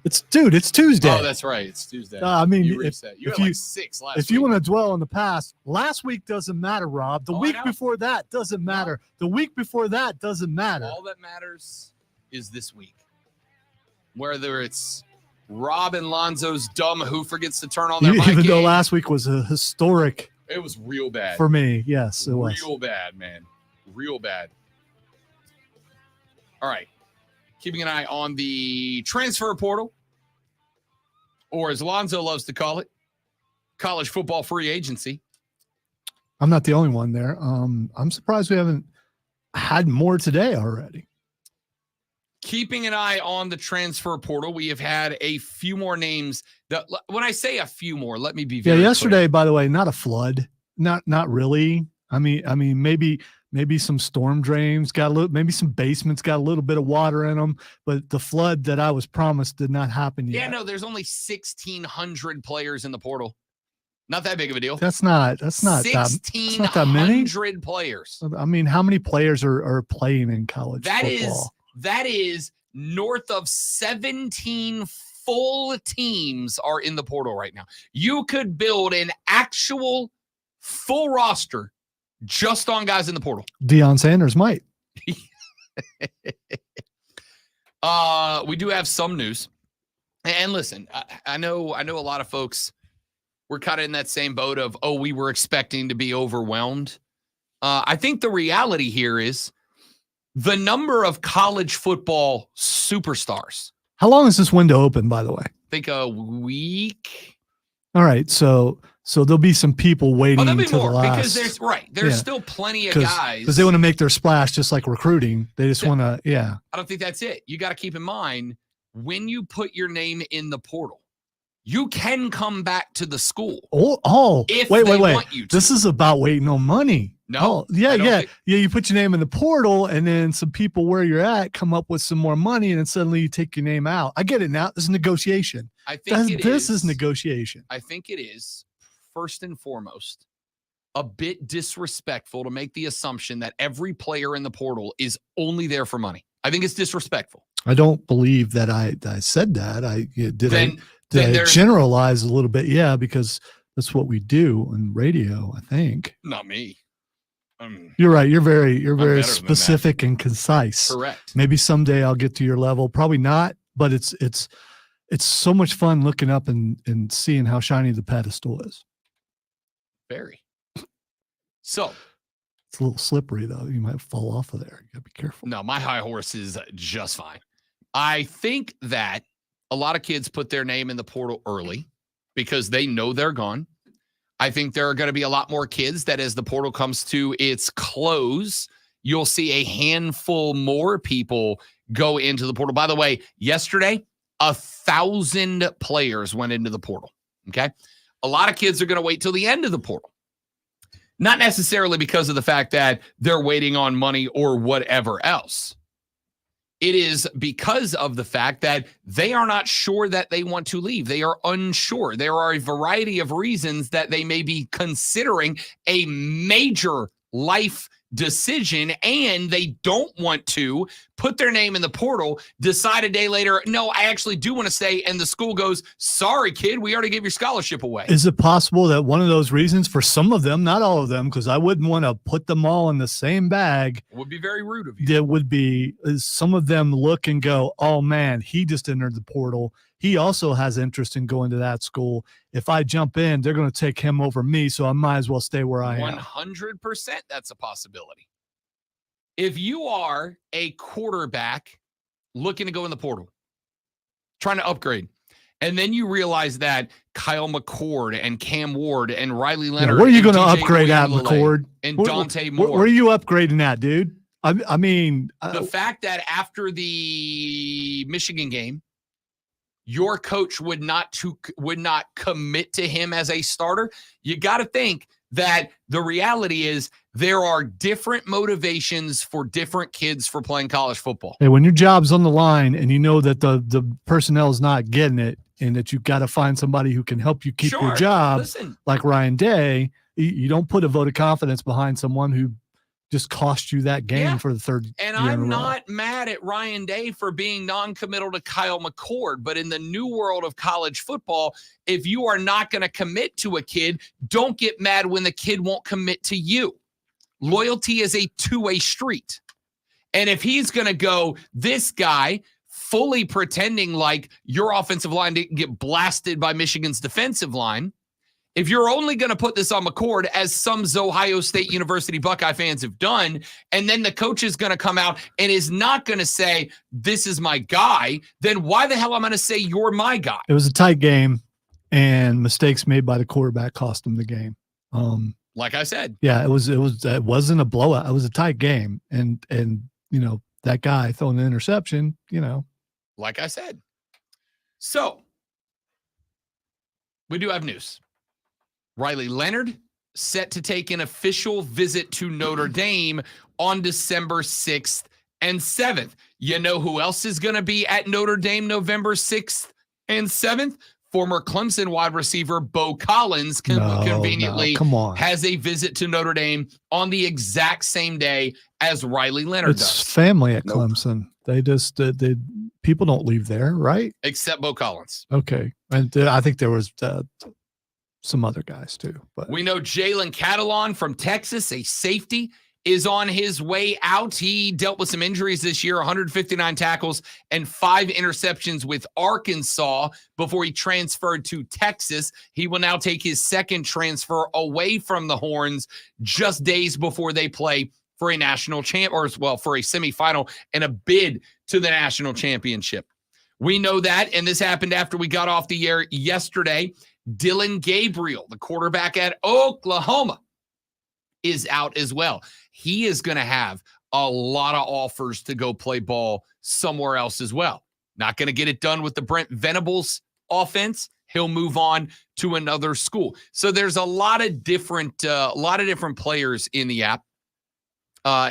It's Tuesday. Oh, that's right. It's Tuesday. I mean, you had like 6 last if week. you want to dwell on the past, last week doesn't matter, Rob. The week before that doesn't matter. The week before that doesn't matter. All that matters is this week. Whether it's Rob and Lonzo's dumb who forgets to turn on their mic. Even though last week was a historic. It was real bad. For me, yes, it was. Real bad, man. Real bad. All right. Keeping an eye on the transfer portal, or as Lonzo loves to call it, college football free agency. I'm not the only one there. I'm surprised we haven't had more today already. Keeping an eye on the transfer portal, we have had a few more names. That, when I say a few more, let me be very yesterday, clear. by the way, not a flood. Not really. I mean, maybe some storm drains got a little, maybe some basements got a little bit of water in them, but the flood that I was promised did not happen yet. Yeah, no, there's only 1,600 players in the portal. Not that big of a deal. That's not that. 1,600 players. I mean, how many players are playing in college football? That is north of 17 full teams are in the portal right now. You could build an actual full roster just on guys in the portal. Deion Sanders might. We do have some news. And listen, I know a lot of folks were kind of in that same boat of, oh, we were expecting to be overwhelmed. I think the reality here is the number of college football superstars. How long is this window open, by the way? I think a week. All right, so there'll be some people waiting there'll be to more the last. because there's still plenty of guys. Because they want to make their splash, just like recruiting. They just want to, yeah. I don't think that's it. You got to keep in mind when you put your name in the portal, you can come back to the school. Wait. Want you to. This is about waiting on money. No. Yeah. You put your name in the portal, and then some people where you're at come up with some more money, and then suddenly you take your name out. I get it now. This is negotiation. I think this is negotiation. I think it is, first and foremost, a bit disrespectful to make the assumption that every player in the portal is only there for money. I think it's disrespectful. I don't believe that I said that. Did I generalize a little bit? Yeah, because that's what we do in radio, I think. Not me. You're right. You're very specific and concise. Correct. Maybe someday I'll get to your level. Probably not, but it's so much fun looking up and seeing how shiny the pedestal is. Very. So it's a little slippery though. You might fall off of there. You gotta be careful. No, my high horse is just fine. I think that a lot of kids put their name in the portal early because they know they're gone. I think there are going to be a lot more kids that as the portal comes to its close, you'll see a handful more people go into the portal. By the way, yesterday, 1,000 players went into the portal. Okay. A lot of kids are going to wait till the end of the portal. Not necessarily because of the fact that they're waiting on money or whatever else. It is because of the fact that they are not sure that they want to leave. They are unsure. There are a variety of reasons that they may be considering a major life decision, and they don't want to put their name in the portal, decide a day later, no, I actually do want to stay, and the school goes, sorry, kid, we already gave your scholarship away. Is it possible that one of those reasons for some of them, not all of them, because I wouldn't want to put them all in the same bag. It would be very rude of you. That would be, is some of them look and go, oh man, he just entered the portal. He also has interest in going to that school. If I jump in, they're going to take him over me, so I might as well stay where I am. 100% that's a possibility. If you are a quarterback looking to go in the portal, trying to upgrade, and then you realize that Kyle McCord and Cam Ward and Riley Leonard, where are you going to upgrade at, McCord? And Dante Moore. Where are you upgrading at, dude? I mean, the fact that after the Michigan game, your coach would not commit to him as a starter, you got to think that the reality is there are different motivations for different kids for playing college football. Hey, when your job's on the line and you know that the personnel is not getting it and that you've got to find somebody who can help you keep your job, like Ryan Day, you don't put a vote of confidence behind someone who just cost you that game for the third year in a row. And I'm not mad at Ryan Day for being non-committal to Kyle McCord, but in the new world of college football, if you are not going to commit to a kid, don't get mad when the kid won't commit to you. Loyalty is a two-way street. And if he's going to go, this guy fully pretending like your offensive line didn't get blasted by Michigan's defensive line, if you're only going to put this on McCord, as some Ohio State University Buckeye fans have done, and then the coach is going to come out and is not going to say, this is my guy, then why the hell am I going to say you're my guy? It was a tight game, and mistakes made by the quarterback cost him the game. Like I said. Yeah, it wasn't a blowout. It was a tight game. And you know, that guy throwing an interception, you know. Like I said. So, we do have news. Riley Leonard set to take an official visit to Notre Dame on December 6th and 7th. You know who else is going to be at Notre Dame November 6th and 7th? Former Clemson wide receiver Bo Collins conveniently come on. has a visit to Notre Dame on the exact same day as Riley Leonard It's does. family at Clemson. They just people don't leave there, right? Except Bo Collins. Okay, and I think there was some other guys too. But we know Jalen Catalon from Texas, a safety, is on his way out. He dealt with some injuries this year, 159 tackles and 5 interceptions with Arkansas before he transferred to Texas. He will now take his second transfer away from the Horns just days before they play for a national for a semifinal and a bid to the national championship. We know that, and this happened after we got off the air yesterday. Dylan Gabriel, the quarterback at Oklahoma, is out as well. He is going to have a lot of offers to go play ball somewhere else as well. Not going to get it done with the Brent Venables offense. He'll move on to another school. So there's a lot of different players in the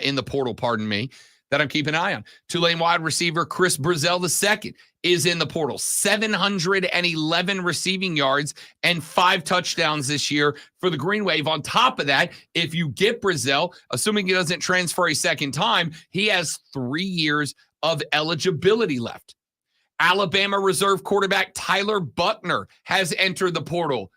in the portal, that I'm keeping an eye on. Tulane wide receiver Chris Brazell II is in the portal. 711 receiving yards and 5 touchdowns this year for the Green Wave. On top of that, if you get Brazell, assuming he doesn't transfer a second time, he has 3 years of eligibility left. Alabama reserve quarterback Tyler Buckner has entered the portal,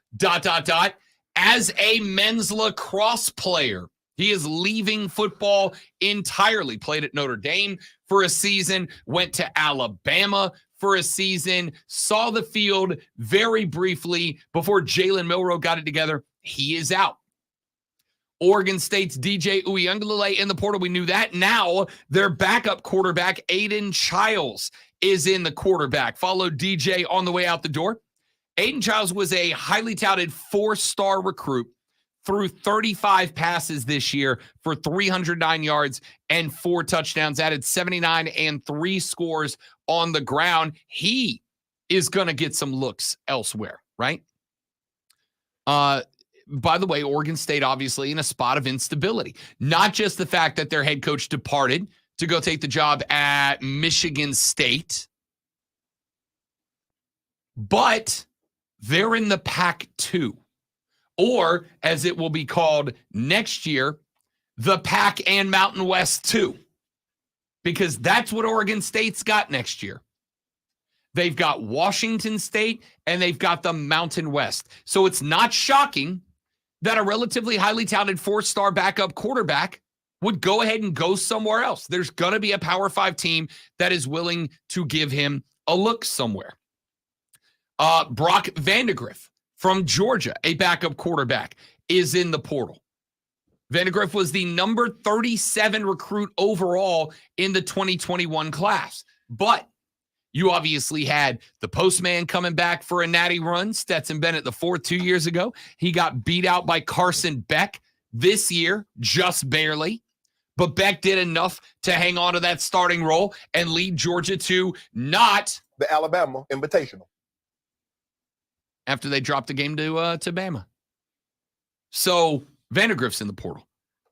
as a men's lacrosse player. He is leaving football entirely. Played at Notre Dame for a season, went to Alabama for a season, saw the field very briefly before Jalen Milroe got it together. He is out. Oregon State's DJ Uiagalelei in the portal. We knew that. Now their backup quarterback, Aiden Childs, is in the quarterback. Followed DJ on the way out the door. Aiden Childs was a highly touted 4-star recruit. Threw 35 passes this year for 309 yards and 4 touchdowns, added 79 and 3 scores on the ground. He is going to get some looks elsewhere, right? By the way, Oregon State obviously in a spot of instability. Not just the fact that their head coach departed to go take the job at Michigan State, but they're in the Pac-2. Or, as it will be called next year, the Pac and Mountain West 2. Because that's what Oregon State's got next year. They've got Washington State, and they've got the Mountain West. So it's not shocking that a relatively highly touted 4-star backup quarterback would go ahead and go somewhere else. There's going to be a Power 5 team that is willing to give him a look somewhere. Brock Vandegrift from Georgia, a backup quarterback, is in the portal. Vandegrift was the number 37 recruit overall in the 2021 class. But you obviously had the postman coming back for a natty run, Stetson Bennett the 4th 2 years ago. He got beat out by Carson Beck this year, just barely. But Beck did enough to hang on to that starting role and lead Georgia to not the Alabama Invitational. After they dropped the game to Bama. So Vandegrift's in the portal.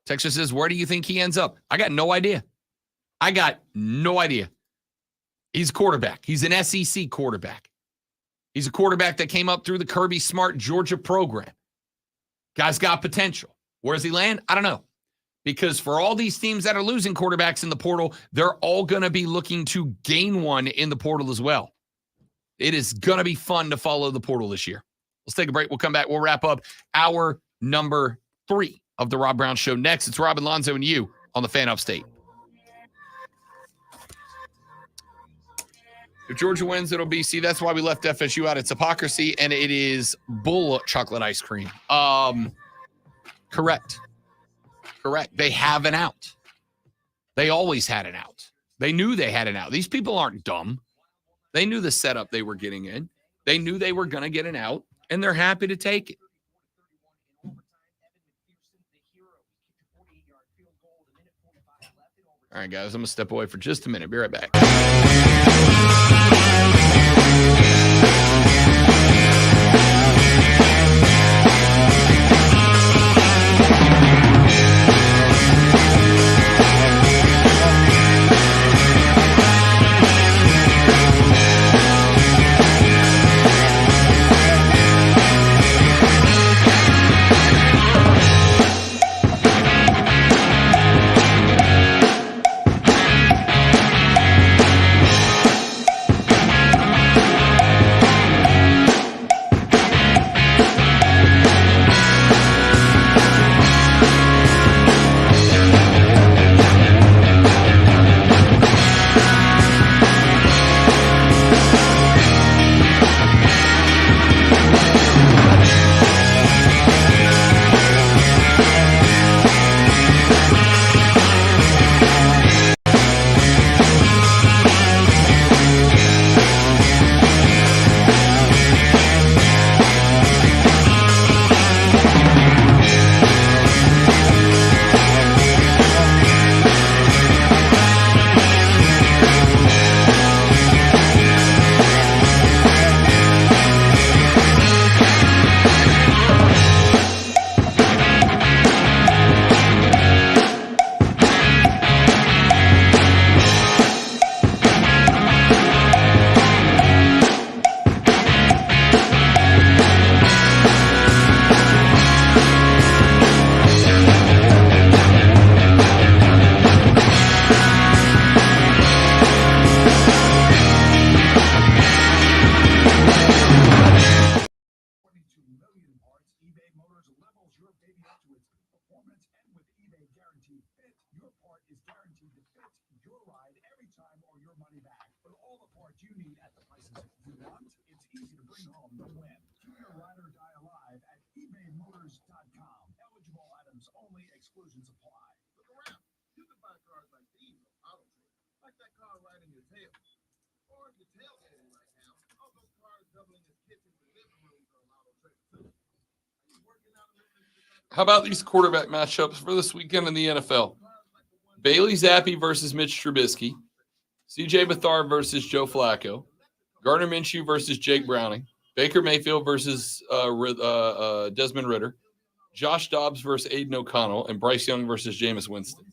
Texas says, where do you think he ends up? I got no idea. He's a quarterback. He's an SEC quarterback. He's a quarterback that came up through the Kirby Smart Georgia program. Guy's got potential. Where does he land? I don't know. Because for all these teams that are losing quarterbacks in the portal, they're all going to be looking to gain one in the portal as well. It is going to be fun to follow the portal this year. Let's take a break. We'll come back. We'll wrap up hour number 3 of the Rob Brown Show next. It's Rob and Lonzo and you on the Fan Upstate. If Georgia wins, it'll be, see, that's why we left FSU out. It's hypocrisy, and it is bull chocolate ice cream. Correct. They have an out. They always had an out. They knew they had an out. These people aren't dumb. They knew the setup they were getting in. They knew they were going to get an out, and they're happy to take it. All right, guys, I'm going to step away for just a minute. Be right back. Quality at the prices you want. It's easy to bring home the win. Keep your ride or die alive at ebaymotors.com. Eligible items only. Exclusions apply. Look around. You can buy cars like these on Auto Trader. Like that car right in your tail. Or if your tailgating right now, all those cars doubling as kitchens and living rooms are on Auto Trader too. Are you working out and listening to the How about these quarterback matchups for this weekend in the NFL? Bailey Zappi versus Mitch Trubisky. CJ Beathard versus Joe Flacco. Gardner Minshew versus Jake Browning. Baker Mayfield versus Desmond Ridder. Josh Dobbs versus Aiden O'Connell. And Bryce Young versus Jameis Winston.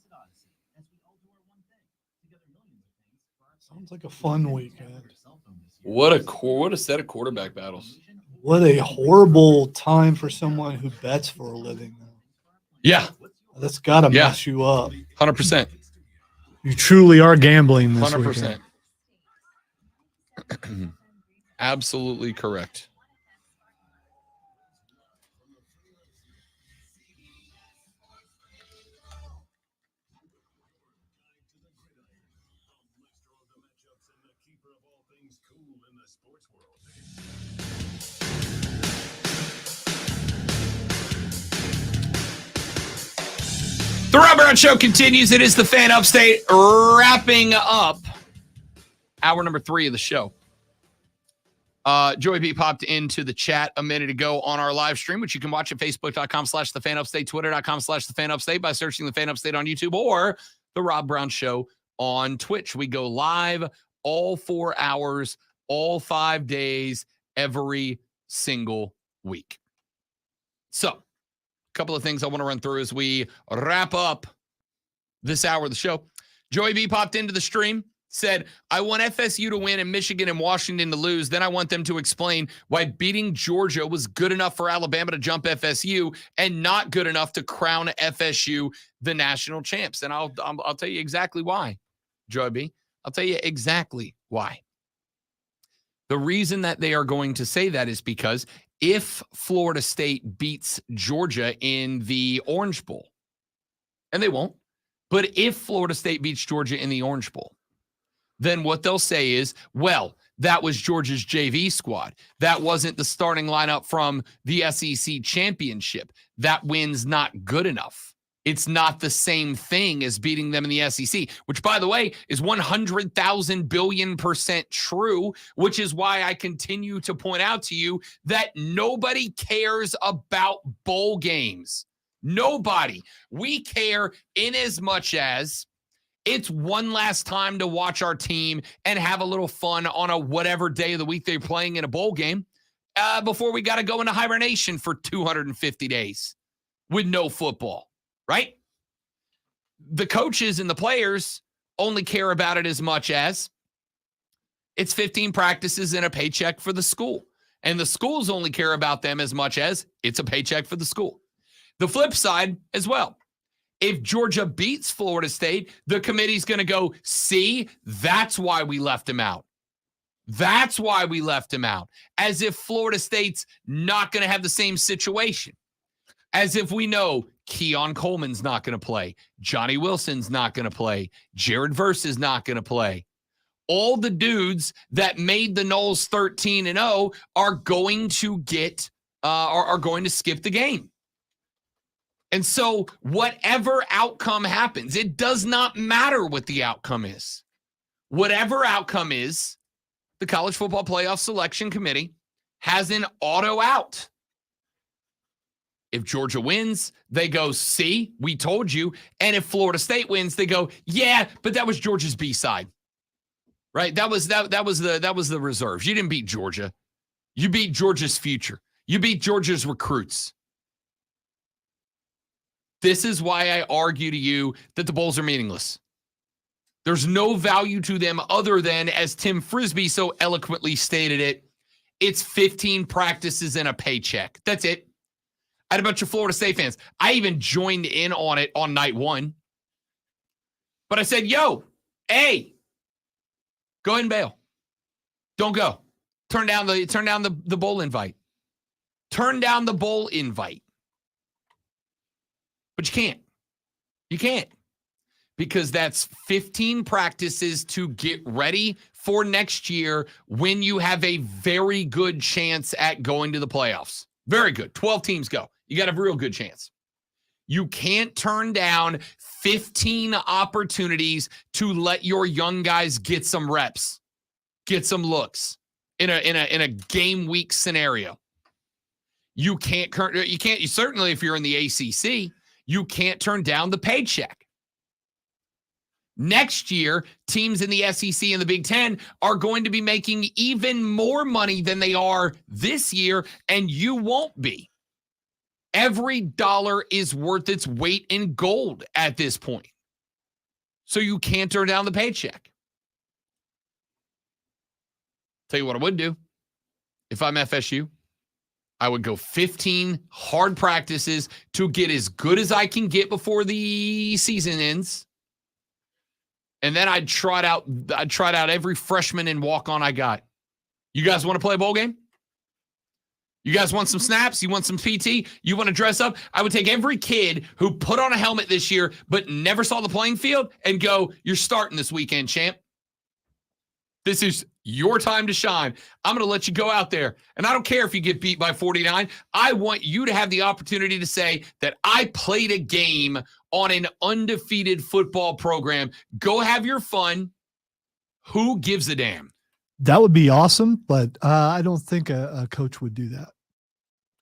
Sounds like a fun weekend. What a set of quarterback battles. What a horrible time for someone who bets for a living. Yeah. That's got to mess you up. 100%. You truly are gambling this 100%. Weekend. Absolutely correct. The Rob Brown Show continues. It is the Fan Upstate wrapping up hour number 3 of the show. Joey B popped into the chat a minute ago on our live stream, which you can watch at facebook.com/thefanupstate, twitter.com/thefanupstate by searching the Fan Upstate on YouTube or the Rob Brown Show on Twitch. We go live all 4 hours, all 5 days, every single week. So, couple of things I want to run through as we wrap up this hour of the show. Joey B popped into the stream, said, I want FSU to win and Michigan and Washington to lose. Then I want them to explain why beating Georgia was good enough for Alabama to jump FSU and not good enough to crown FSU the national champs. And I'll tell you exactly why, Joey B. I'll tell you exactly why. The reason that they are going to say that is because if Florida State beats Georgia in the Orange Bowl, and they won't, but if Florida State beats Georgia in the Orange Bowl, then what they'll say is, well, that was Georgia's JV squad. That wasn't the starting lineup from the SEC championship. That win's not good enough. It's not the same thing as beating them in the SEC, which, by the way, is 100,000 billion% true, which is why I continue to point out to you that nobody cares about bowl games. Nobody. We care in as much as it's one last time to watch our team and have a little fun on a whatever day of the week they're playing in a bowl game before we got to go into hibernation for 250 days with no football. Right? The coaches and the players only care about it as much as it's 15 practices and a paycheck for the school. And the schools only care about them as much as it's a paycheck for the school. The flip side as well. If Georgia beats Florida State, the committee's going to go, see, that's why we left him out. That's why we left him out. As if Florida State's not going to have the same situation. As if we know Keon Coleman's not going to play. Johnny Wilson's not going to play. Jared Verse is not going to play. All the dudes that made the Noles 13-0 are going to get are going to skip the game. And so whatever outcome happens, it does not matter what the outcome is. Whatever outcome is, the College Football Playoff Selection Committee has an auto out. If Georgia wins, they go, see, we told you. And if Florida State wins, they go, yeah, but that was Georgia's B-side. Right? That was the reserves. You didn't beat Georgia. You beat Georgia's future. You beat Georgia's recruits. This is why I argue to you that the bowls are meaningless. There's no value to them other than, as Tim Frisbee so eloquently stated it, it's 15 practices and a paycheck. That's it. I had a bunch of Florida State fans. I even joined in on it on night one. But I said, yo, hey, go ahead and bail. Don't go. Turn down the bowl invite. Turn down the bowl invite. But you can't. You can't. Because that's 15 practices to get ready for next year when you have a very good chance at going to the playoffs. Very good. 12 teams go. You got a real good chance. You can't turn down 15 opportunities to let your young guys get some reps, get some looks in a game week scenario. You certainly, if you're in the ACC, you can't turn down the paycheck. Next year, teams in the SEC and the Big Ten are going to be making even more money than they are this year, and you won't be. Every dollar is worth its weight in gold at this point. So you can't turn down the paycheck. Tell you what I would do. If I'm FSU, I would go 15 hard practices to get as good as I can get before the season ends. And then I'd trot out every freshman and walk-on I got. You guys want to play a bowl game? You guys want some snaps? You want some PT? You want to dress up? I would take every kid who put on a helmet this year but never saw the playing field and go, you're starting this weekend, champ. This is your time to shine. I'm going to let you go out there. And I don't care if you get beat by 49. I want you to have the opportunity to say that I played a game on an undefeated football program. Go have your fun. Who gives a damn? That would be awesome, but I don't think a coach would do that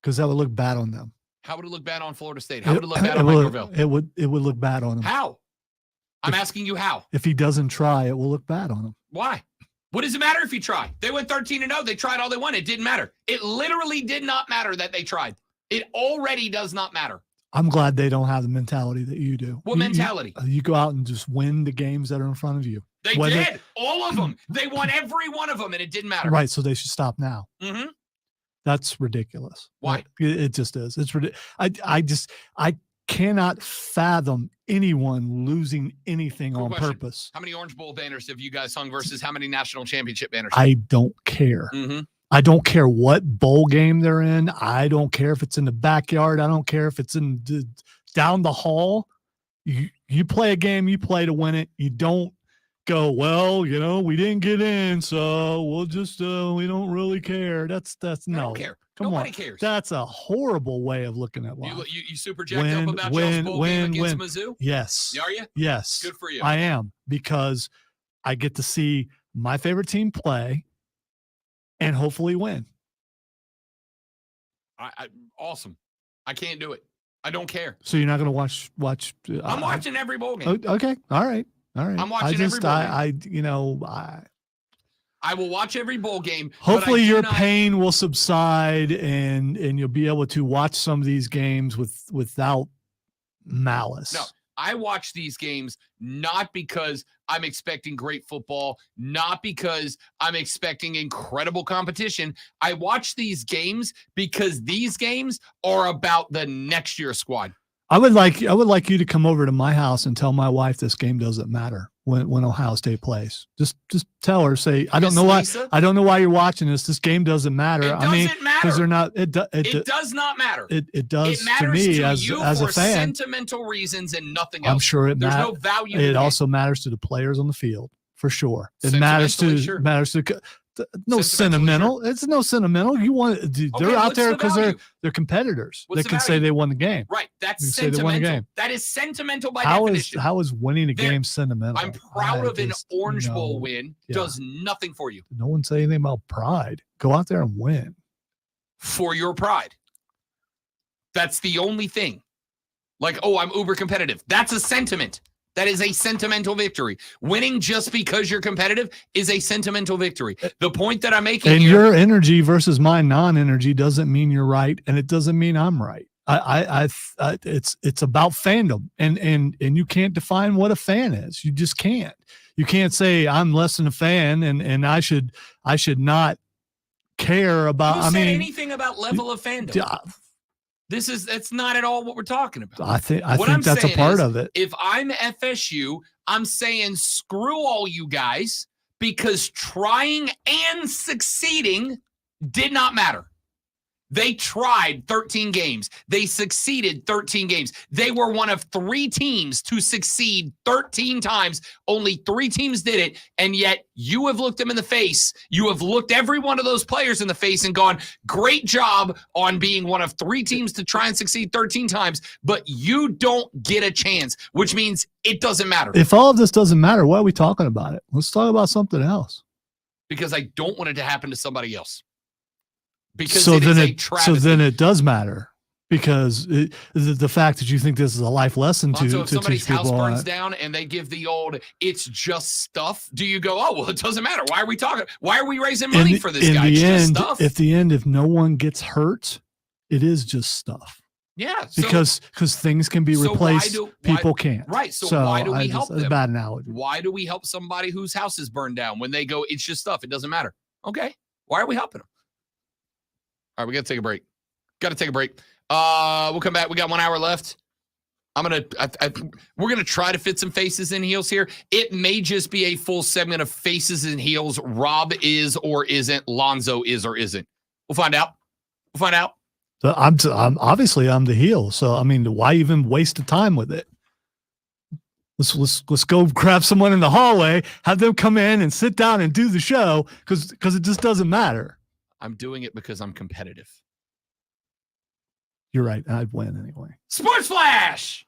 because that would look bad on them. How would it look bad on Florida State? How would it look bad on Mike Norvell? It would look bad on him. How? I'm asking you how. If he doesn't try, it will look bad on him. Why? What does it matter if you try? They went 13-0. They tried all they wanted. It didn't matter. It literally did not matter that they tried. It already does not matter. I'm glad they don't have the mentality that you do. What mentality? You go out and just win the games that are in front of you. They did. All of them. They won every one of them, and it didn't matter. Right, so they should stop now. Mm-hmm. That's ridiculous. Why? It just is. It's ridiculous. I cannot fathom anyone losing anything on purpose. How many Orange Bowl banners have you guys hung versus how many national championship banners? I don't care. Mm-hmm. I don't care what bowl game they're in. I don't care if it's in the backyard. I don't care if it's in down the hall. You play a game, you play to win it. You don't go, well, we didn't get in, so we'll just we don't really care. That's no. I don't care. Come Nobody on. cares. That's a horrible way of looking at life. You super jacked up about y'all's bowl game against Mizzou? Yes. Are you? Yes. Good for you. I am, because I get to see my favorite team play and hopefully win. Awesome. I can't do it. I don't care. So you're not going to watch? I'm watching every bowl game. Okay. All right. I'm watching every bowl game. I will watch every bowl game. Hopefully your pain will subside and you'll be able to watch some of these games without malice. No, I watch these games not because I'm expecting great football, not because I'm expecting incredible competition. I watch these games because these games are about the next year's squad. I would like you to come over to my house and tell my wife this game doesn't matter when Ohio State plays. Just tell her, say, I don't know why you're watching this. This game doesn't matter. It doesn't matter because they're not. It does not matter. It does it matters to me to as you a for fan. Sentimental reasons and nothing else. I'm sure it There's matters. no value. It also matters to the players on the field for sure. It matters to no sentimental. It's no sentimental. You want they're out there because they're competitors. They can say they won the game. Right. That's sentimental. That is sentimental by definition. How is winning a game sentimental? I'm proud of an Orange Bowl win. Does nothing for you. No one say anything about pride. Go out there and win. For your pride. That's the only thing. Like, I'm uber competitive. That's a sentiment. That is a sentimental victory. Winning just because you're competitive is a sentimental victory. The point that I'm making and here, your energy versus my non-energy doesn't mean you're right, and it doesn't mean I'm right. It's about fandom, and you can't define what a fan is. You just can't. You can't say I'm less than a fan, and I should not care about. Who said anything about level of fandom? It's not at all what we're talking about. I think that's a part of it. If I'm FSU, I'm saying screw all you guys because trying and succeeding did not matter. They tried 13 games. They succeeded 13 games. They were one of 3 teams to succeed 13 times. Only 3 teams did it, and yet you have looked them in the face. You have looked every one of those players in the face and gone, great job on being one of 3 teams to try and succeed 13 times, but you don't get a chance, which means it doesn't matter. If all of this doesn't matter, why are we talking about it? Let's talk about something else. Because I don't want it to happen to somebody else. Because so it then is a it travesty. so then it does matter, because the fact that you think this is a life lesson So to if somebody's teach house people burns down and they give the old "it's just stuff," do you go, "Oh well, it doesn't matter"? Why are we talking? Why are we raising money for this guy? It's just stuff. At the end, if no one gets hurt, it is just stuff. Yeah, so, because things can be replaced, people can't. Right. So why do we help them? That's a bad analogy. Why do we help somebody whose house is burned down when they go, "It's just stuff. It doesn't matter"? Okay. Why are we helping them? All right, we got to take a break. We'll come back. We got 1 hour left. We're gonna try to fit some faces and heels here. It may just be a full segment of faces and heels. Rob is or isn't. Lonzo is or isn't. We'll find out. So I'm the heel. So I mean, why even waste the time with it? Let's go grab someone in the hallway, have them come in and sit down and do the show, because it just doesn't matter. I'm doing it because I'm competitive. You're right. I'd win anyway. Sports Flash.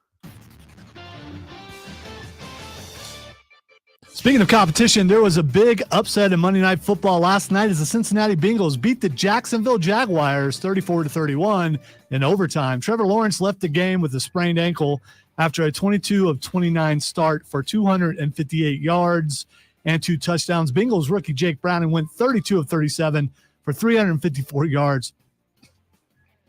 Speaking of competition, there was a big upset in Monday Night Football last night as the Cincinnati Bengals beat the Jacksonville Jaguars 34-31 in overtime. Trevor Lawrence left the game with a sprained ankle after a 22 of 29 start for 258 yards and 2 touchdowns. Bengals rookie Jake Browning went 32 of 37 for 354 yards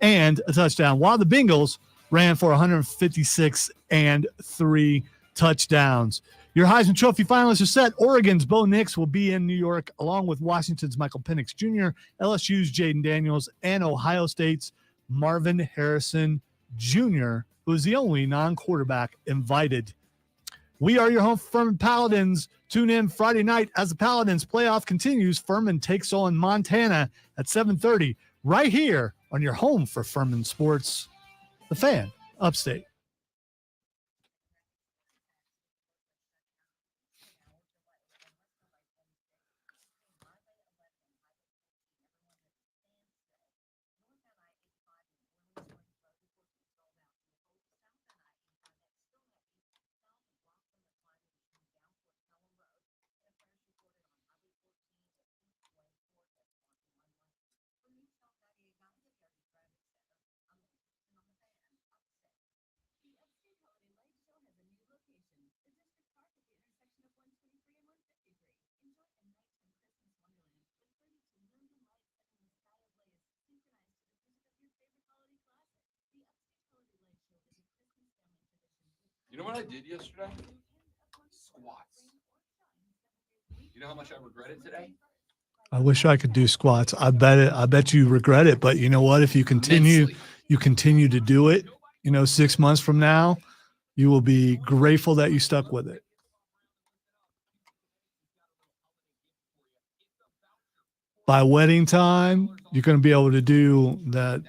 and a touchdown, while the Bengals ran for 156 and 3 touchdowns. Your Heisman Trophy finalists are set. Oregon's Bo Nix will be in New York, along with Washington's Michael Penix Jr., LSU's Jaden Daniels, and Ohio State's Marvin Harrison Jr., who is the only non-quarterback invited. We are your home for Furman Paladins. Tune in Friday night as the Paladins playoff continues. Furman takes on Montana at 7:30 right here on your home for Furman Sports, The Fan, Upstate. You know what I did yesterday? Squats. You know how much I regret it today? I wish I could do squats. I bet you regret it, but you know what? If you continue to do it, 6 months from now, you will be grateful that you stuck with it. By wedding time, you're going to be able to do that,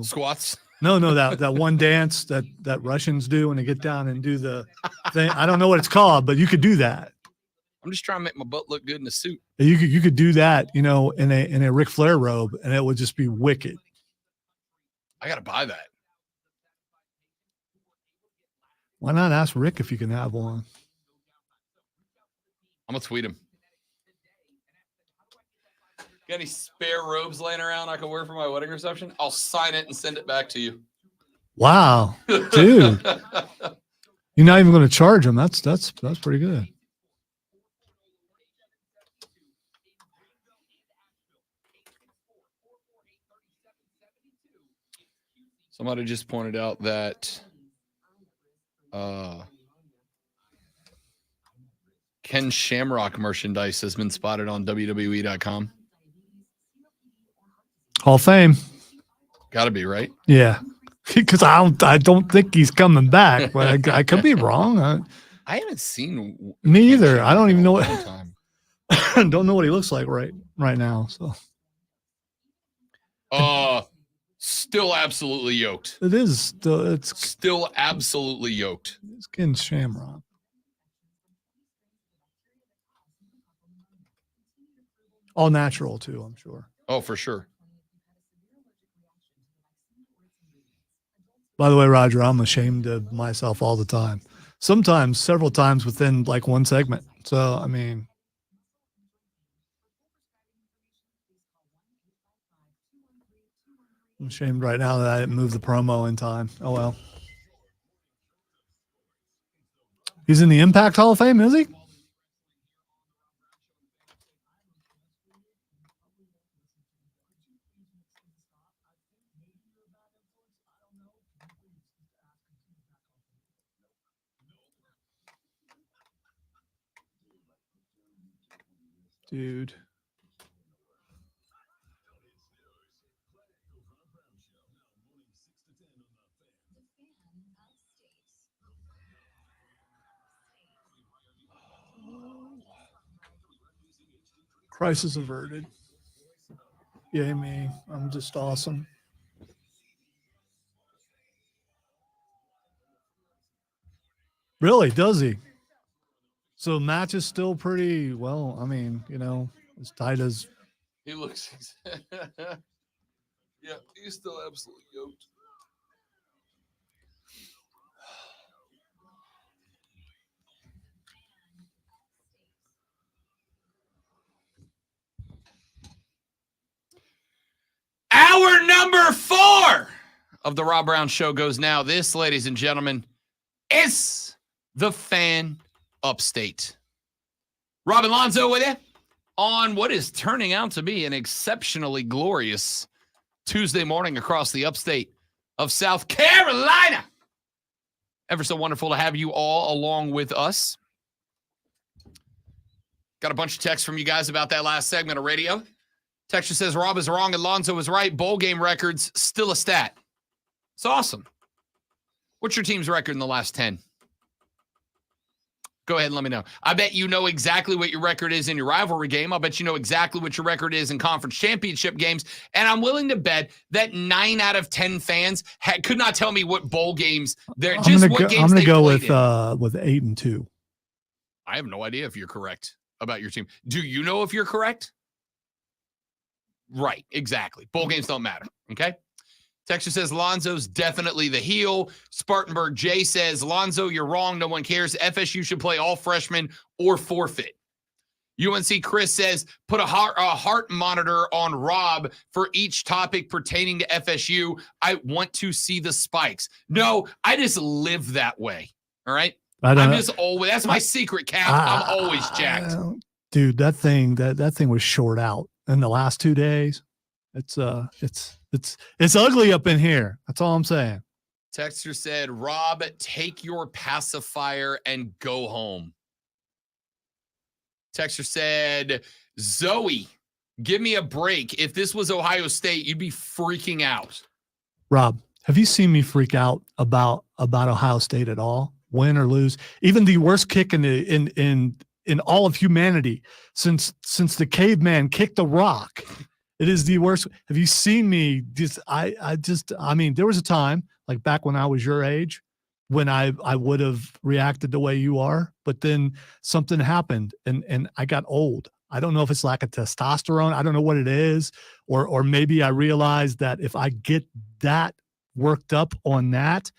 squats. No, that one dance that Russians do when they get down and do the thing. I don't know what it's called, but you could do that. I'm just trying to make my butt look good in a suit. You could do that, in a Ric Flair robe, and it would just be wicked. I got to buy that. Why not ask Rick if you can have one? I'm going to tweet him. Got any spare robes laying around I can wear for my wedding reception? I'll sign it and send it back to you. Wow, dude. You're not even going to charge them. That's pretty good. Somebody just pointed out that Ken Shamrock merchandise has been spotted on WWE.com. Hall of Fame. Got to be, right? Yeah. Because I don't think he's coming back, but I could be wrong. I haven't seen me either. I don't even know what don't know what he looks like right now. So Still absolutely yoked. It is still. It's Still absolutely yoked. skin shamrock. All natural too, I'm sure. Oh, for sure. By the way, Roger, I'm ashamed of myself all the time. Sometimes, several times within like one segment. So, I mean, I'm ashamed right now that I didn't move the promo in time. Oh, well. He's in the Impact Hall of Fame, is he? Dude. Crisis averted. Yay me. I'm just awesome. Really? Does he? So match is still pretty well, I mean, as tight as He looks. Yeah, he's still absolutely yoked. Hour number 4 of the Rob Brown Show goes now. This, ladies and gentlemen, is the Fan Upstate. Rob and Lonzo with you on what is turning out to be an exceptionally glorious Tuesday morning across the upstate of South Carolina. Ever so wonderful to have you all along with us. Got a bunch of texts from you guys about that last segment of radio. Texture says Rob is wrong and Lonzo is right. Bowl game records still a stat. It's awesome. What's your team's record in the last 10? Go ahead and let me know. I bet you know exactly what your record is in your rivalry game. I'll bet you know exactly what your record is in conference championship games. And I'm willing to bet that 9 out of 10 fans could not tell me what bowl games they're just what games they played in. With 8-2. I have no idea if you're correct about your team. Do you know if you're correct? Right, exactly. Bowl games don't matter, okay? Texture says Lonzo's definitely the heel. Spartanburg J says, Lonzo, you're wrong. No one cares. FSU should play all freshmen or forfeit. UNC Chris says, put a heart monitor on Rob for each topic pertaining to FSU. I want to see the spikes. No, I just live that way, all right? I'm just always, that's my secret, Cap. I'm always jacked. Dude, that thing was short out in the last 2 days. It's ugly up in here. That's all I'm saying. Texter said, Rob, take your pacifier and go home. Texter said, Zoe, give me a break. If this was Ohio State, you'd be freaking out. Rob, have you seen me freak out about Ohio State at all? Win or lose? Even the worst kick in all of humanity since the caveman kicked a rock. It is the worst. Have you seen me? I mean, there was a time, like back when I was your age, when I would have reacted the way you are, but then something happened and I got old. I don't know if it's lack of testosterone. I don't know what it is. Or maybe I realized that if I get that worked up on that,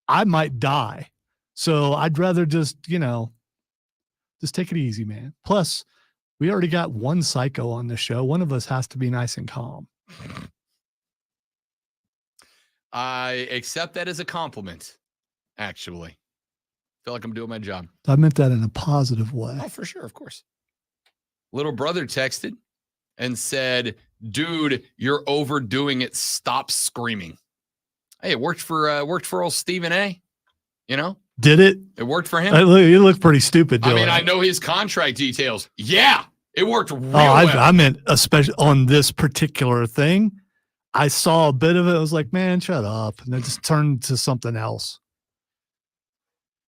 I might die. So I'd rather just take it easy, man. Plus, we already got one psycho on the show. One of us has to be nice and calm. I accept that as a compliment, actually. Feel like I'm doing my job. I meant that in a positive way. Oh, for sure, of course. Little brother texted and said, dude, you're overdoing it. Stop screaming. Hey, it worked for old Stephen A. Did it? It worked for him. You look pretty stupid doing it. I know his contract details. Yeah, it worked real well. I meant especially on this particular thing. I saw a bit of it. I was like, man, shut up. And then just turned to something else.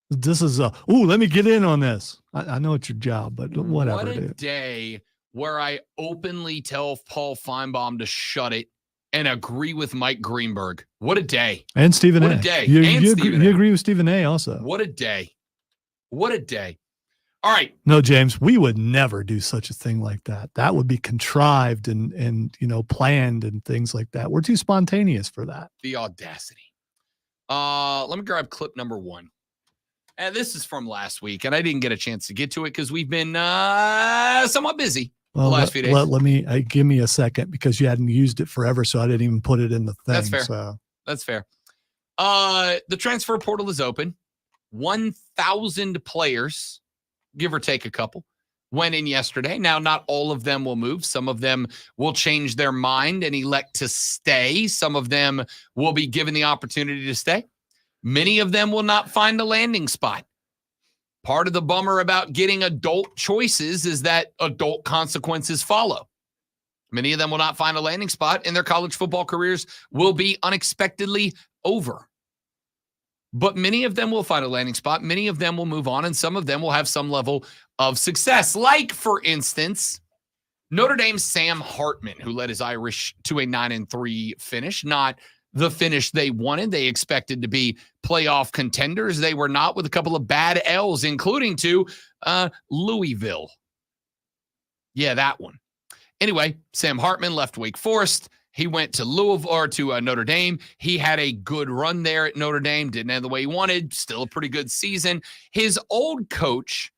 This is let me get in on this. I know it's your job, but whatever. What a day where I openly tell Paul Feinbaum to shut it and agree with Mike Greenberg. What a day. And Stephen A. What a day. You, And you, Stephen agree, you A. agree with Stephen A. also. What a day. What a day. All right. No, James, we would never do such a thing like that. That would be contrived and planned and things like that. We're too spontaneous for that. The audacity. Let me grab clip number 1. And this is from last week, and I didn't get a chance to get to it because we've been somewhat busy the last few days. Let me give me a second because you hadn't used it forever, so I didn't even put it in the thing. That's fair. So. That's fair. The transfer portal is open. 1,000 players, give or take a couple, went in yesterday. Now, not all of them will move. Some of them will change their mind and elect to stay. Some of them will be given the opportunity to stay. Many of them will not find a landing spot. Part of the bummer about getting adult choices is that adult consequences follow. Many of them will not find a landing spot, and their college football careers will be unexpectedly over. But many of them will find a landing spot. Many of them will move on, and some of them will have some level of success. Like, for instance, Notre Dame's Sam Hartman, who led his Irish to a 9-3 finish. Not the finish they wanted. They expected to be playoff contenders. They were not, with a couple of bad L's, including to Louisville. Yeah, that one. Anyway, Sam Hartman left Wake Forest. He went to Louisville or to Notre Dame. He had a good run there at Notre Dame. Didn't end the way he wanted. Still a pretty good season. His old coach,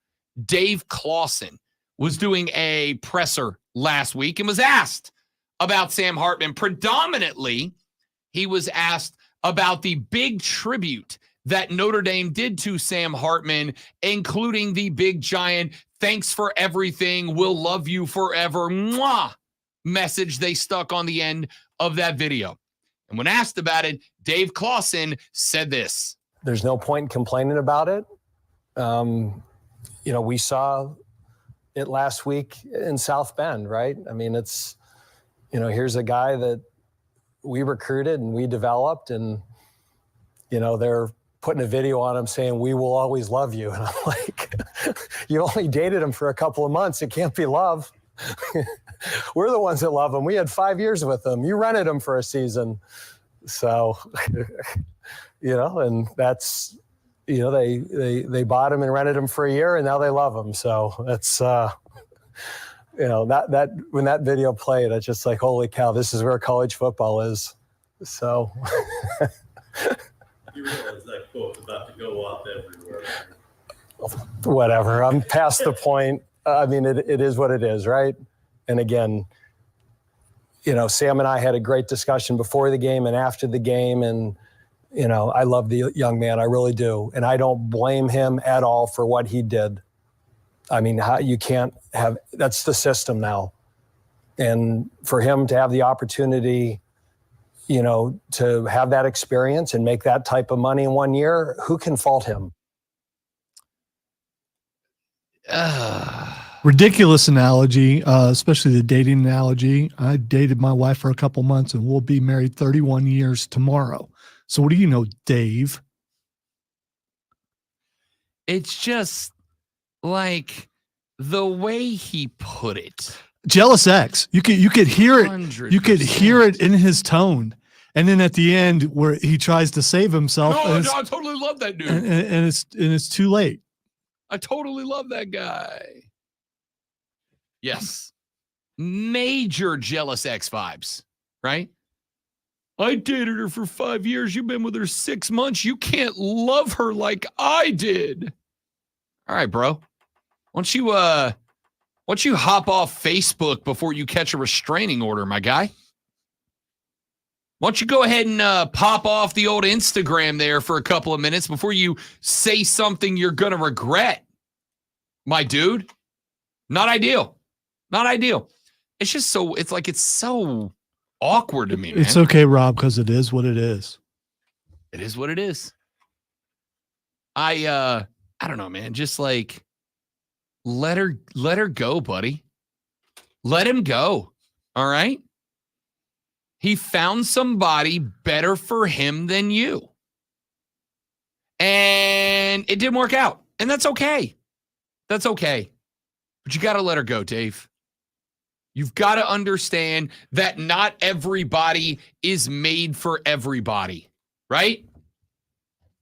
Dave Clawson, was doing a presser last week and was asked about Sam Hartman. Predominantly, he was asked about the big tribute that Notre Dame did to Sam Hartman, including the big giant "thanks for everything, we'll love you forever" mwah message they stuck on the end of that video. And when asked about it, Dave Clawson said this. There's no point in complaining about it. We saw it last week in South Bend, right? I mean, it's, here's a guy that we recruited and we developed, and, they're putting a video on him saying, "We will always love you." And I'm like, you only dated him for a couple of months. It can't be love. We're the ones that love him. We had 5 years with him. You rented him for a season. So, and that's, they bought him and rented him for a year, and now they love him. So that's, that when that video played, it's just like, holy cow, this is where college football is. So. You realize that quote's about to go off everywhere. Whatever. I'm past the point. I mean, it is what it is, right? And again, Sam and I had a great discussion before the game and after the game. And, I love the young man. I really do. And I don't blame him at all for what he did. I mean, you can't have, that's the system now. And for him to have the opportunity, to have that experience and make that type of money in 1 year, who can fault him? Ridiculous analogy, especially the dating analogy. I dated my wife for a couple months and we'll be married 31 years tomorrow. So what do you know, Dave? It's just like the way he put it. Jealous ex. You could hear it. 100%. You could hear it in his tone. And then at the end where he tries to save himself. No, I totally love that dude. And it's too late. I totally love that guy. Yes. Major jealous ex vibes, right? I dated her for 5 years. You've been with her 6 months. You can't love her like I did. All right, bro. Why don't you hop off Facebook before you catch a restraining order, my guy? Why don't you go ahead and pop off the old Instagram there for a couple of minutes before you say something you're going to regret, my dude? Not ideal. Not ideal. It's just so, it's so awkward to me, man. It's okay, Rob, because it is what it is. It is what it is. I don't know, man. Just like, let her go, buddy. Let him go. All right? He found somebody better for him than you. And it didn't work out. And that's okay. That's okay. But you got to let her go, Dave. You've got to understand that not everybody is made for everybody, right?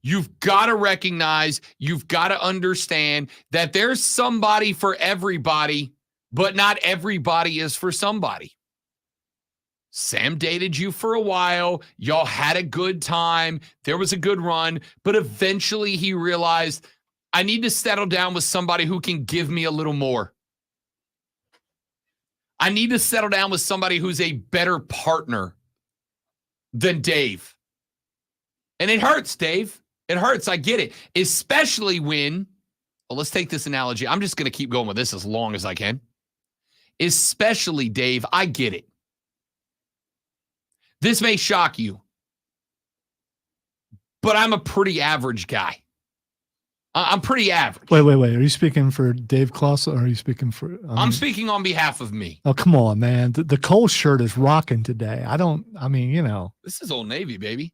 You've got to recognize, you've got to understand that there's somebody for everybody, but not everybody is for somebody. Sam dated you for a while. Y'all had a good time. There was a good run, but eventually he realized, I need to settle down with somebody who can give me a little more. I need to settle down with somebody who's a better partner than Dave. And it hurts, Dave. It hurts. I get it. Especially when, well, let's take this analogy. I'm just going to keep going with this as long as I can. Especially, Dave, I get it. This may shock you, but I'm a pretty average guy. I'm pretty average. Wait. Are you speaking for Dave Kloss or are you speaking for... I'm speaking on behalf of me. Oh, come on, man. The Cole shirt is rocking today. This is Old Navy, baby.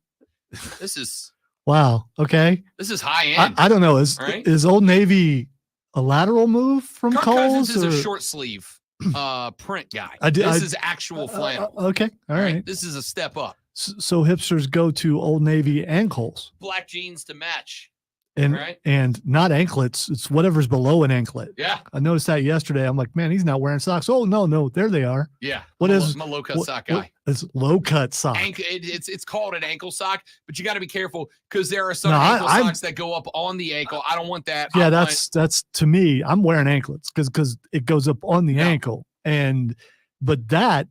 This is... Wow. Okay. This is high end. I don't know. Is Old Navy a lateral move from Kirk Cole's? Cousins is a short sleeve print guy. This is actual flannel. Okay. All right. This is a step up. So hipsters go to Old Navy and Cole's. Black jeans to match. And not anklets. It's whatever's below an anklet. Yeah. I noticed that yesterday. I'm like, man, he's not wearing socks. Oh, no. There they are. Yeah. I'm a low cut sock guy. It's low cut sock. It's called an ankle sock, but you got to be careful because there are some ankle socks that go up on the ankle. I don't want that. Yeah, that's to me. I'm wearing anklets because it goes up on the ankle, but that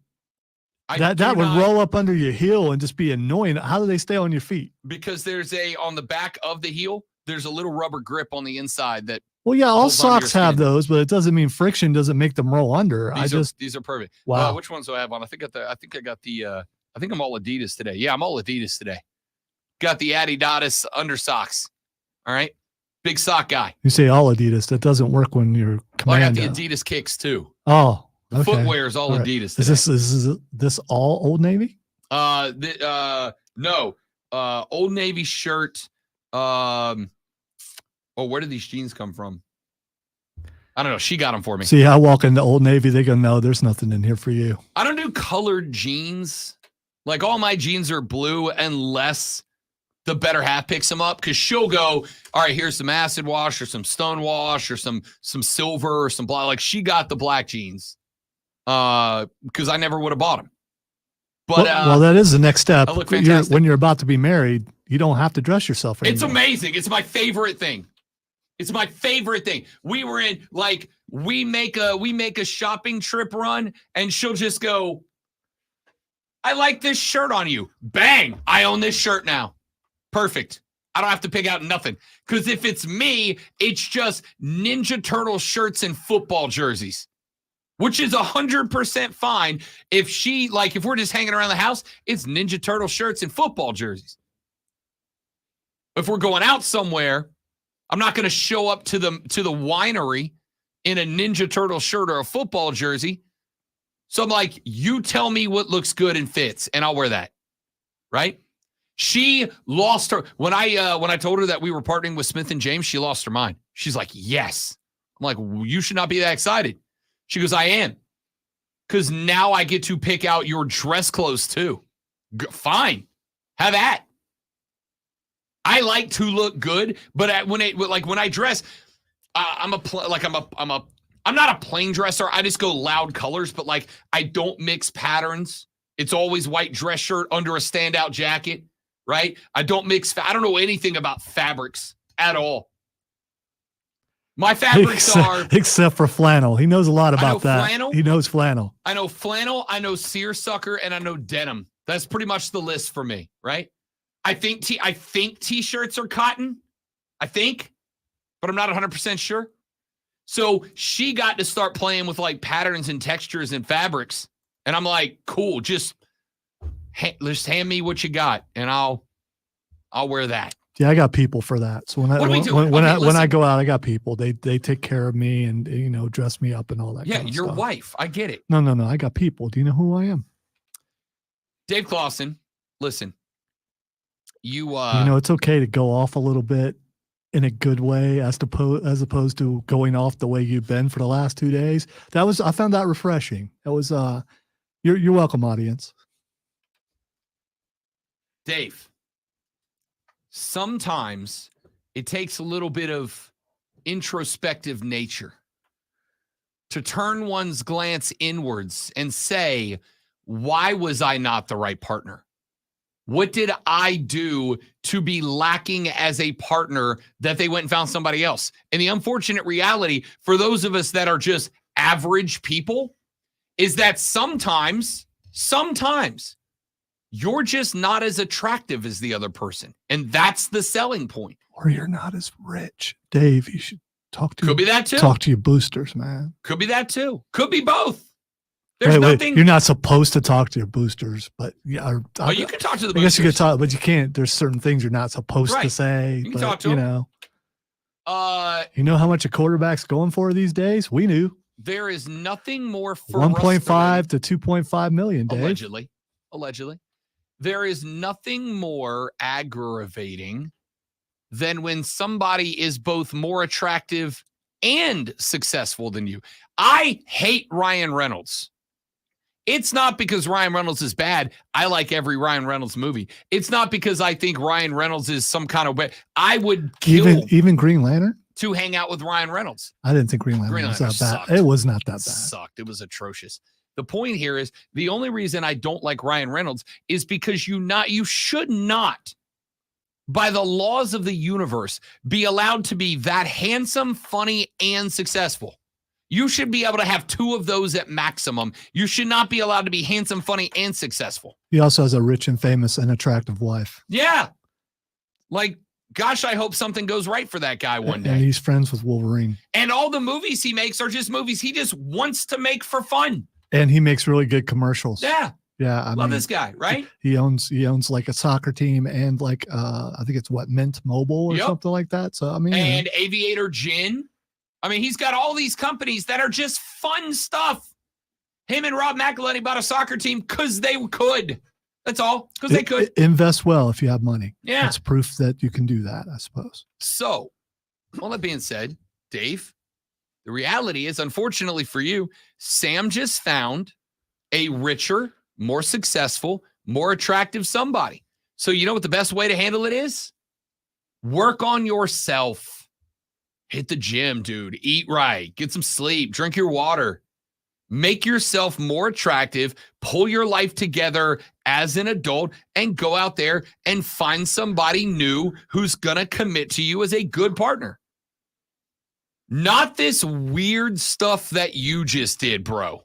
would roll up under your heel and just be annoying. How do they stay on your feet? Because there's on the back of the heel, there's a little rubber grip on the inside that. Well, yeah, all socks have those, but it doesn't mean friction doesn't make them roll under. These are perfect. Wow. Which ones do I have on? I think I'm all Adidas today. Yeah, I'm all Adidas today. Got the Adidas under socks. All right. Big sock guy. You say all Adidas. That doesn't work when you're commando. I got the Adidas kicks too. Oh, okay. Footwear is all Adidas today. Is this all Old Navy? No. Old Navy shirt. Where did these jeans come from? I don't know. She got them for me. See, I walk into Old Navy. They go, no, there's nothing in here for you. I don't do colored jeans. Like all my jeans are blue unless the better half picks them up because she'll go, all right, here's some acid wash or some stone wash or some silver or some black. Like she got the black jeans because I never would have bought them. But well, that is the next step. I look fantastic. When you're about to be married, you don't have to dress yourself anymore. It's amazing. It's my favorite thing. It's my favorite thing. We were in we make a shopping trip run and she'll just go, I like this shirt on you. Bang. I own this shirt now. Perfect. I don't have to pick out nothing. Because if it's me, it's just Ninja Turtle shirts and football jerseys, which is 100% fine. If we're just hanging around the house, it's Ninja Turtle shirts and football jerseys. If we're going out somewhere, I'm not going to show up to the winery in a Ninja Turtle shirt or a football jersey. So I'm like, you tell me what looks good and fits, and I'll wear that. Right? She lost her when I told her that we were partnering with Smith and James. She lost her mind. She's like, yes. I'm like, well, you should not be that excited. She goes, I am, because now I get to pick out your dress clothes too. Fine, have at. I like to look good, but when I dress, I'm not a plain dresser. I just go loud colors, but I don't mix patterns. It's always white dress shirt under a standout jacket, right? I don't mix. I don't know anything about fabrics at all. My fabrics are except for flannel. He knows a lot about that. Flannel. He knows flannel. I know flannel. I know seersucker, and I know denim. That's pretty much the list for me, right? I think t-shirts are cotton. I think, but I'm not 100% sure. So she got to start playing with patterns and textures and fabrics, and I'm like, cool. Just hand me what you got, and I'll wear that. Yeah, I got people for that. So when I go out, I got people. They take care of me and dress me up and all that. Yeah, kind of your stuff. wife. I get it. No. I got people. Do you know who I am? Dave Clausen. Listen, you. It's okay to go off a little bit in a good way as opposed to going off the way you've been for the last 2 days. I found that refreshing. That was you're welcome, audience. Dave, sometimes it takes a little bit of introspective nature to turn one's glance inwards and say, why was I not the right partner? What did I do to be lacking as a partner that they went and found somebody else? And the unfortunate reality for those of us that are just average people is that sometimes you're just not as attractive as the other person. And that's the selling point. Or you're not as rich. Dave, you should talk to that too. Talk to your boosters, man. Could be that too. Could be both. There's Wait, nothing. you're not supposed to talk to your boosters, but yeah. You can talk to the boosters. I guess you could talk, but you can't. There's certain things you're not supposed to say. You can talk to them. You know how much a quarterback's going for these days? We knew. There is nothing more for 1.5 to 2.5 million, Dave. Allegedly. There is nothing more aggravating than when somebody is both more attractive and successful than you. I hate Ryan Reynolds. It's not because Ryan Reynolds is bad. I like every Ryan Reynolds movie. It's not because I think Ryan Reynolds is some kind of way. I would kill even Green Lantern to hang out with Ryan Reynolds. I didn't think Green Lantern was that sucked. bad. It was not that bad. Sucked. It was atrocious. The point here is the only reason I don't like Ryan Reynolds is because you should not, by the laws of the universe, be allowed to be that handsome, funny, and successful. You should be able to have two of those at maximum. You should not be allowed to be handsome, funny, and successful. He also has a rich and famous and attractive wife. Yeah. Like, gosh, I hope something goes right for that guy one day. And he's friends with Wolverine. And all the movies he makes are just movies he just wants to make for fun. And he makes really good commercials. Yeah. Yeah. I Love mean, this guy, right? He owns like a soccer team and like I think it's Mint Mobile or something like that. So I mean, and Aviator Gin. I mean, he's got all these companies that are just fun stuff. Him and Rob McElhenney bought a soccer team because they could. That's all. Because they could. Invest well if you have money. Yeah. That's proof that you can do that, I suppose. So, all that being said, Dave, the reality is, unfortunately for you, Sam just found a richer, more successful, more attractive somebody. So you know what the best way to handle it is? Work on yourself. Hit the gym, dude. Eat right. Get some sleep. Drink your water. Make yourself more attractive. Pull your life together as an adult and go out there and find somebody new who's going to commit to you as a good partner. Not this weird stuff that you just did, bro.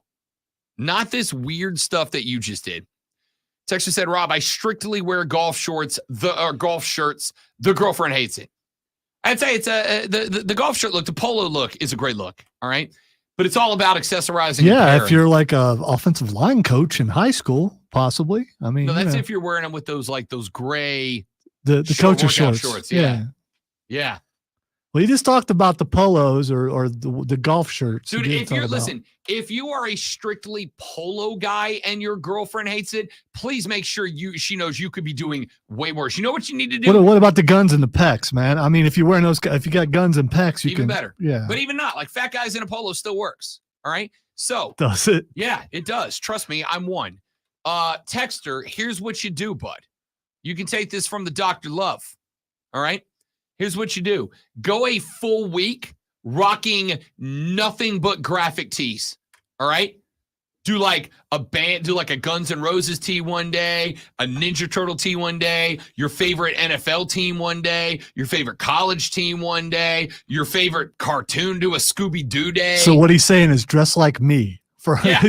Not this weird stuff that you just did. Texture said, Rob, I strictly wear golf shirts. The girlfriend hates it. I'd say it's the golf shirt look, the polo look is a great look. All right. But it's all about accessorizing. Yeah. If you're like a offensive line coach in high school, possibly. I mean, no, that's if you're wearing them with those gray, the coach's shorts. Yeah. Yeah. Well, you just talked about the polos or the golf shirts. Dude, if you are a strictly polo guy and your girlfriend hates it, please make sure she knows you could be doing way worse. You know what you need to do? What about the guns and the pecs, man? I mean, if you're wearing if you got guns and pecs, you even can better. Yeah. But even not, like fat guys in a polo still works. All right. So does it? Yeah, it does. Trust me, I'm one. Texter, here's what you do, bud. You can take this from the Dr. Love. All right. Here's what you do. Go a full week rocking nothing but graphic tees. All right? Do like a Guns N' Roses tee one day, a Ninja Turtle tee one day, your favorite NFL team one day, your favorite college team one day, your favorite cartoon, do a Scooby-Doo day. So what he's saying is dress like me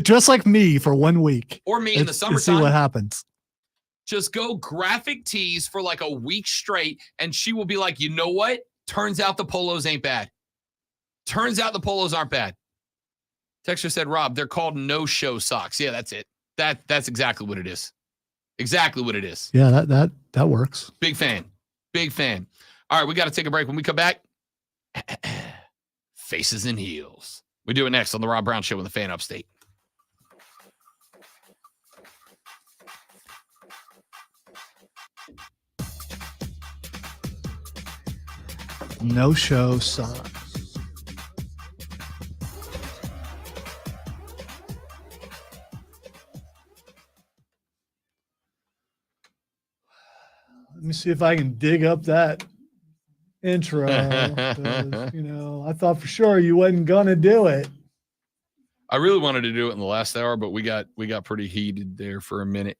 dress like me for 1 week. Or me in the summertime. See what happens. Just go graphic tees for like a week straight, and she will be like, you know what? Turns out the polos ain't bad. Turns out the polos aren't bad. Texture said, Rob, they're called no-show socks. Yeah, that's it. That's exactly what it is. Exactly what it is. Yeah, that works. Big fan. Big fan. All right, we got to take a break. When we come back, faces and heels. We do it next on the Rob Brown Show in the Fan Upstate. No show socks. Let me see if I can dig up that intro. 'Cause, you know, I thought for sure you wasn't gonna do it. I really wanted to do it in the last hour, but we got pretty heated there for a minute.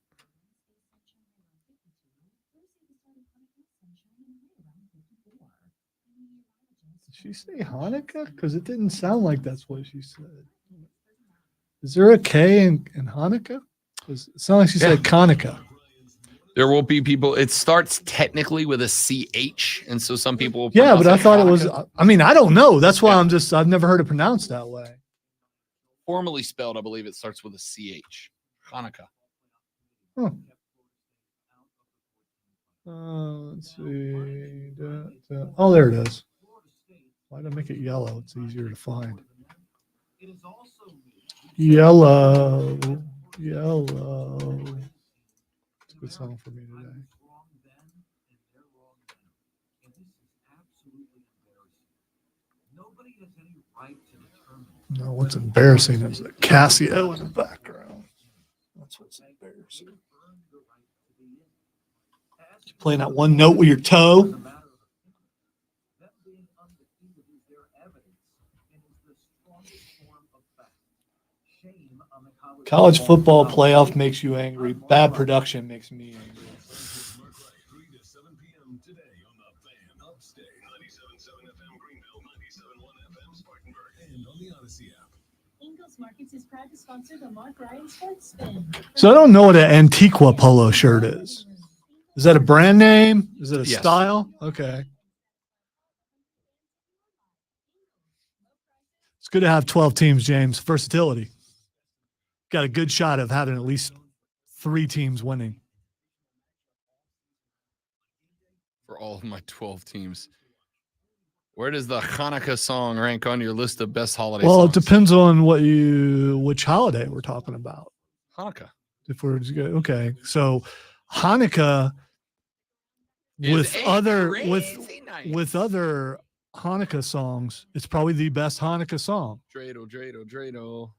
Did she say Hanukkah? Because it didn't sound like that's what she said. Is there a K in Hanukkah? It sounded like she said Hanukkah. There will be people. It starts technically with a CH, and so some people will. Yeah, but I thought it was. Hanukkah. I mean, I don't know. That's why I've never heard it pronounced that way. Formally spelled, I believe it starts with a CH. Hanukkah. Huh. Let's see. Oh, there it is. Why did I make it yellow? It's easier to find. Yellow. It's a good song for me today. No, what's embarrassing is the Casio in the background. That's what's embarrassing. You playing that one note with your toe. College football playoff makes you angry. Bad production makes me angry. So I don't know what an Antiqua polo shirt is. Is that a brand name? Is it a Yes. style? Okay. It's good to have 12 teams, James. Versatility. Got a good shot of having at least 3 teams winning. For all of my 12 teams. Where does the Hanukkah song rank on your list of best holiday Well, songs? it depends on which holiday we're talking about. Hanukkah. If we're okay, so Hanukkah with other Hanukkah songs, it's probably the best Hanukkah song. Dreidel.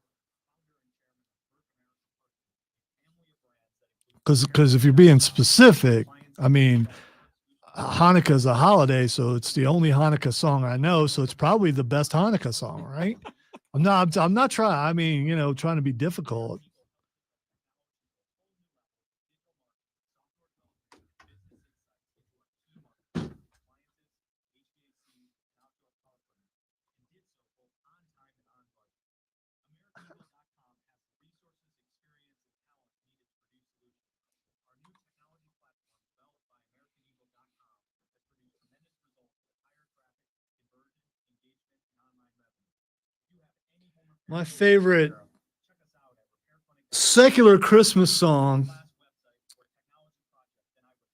Because if you're being specific, I mean, Hanukkah is a holiday, so it's the only Hanukkah song I know. So it's probably the best Hanukkah song, right? I'm not trying. I mean, trying to be difficult. My favorite secular Christmas song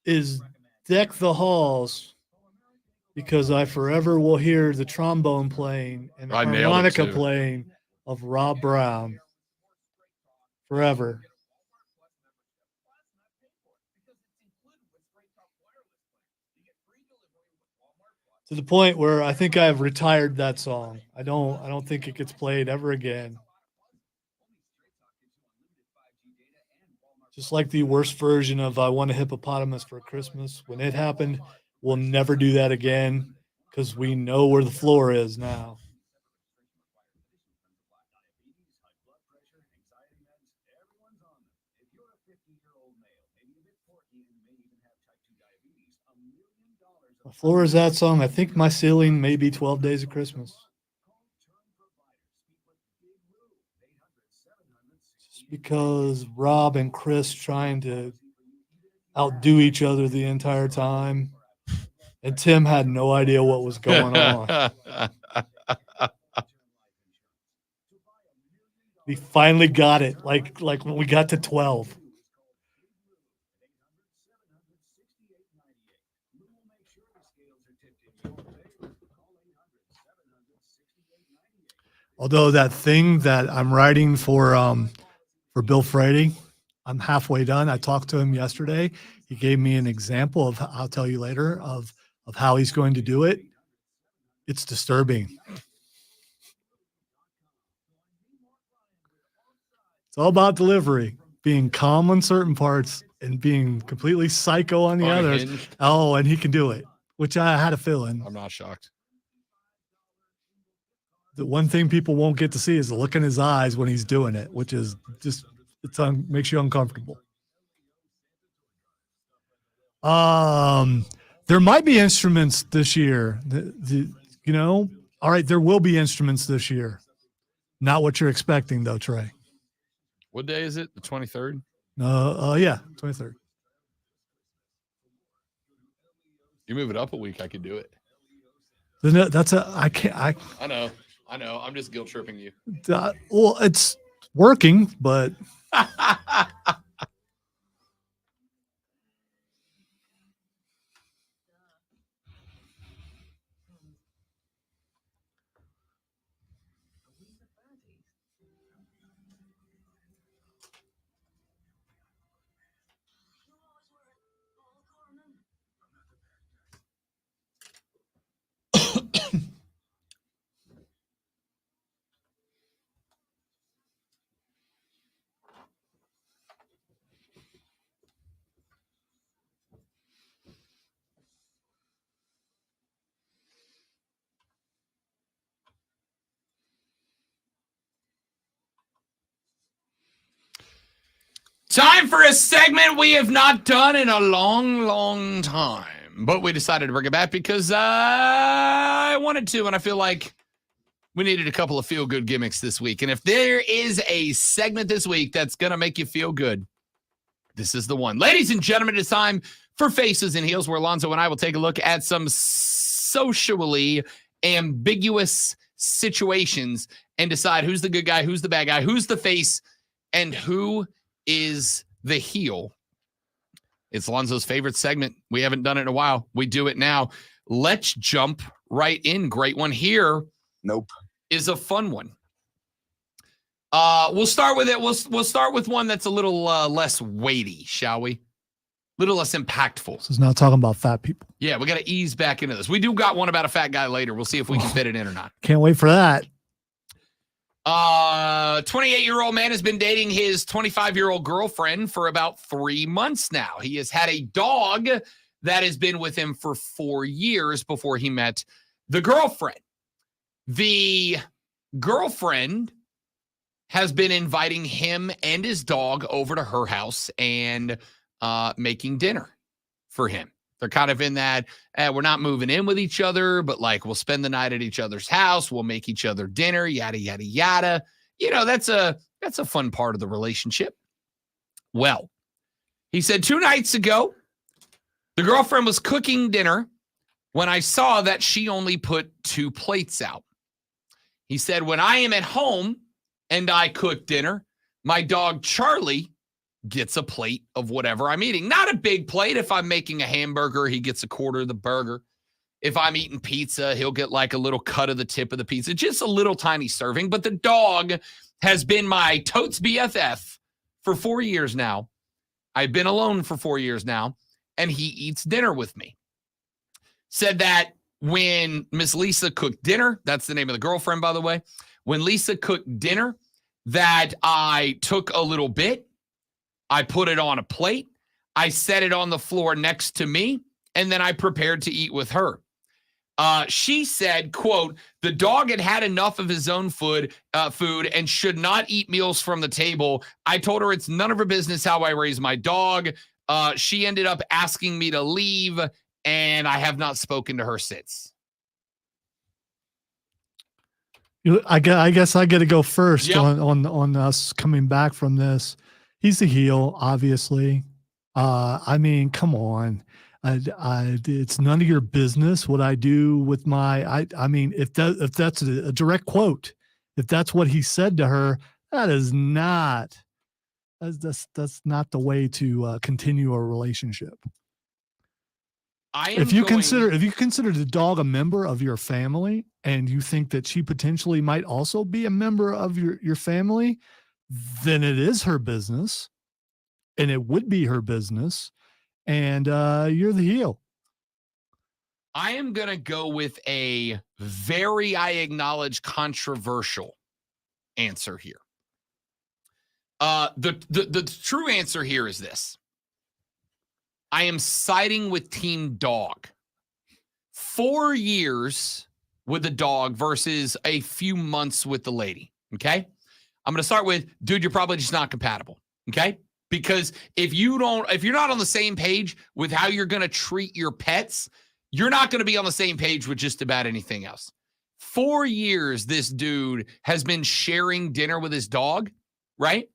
is Deck the Halls, because I forever will hear the trombone playing and the I nailed it, harmonica too. playing of Rob Brown. Forever. To the point where I think I've retired that song. I don't think it gets played ever again. Just like the worst version of I Want a Hippopotamus for Christmas. When it happened, we'll never do that again because we know where the floor is now. The floor is that song. I think my ceiling may be 12 Days of Christmas. Just because Rob and Chris trying to outdo each other the entire time. And Tim had no idea what was going on. We finally got it. Like when we got to 12. Although that thing that I'm writing for Bill Frady, I'm halfway done. I talked to him yesterday. He gave me an example of, I'll tell you later, of how he's going to do it. it's disturbing. It's all about delivery, being calm on certain parts and being completely psycho on the others. Unhinged. Oh, and he can do it, which I had a feeling. I'm not shocked. The one thing people won't get to see is the look in his eyes when he's doing it, which is just makes you uncomfortable. There might be instruments this year. All right, there will be instruments this year. Not what you're expecting, though, Trey. What day is it? The 23rd? Yeah, 23rd. You move it up a week, I could do it. I know. I'm just guilt tripping you. Well, it's working, but Time for a segment we have not done in a long, long time. But we decided to bring it back because I wanted to, and I feel like we needed a couple of feel-good gimmicks this week. And if there is a segment this week that's going to make you feel good, this is the one. Ladies and gentlemen, it's time for Faces and Heels, where Alonzo and I will take a look at some socially ambiguous situations and decide who's the good guy, who's the bad guy, who's the face, and who is the heel. It's Alonzo's favorite segment. We haven't done it in a while. We do it now. Let's jump right in. Great one here. Nope. Is a fun one. We'll start with it. We'll start with one that's a little less weighty, shall we? A little less impactful. This is not talking about fat people. Yeah, we got to ease back into this. We do got one about a fat guy later. We'll see if we can fit it in or not. Can't wait for that. 28-year-old man has been dating his 25-year-old girlfriend for about 3 months now. He has had a dog that has been with him for 4 years before he met the girlfriend. The girlfriend has been inviting him and his dog over to her house and making dinner for him. They're kind of in that, we're not moving in with each other, but like we'll spend the night at each other's house. We'll make each other dinner, yada, yada, yada. You know, that's a fun part of the relationship. Well, he said 2 nights ago, the girlfriend was cooking dinner when I saw that she only put 2 plates out. He said, when I am at home and I cook dinner, my dog Charlie gets a plate of whatever I'm eating. Not a big plate. If I'm making a hamburger, he gets a quarter of the burger. If I'm eating pizza, he'll get like a little cut of the tip of the pizza. Just a little tiny serving. But the dog has been my totes BFF for 4 years now. I've been alone for 4 years now, and he eats dinner with me. Said that when Miss Lisa cooked dinner, that's the name of the girlfriend, by the way, when Lisa cooked dinner, that I took a little bit, I put it on a plate, I set it on the floor next to me, and then I prepared to eat with her. She said, quote, the dog had had enough of his own food and should not eat meals from the table. I told her it's none of her business how I raise my dog. She ended up asking me to leave, and I have not spoken to her since. I guess I get to go first on us coming back from this. He's the heel, obviously. I mean, come on. It's none of your business what I do with my. I mean, if that's a direct quote, if that's what he said to her, that is not. That's not the way to continue a relationship. If you consider the dog a member of your family, and you think that she potentially might also be a member of your family, then it is her business, and it would be her business, and you're the heel. I am going to go with a very, I acknowledge, controversial answer here. The true answer here is this. I am siding with Team Dog. 4 years with the dog versus a few months with the lady, okay? I'm going to start with, dude, you're probably just not compatible, okay? Because if you're not on the same page with how you're going to treat your pets, you're not going to be on the same page with just about anything else. 4 years this dude has been sharing dinner with his dog, right?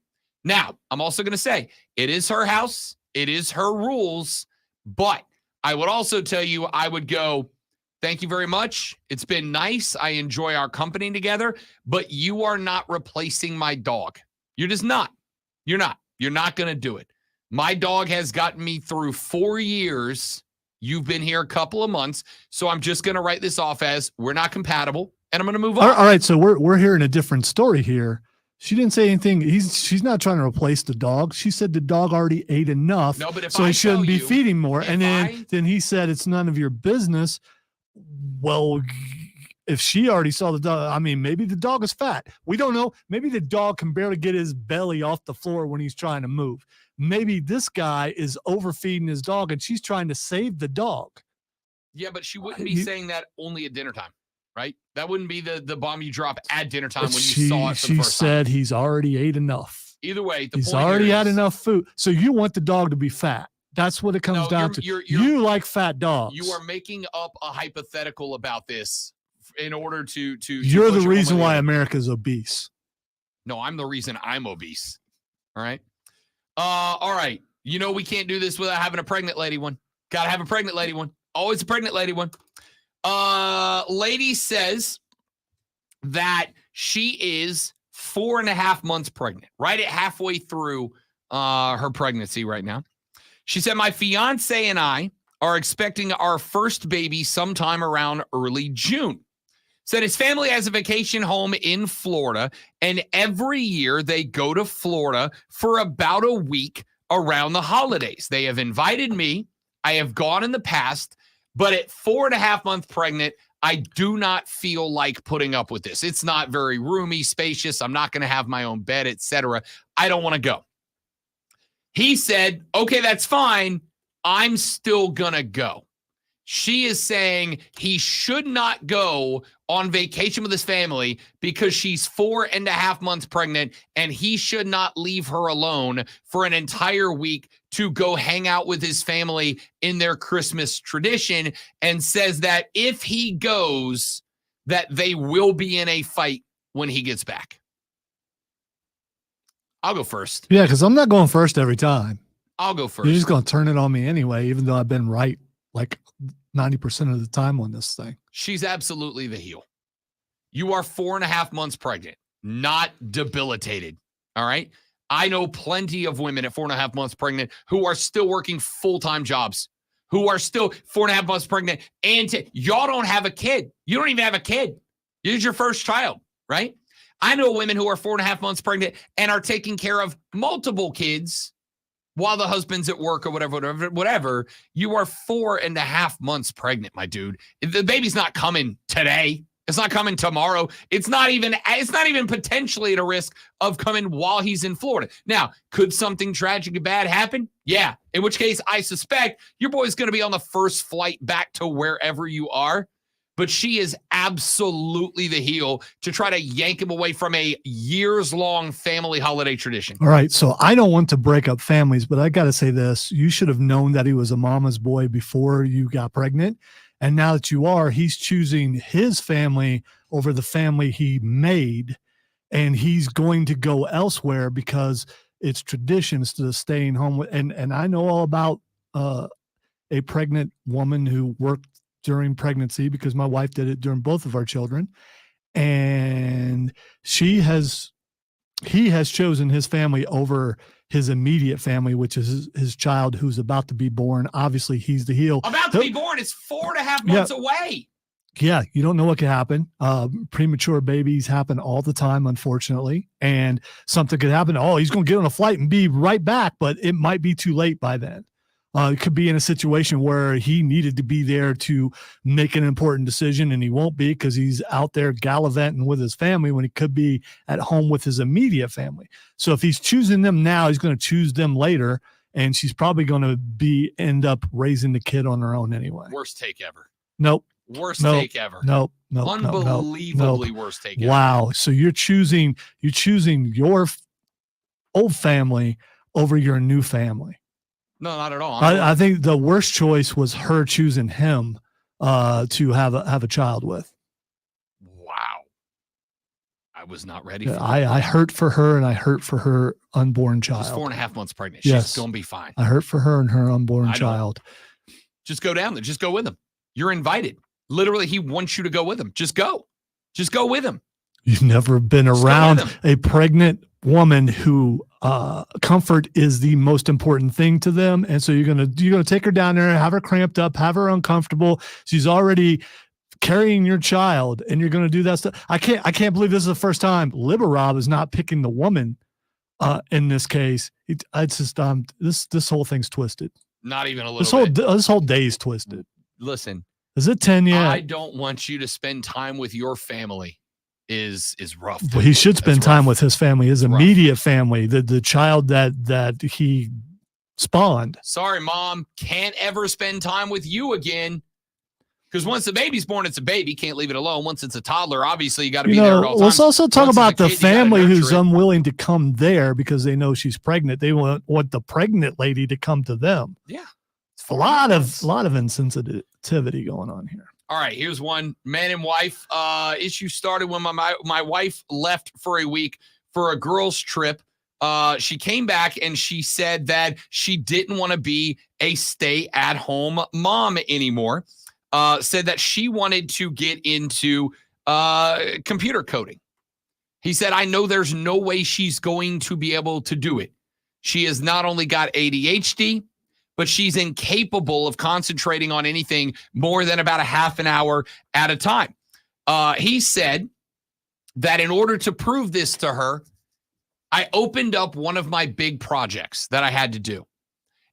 Now, I'm also going to say it is her house. It is her rules. But I would also tell you, I would go, thank you very much. It's been nice. I enjoy our company together. But you are not replacing my dog. You're just not. You're not. You're not going to do it. My dog has gotten me through 4 years. You've been here a couple of months. So I'm just going to write this off as we're not compatible. And I'm going to move on. All right. So we're hearing a different story here. She didn't say anything. She's not trying to replace the dog. She said the dog already ate enough, no, but so he shouldn't be feeding more. And then he said it's none of your business. Well, if she already saw the dog, I mean, maybe the dog is fat. We don't know. Maybe the dog can barely get his belly off the floor when he's trying to move. Maybe this guy is overfeeding his dog, and she's trying to save the dog. Yeah, but she wouldn't be saying that only at dinner time. Right? That wouldn't be the bomb you drop at dinner time when you saw it for the first She said time. he's already ate enough. Either way, he's already had enough food. So you want the dog to be fat. That's what it comes down to. You like fat dogs. You are making up a hypothetical about this in order to You're the reason why America's obese. No, I'm the reason I'm obese. All right. All right. You know we can't do this without having a pregnant lady one. Gotta have a pregnant lady one. Always a pregnant lady one. Lady says that she is 4.5 months pregnant, right at halfway through her pregnancy right now. She said, my fiance and I are expecting our first baby sometime around early June. Said his family has a vacation home in Florida, and every year they go to Florida for about a week around the holidays. They have invited me. I have gone in the past. But at 4.5 months pregnant, I do not feel like putting up with this. It's not very roomy, spacious. I'm not going to have my own bed, etc. I don't want to go. He said, okay, that's fine. I'm still going to go. She is saying he should not go on vacation with his family because she's 4.5 months pregnant, and he should not leave her alone for an entire week to go hang out with his family in their Christmas tradition, and says that if he goes, that they will be in a fight when he gets back. I'll go first. Yeah, because I'm not going first every time. I'll go first. You're just going to turn it on me anyway, even though I've been right like 90% of the time on this thing. She's absolutely the heel. You are 4.5 months pregnant, not debilitated. All right. I know plenty of women at 4.5 months pregnant who are still working full-time jobs, who are still 4.5 months pregnant. And y'all don't have a kid. You don't even have a kid. It's your first child, right? I know women who are 4.5 months pregnant and are taking care of multiple kids while the husband's at work or whatever. You are 4.5 months pregnant, my dude. The baby's not coming today. It's not coming tomorrow. It's not even potentially at a risk of coming while he's in Florida. Now, could something tragic and bad happen? Yeah. In which case, I suspect your boy's going to be on the first flight back to wherever you are. But she is absolutely the heel to try to yank him away from a years-long family holiday tradition. All right, so I don't want to break up families, but I got to say this. You should have known that he was a mama's boy before you got pregnant. And now that you are, he's choosing his family over the family he made. And he's going to go elsewhere because it's tradition instead of staying home. And I know all about a pregnant woman who worked during pregnancy because my wife did it during both of our children. And he has chosen his family over his immediate family, which is his child who's about to be born. Obviously, he's the heel. About to be born. It's 4.5 months away. Yeah, you don't know what could happen. Premature babies happen all the time, unfortunately. And something could happen. Oh, he's going to get on a flight and be right back, but it might be too late by then. It could be in a situation where he needed to be there to make an important decision, and he won't be because he's out there gallivanting with his family when he could be at home with his immediate family. So if he's choosing them now, he's going to choose them later, and she's probably going to end up raising the kid on her own anyway. Worst take ever. Nope. Worst take ever. Nope. Unbelievably worst take ever. Wow. So you're choosing your old family over your new family. No, not at all. I think the worst choice was her choosing him to have a child with. Wow. I was not ready for that. I hurt for her, and I hurt for her unborn child. She's 4.5 months pregnant. Yes. She's going to be fine. I hurt for her and her unborn child. Just go down there. Just go with him. You're invited. Literally, he wants you to go with him. Just go. Just go with him. You've never been around a pregnant woman who comfort is the most important thing to them, and so you're gonna take her down there, have her cramped up, have her uncomfortable. She's already carrying your child, and you're gonna do that stuff. I can't believe this is the first time Liberob is not picking the woman in this case. It's just this whole thing's twisted. Not even a little bit. This whole day is twisted. Listen. Is it 10 yet? I don't want you to spend time with your family is rough. Well, he should spend time with his family, his immediate family, the child that he spawned. Sorry, Mom. Can't ever spend time with you again. Because once the baby's born, it's a baby. Can't leave it alone. Once it's a toddler, obviously you got to be there at all times. Let's also talk Once about it's a the kid, you gotta family nurture who's it. unwilling to come there because they know she's pregnant. They want the pregnant lady to come to them. Yeah. A lot of insensitivity going on here. All right, here's one. Man and wife issue started when my wife left for a week for a girls' trip. She came back and she said that she didn't want to be a stay-at-home mom anymore. Said that she wanted to get into computer coding. He said, I know there's no way she's going to be able to do it. She has not only got ADHD, but she's incapable of concentrating on anything more than about a half an hour at a time. He said that in order to prove this to her, I opened up one of my big projects that I had to do.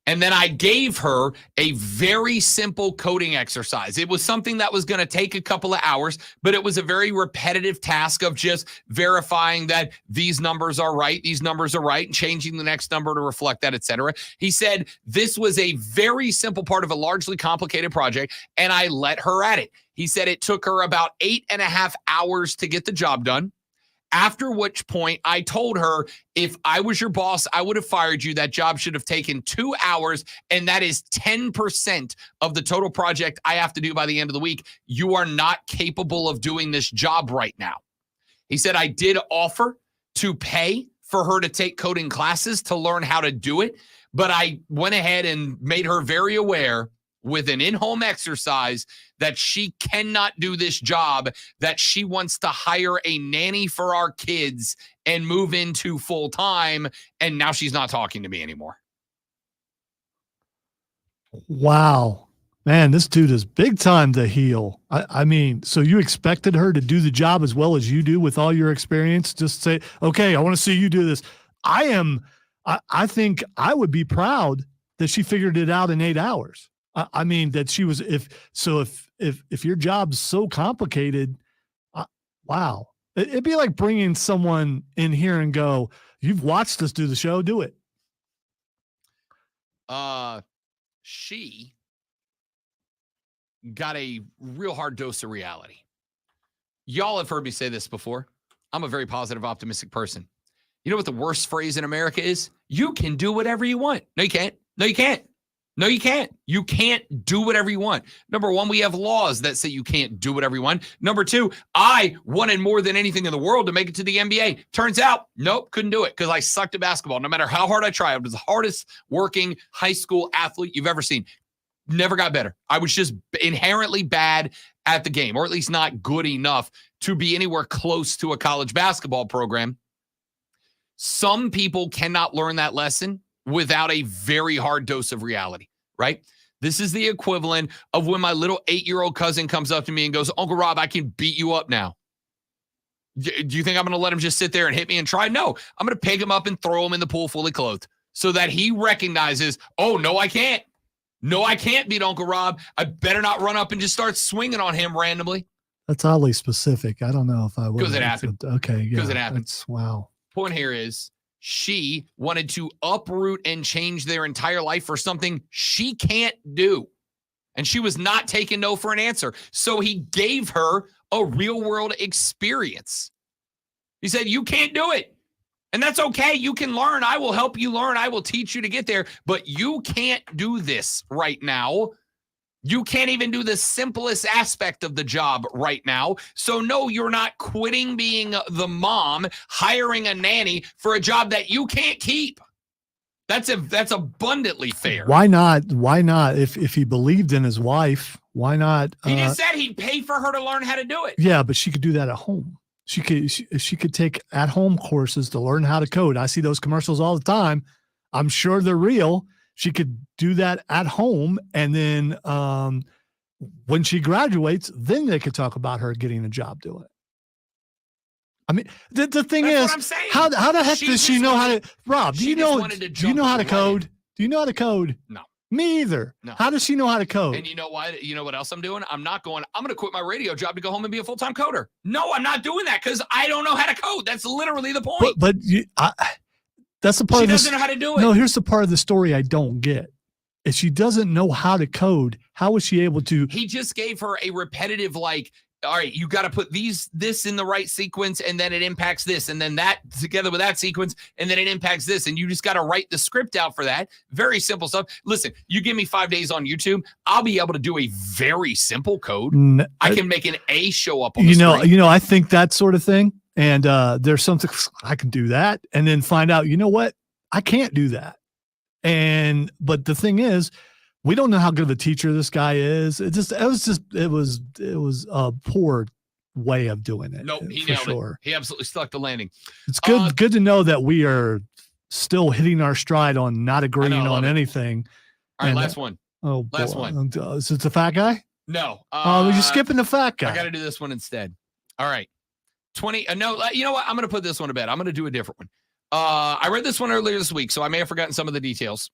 And then I gave her a very simple coding exercise. It was something that was going to take a couple of hours, but it was a very repetitive task of just verifying that these numbers are right, and changing the next number to reflect that, etc. He said this was a very simple part of a largely complicated project, and I let her at it. He said it took her about 8.5 hours to get the job done. After which point I told her, if I was your boss, I would have fired you. That job should have taken 2 hours, and that is 10% of the total project I have to do by the end of the week. You are not capable of doing this job right now. He said, I did offer to pay for her to take coding classes to learn how to do it, but I went ahead and made her very aware with an in-home exercise that she cannot do this job, that she wants to hire a nanny for our kids and move into full-time, and now she's not talking to me anymore. Wow. Man, this dude is big time to heal. I mean, so you expected her to do the job as well as you do with all your experience? Just say, okay, I want to see you do this. I think I would be proud that she figured it out in 8 hours. I mean, that she was, if your job's so complicated, wow. It'd be like bringing someone in here and go, you've watched us do the show, do it. She got a real hard dose of reality. Y'all have heard me say this before. I'm a very positive, optimistic person. You know what the worst phrase in America is? You can do whatever you want. No, you can't. No, you can't. No, you can't. You can't do whatever you want. Number one, we have laws that say you can't do whatever you want. Number two, I wanted more than anything in the world to make it to the NBA. Turns out, nope, couldn't do it because I sucked at basketball. No matter how hard I tried, I was the hardest working high school athlete you've ever seen. Never got better. I was just inherently bad at the game, or at least not good enough to be anywhere close to a college basketball program. Some people cannot learn that lesson without a very hard dose of reality, right? This is the equivalent of when my little 8-year-old cousin comes up to me and goes, Uncle Rob, I can beat you up now. Do you think I'm going to let him just sit there and hit me and try? No, I'm going to pick him up and throw him in the pool fully clothed so that he recognizes, oh, no, I can't. No, I can't beat Uncle Rob. I better not run up and just start swinging on him randomly. That's oddly specific. I don't know if I would. Because it happened. Okay, yeah. Because it happened. Wow. Point here is she wanted to uproot and change their entire life for something she can't do. And she was not taking no for an answer. So he gave her a real world experience. He said, you can't do it. And that's okay. You can learn. I will help you learn. I will teach you to get there. But you can't do this right now. You can't even do the simplest aspect of the job right now. So no, you're not quitting being the mom, hiring a nanny for a job that you can't keep. That's abundantly fair. Why not? Why not? If he believed in his wife, why not? He just said he'd pay for her to learn how to do it. Yeah, but she could do that at home. She could take at-home courses to learn how to code. I see those commercials all the time. I'm sure they're real. She could do that at home, and then when she graduates, then they could talk about her getting a job doing it. I mean, the thing That's is, what I'm saying. how the heck She does she just know how wanted- to? Rob, do she you just know? wanted to Do you know jump how to right code? in. Do you know how to code? No. Me either. No. How does she know how to code? And you know what? You know what else I'm doing? I'm going to quit my radio job to go home and be a full-time coder. No, I'm not doing that because I don't know how to code. That's literally the point. But that's the part She of this. doesn't know how to do it. No, here's the part of the story I don't get. If she doesn't know how to code, how is she able to? He just gave her a repetitive, like, all right, you got to put this in the right sequence, and then it impacts this, and then that together with that sequence, and then it impacts this, and you just got to write the script out for that. Very simple stuff. Listen, you give me 5 days on YouTube, I'll be able to do a very simple code. I can make an A show up on the screen. I think that sort of thing. And there's something I can do that, and then find out, you know what, I can't do that. But the thing is, we don't know how good of a teacher this guy is. It was a poor way of doing it. Nope, he for nailed sure. it. He absolutely stuck the landing. It's good to know that we are still hitting our stride on not agreeing on anything. All right, last one. Oh, last boy. one. Is it the fat guy? No. You're skipping the fat guy. I got to do this one instead. All right. 20. No, you know what? I'm going to put this one to bed. I'm going to do a different one. I read this one earlier this week, so I may have forgotten some of the details.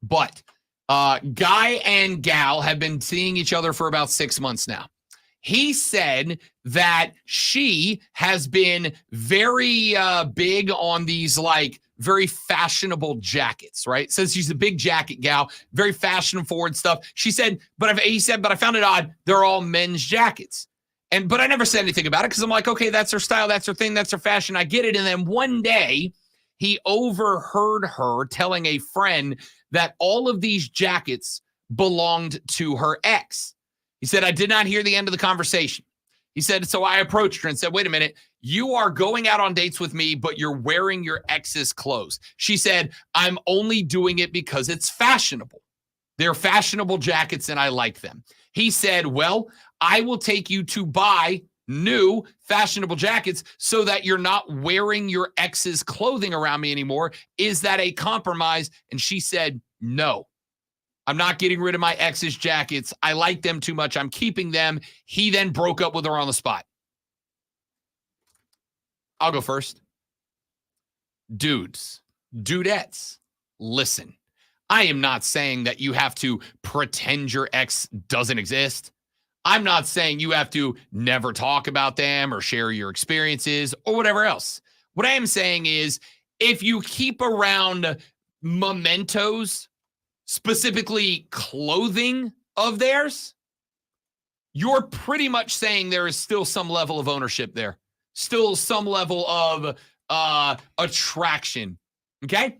But guy and gal have been seeing each other for about 6 months now. He said that she has been very big on these like very fashionable jackets, right? Says she's a big jacket gal, very fashion forward stuff. He said, but I found it odd. They're all men's jackets. But I never said anything about it because I'm like, okay, that's her style. That's her thing. That's her fashion. I get it. And then one day he overheard her telling a friend that all of these jackets belonged to her ex. He said, I did not hear the end of the conversation. He said, so I approached her and said, wait a minute, you are going out on dates with me, but you're wearing your ex's clothes. She said, I'm only doing it because it's fashionable. They're fashionable jackets and I like them. He said, well, I will take you to buy new fashionable jackets so that you're not wearing your ex's clothing around me anymore. Is that a compromise? And she said, no, I'm not getting rid of my ex's jackets. I like them too much. I'm keeping them. He then broke up with her on the spot. I'll go first. Dudes, dudettes, listen. I am not saying that you have to pretend your ex doesn't exist. I'm not saying you have to never talk about them or share your experiences or whatever else. What I am saying is if you keep around mementos, specifically clothing of theirs, you're pretty much saying there is still some level of ownership there, still some level of attraction. Okay?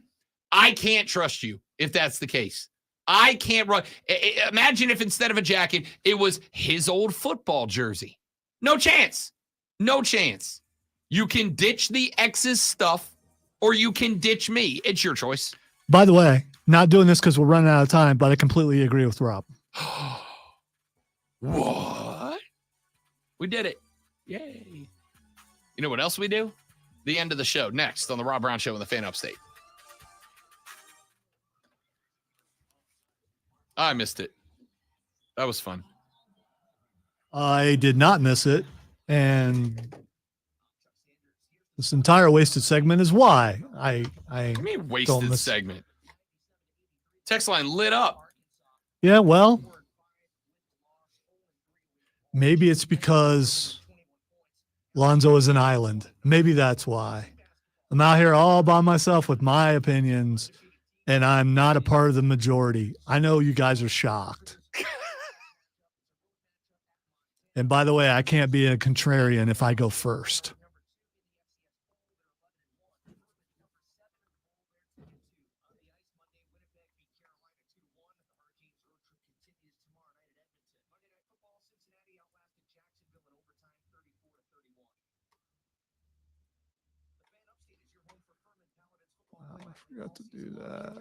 I can't trust you if that's the case. I can't run. Imagine if instead of a jacket, it was his old football jersey. No chance. No chance. You can ditch the ex's stuff or you can ditch me. It's your choice. By the way, not doing this because we're running out of time, but I completely agree with Rob. What? We did it. Yay. You know what else we do? The end of the show next on the Rob Brown Show in the Fan Upstate. I missed it. That was fun. I did not miss it. And this entire wasted segment is why I mean wasted segment. Text line lit up. Yeah, well, maybe it's because Lonzo is an island. Maybe that's why. I'm out here all by myself with my opinions, and I'm not a part of the majority. I know you guys are shocked. And by the way, I can't be a contrarian if I go first. Wow, I forgot to do that.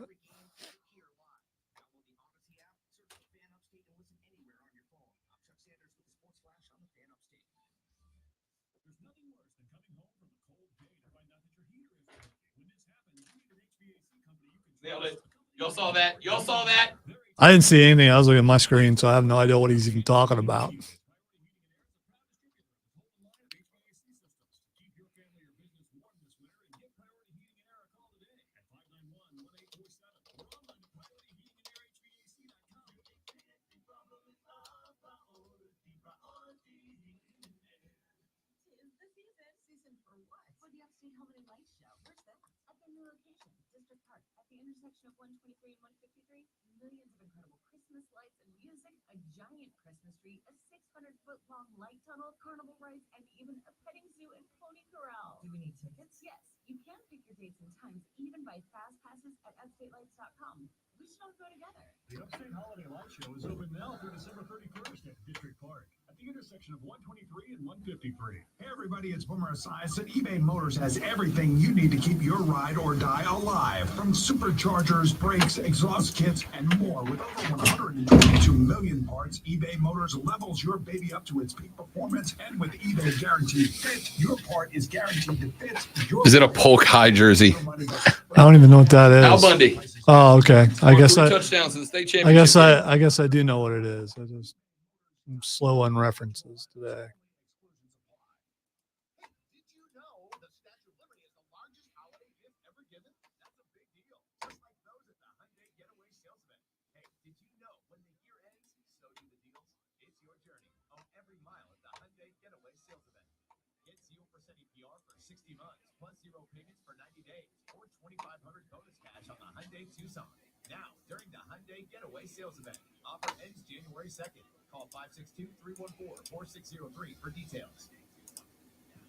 Nailed it. Y'all saw that? Y'all saw that? I didn't see anything. I was looking at my screen, so I have no idea what he's even talking about. Intersection of 123 and 153, millions of incredible Christmas lights and music, a giant Christmas tree, a 600-foot-long light tunnel, carnival rides, and even a petting zoo and pony corral. Do we need tickets? Yes, you can pick your dates and times, even by fast passes at upstatelights.com. We should all go together. The Upstate Holiday Light Show is open now through December 31st at District Park at the intersection of 123 and 153. Hey everybody, it's Boomer Esiason. eBay Motors has everything you need to keep your ride or die alive. From superchargers, brakes, exhaust kits, and more. With over 122 million parts, eBay Motors levels your baby up to its peak performance. And with eBay Guaranteed Fit, your part is guaranteed to fit. Is it a Polk High jersey? I don't even know what that is. Al Bundy. Oh, okay. I guess Scored I. touchdowns in the state championship. I guess I do know what it is. I'm slow on references today. Tucson. Now, during the Hyundai Getaway Sales Event. Offer ends January 2nd. Call 562-314-4603 for details.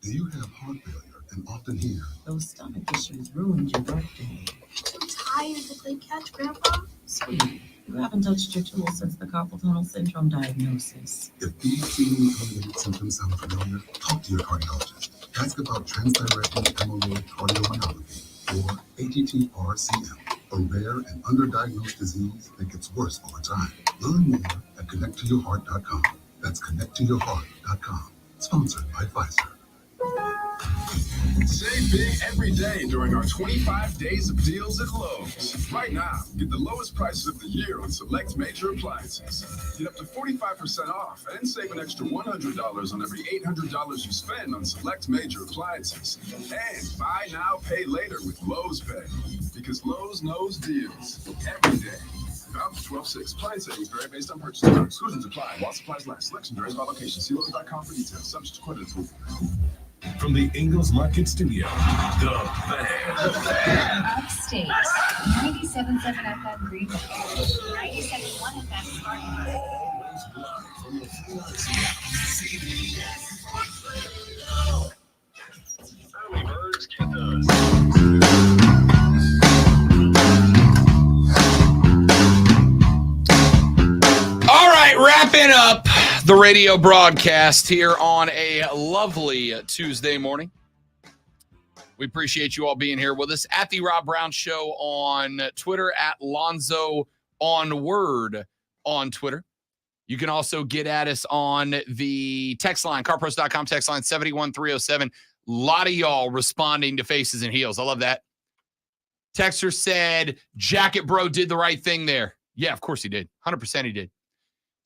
Do you have heart failure and often hear, Those stomach issues ruined your birthday. Too tired to play catch, Grandpa? Sweetie, you haven't touched your tools since the carpal tunnel syndrome diagnosis. if these seemingly symptoms sound familiar, talk to your cardiologist. Ask about transthyretin amyloid cardiomyopathy, or ATTR-CM, a rare and underdiagnosed disease that gets worse over time. Learn more at connecttoyourheart.com. That's connecttoyourheart.com. Sponsored by Pfizer. Save big every day during our 25 days of deals at Lowe's. Right now, get the lowest prices of the year on select major appliances. Get up to 45% off and save an extra $100 on every $800 you spend on select major appliances. And buy now, pay later with Lowe's Pay. Because Lowe's knows deals every day. Valid 12/6. Appliance savings vary based on purchase order. Exclusions apply while supplies last. Selection varies by location. See Lowe's.com for details. Subject to credit approval. From the Ingalls Market Studio, the Fan. Upstate, 97.7 FM Greenville, 97.1 FM Spartanburg. Early birds get those. All right, wrapping up the radio broadcast here on a lovely Tuesday morning. We appreciate you all being here with us at the Rob Brown Show on Twitter, at Lonzo on Word on Twitter. You can also get at us on the text line, carpros.com text line 71307. A lot of y'all responding to Faces and Heels. I love that. Texter said, Jacket Bro did the right thing there. Yeah, of course he did. 100% he did.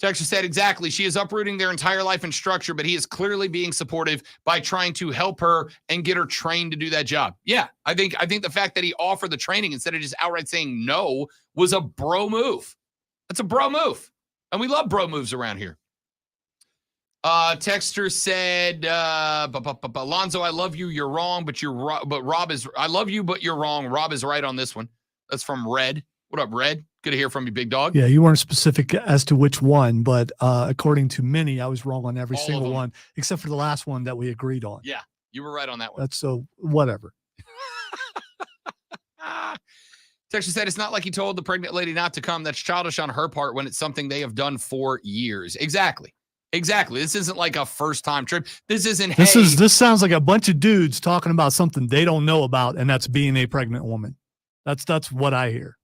Texter said, exactly. She is uprooting their entire life and structure, but he is clearly being supportive by trying to help her and get her trained to do that job. Yeah, I think the fact that he offered the training instead of just outright saying no was a bro move. That's a bro move. And we love bro moves around here. Texter said, Alonzo, I love you. You're wrong, but Rob is, I love you, but you're wrong. Rob is right on this one. That's from Red. What up, Red? Good to hear from you, big dog. Yeah, you weren't specific as to which one, but according to many, I was wrong on every All of single them. one, except for the last one that we agreed on. Yeah, you were right on that one. That's so whatever. Texas said, it's not like he told the pregnant lady not to come. That's childish on her part when it's something they have done for years. Exactly. This isn't like a first-time trip. This isn't, This sounds like a bunch of dudes talking about something they don't know about, and that's being a pregnant woman. That's what I hear.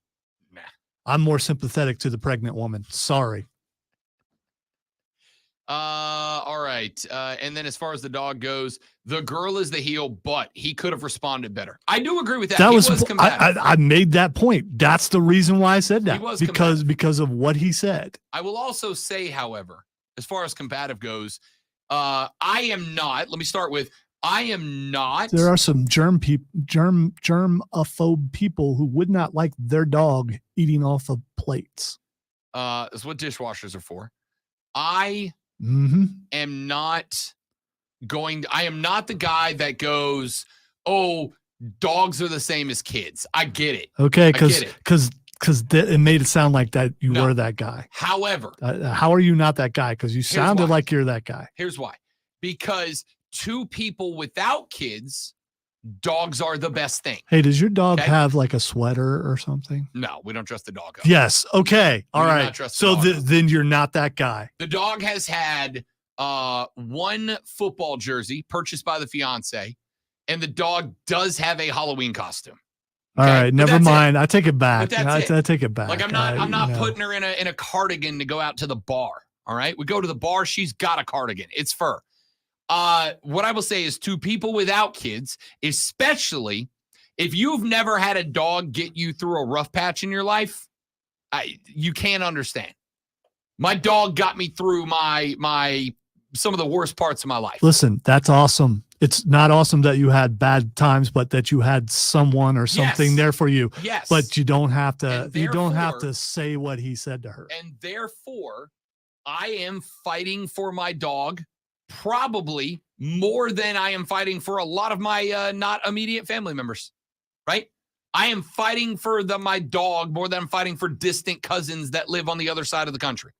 Nah. I'm more sympathetic to the pregnant woman. Sorry. All right. And then as far as the dog goes, the girl is the heel, but he could have responded better. I do agree with that. That He was combative. I made that point. That's the reason why I said that. He was because of what he said. I will also say, however, as far as combative goes, I am not. Let me start with, I am not. There are some germaphobe people who would not like their dog eating off of plates. That's what dishwashers are for. I am not the guy that goes, oh, dogs are the same as kids. I get it. Okay, because it made it sound like that you were that guy. However, how are you not that guy? Because you sounded like you're that guy. Here's why. Because to people without kids, dogs are the best thing. Hey, does your dog have like a sweater or something? No, we don't dress the dog up. Yes. Okay. All right. So then you're not that guy. The dog has had one football jersey purchased by the fiance, and the dog does have a Halloween costume. All right, never mind. I take it back. But that's I take it back. Like I'm not putting her in a cardigan to go out to the bar. All right, we go to the bar. She's got a cardigan. It's fur. What I will say is to people without kids, especially if you've never had a dog get you through a rough patch in your life, you can't understand. My dog got me through some of the worst parts of my life. Listen, that's awesome. It's not awesome that you had bad times, but that you had someone or something there for you. Yes. But you don't have to. You don't have to say what he said to her. And therefore, I am fighting for my dog probably more than I am fighting for a lot of my not immediate family members. Right? I am fighting for my dog more than I'm fighting for distant cousins that live on the other side of the country.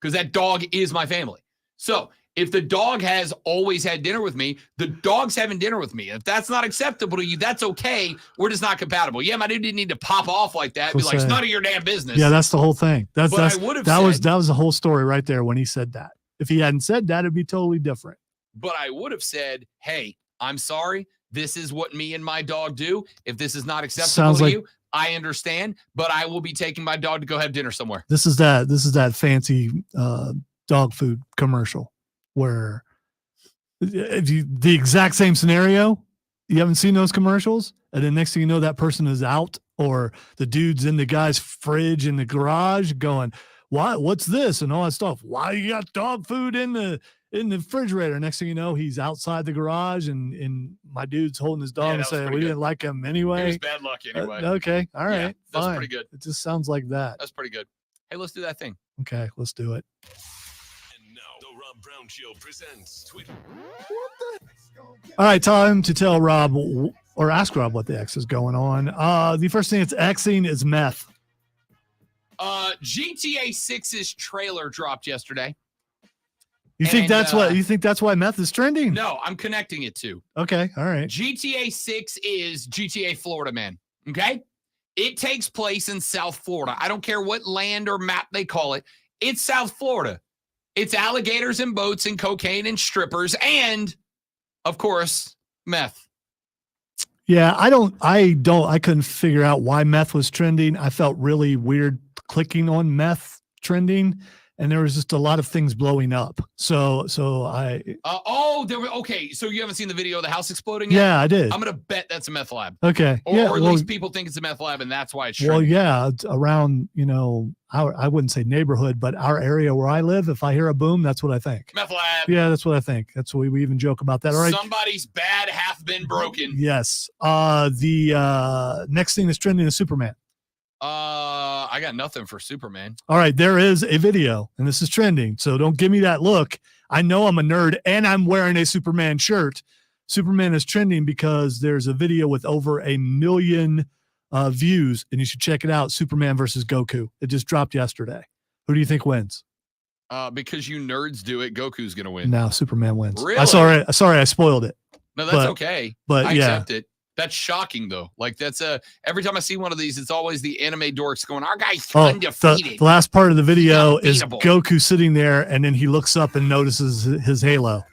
Because that dog is my family. So if the dog has always had dinner with me, the dog's having dinner with me. If that's not acceptable to you, that's okay. We're just not compatible. Yeah, my dude didn't need to pop off like that. Be like, it's none of your damn business. Yeah, that's the whole thing. That was the whole story right there when he said that. If he hadn't said that, it'd be totally different. But I would have said, hey, I'm sorry. This is what me and my dog do. If this is not acceptable to you, I understand. But I will be taking my dog to go have dinner somewhere. This is that fancy dog food commercial where the exact same scenario, you haven't seen those commercials, and then next thing you know, that person is out, or the dude's in the guy's fridge in the garage going, what's this and all that stuff? Why you got dog food in the refrigerator? Next thing you know, he's outside the garage, and my dude's holding his dog and saying, we didn't like him anyway. It was bad luck anyway. Okay. All right. Yeah, that's fine. pretty good. It just sounds like that. That's pretty good. Hey, let's do that thing. Okay, let's do it. And now, the Rob Brown Show presents Twitter. All right, time to tell Rob or ask Rob what the X is going on. The first thing it's Xing is meth. GTA 6's trailer dropped yesterday. You think that's why meth is trending? No, I'm connecting it to. Okay, all right. GTA 6 is GTA Florida, man. Okay? It takes place in South Florida. I don't care what land or map they call it. It's South Florida. It's alligators and boats and cocaine and strippers and, of course, meth. Yeah, I couldn't figure out why meth was trending. I felt really weird clicking on meth trending, and there was just a lot of things blowing up. So I. Okay. So you haven't seen the video of the house exploding yet? Yeah, I did. I'm gonna bet that's a meth lab. Okay. Or at least people think it's a meth lab, and that's why it's trending. Well, yeah, it's around I wouldn't say neighborhood, but our area where I live. If I hear a boom, that's what I think. Meth lab. Yeah, that's what I think. That's what we even joke about that. All right. Somebody's bad hath been broken. Yes. The next thing that's trending is Superman. I I got nothing for Superman. All right, there is a video, and this is trending, so don't give me that look. I know I'm a nerd, and I'm wearing a Superman shirt. Superman is trending because there's a video with over 1 million views, and you should check it out. Superman versus Goku. It just dropped yesterday. Who do you think wins? Because you nerds do it, Goku's going to win. No, Superman wins. Really? Sorry, I spoiled it. No, that's okay. But I yeah. accept it. That's shocking, though. Like, that's every time I see one of these, it's always the anime dorks going, our guy's undefeated. The last part of the video is unbeatable. Goku sitting there, and then he looks up and notices his halo.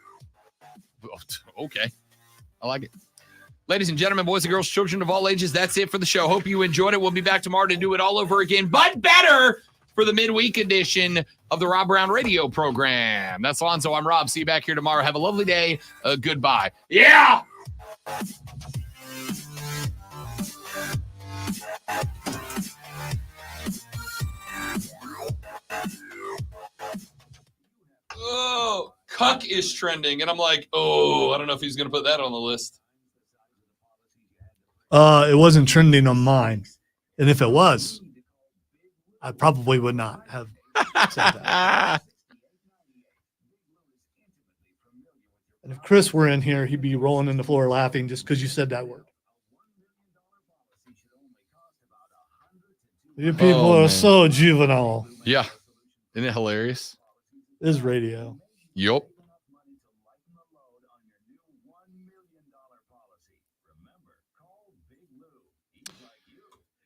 Okay. I like it. Ladies and gentlemen, boys and girls, children of all ages, that's it for the show. Hope you enjoyed it. We'll be back tomorrow to do it all over again, but better for the midweek edition of the Rob Brown radio program. That's Lonzo. I'm Rob. See you back here tomorrow. Have a lovely day. Goodbye. Yeah! Oh, cuck is trending. And I'm like, I don't know if he's going to put that on the list. It wasn't trending on mine. And if it was, I probably would not have said that. And if Chris were in here, he'd be rolling in the floor laughing just because you said that word. You people are so juvenile. Yeah. Isn't it hilarious? It is radio. Yup.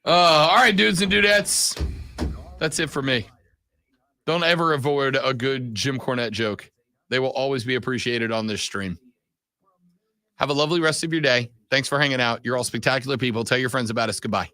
All right, dudes and dudettes. That's it for me. Don't ever avoid a good Jim Cornette joke. They will always be appreciated on this stream. Have a lovely rest of your day. Thanks for hanging out. You're all spectacular people. Tell your friends about us. Goodbye.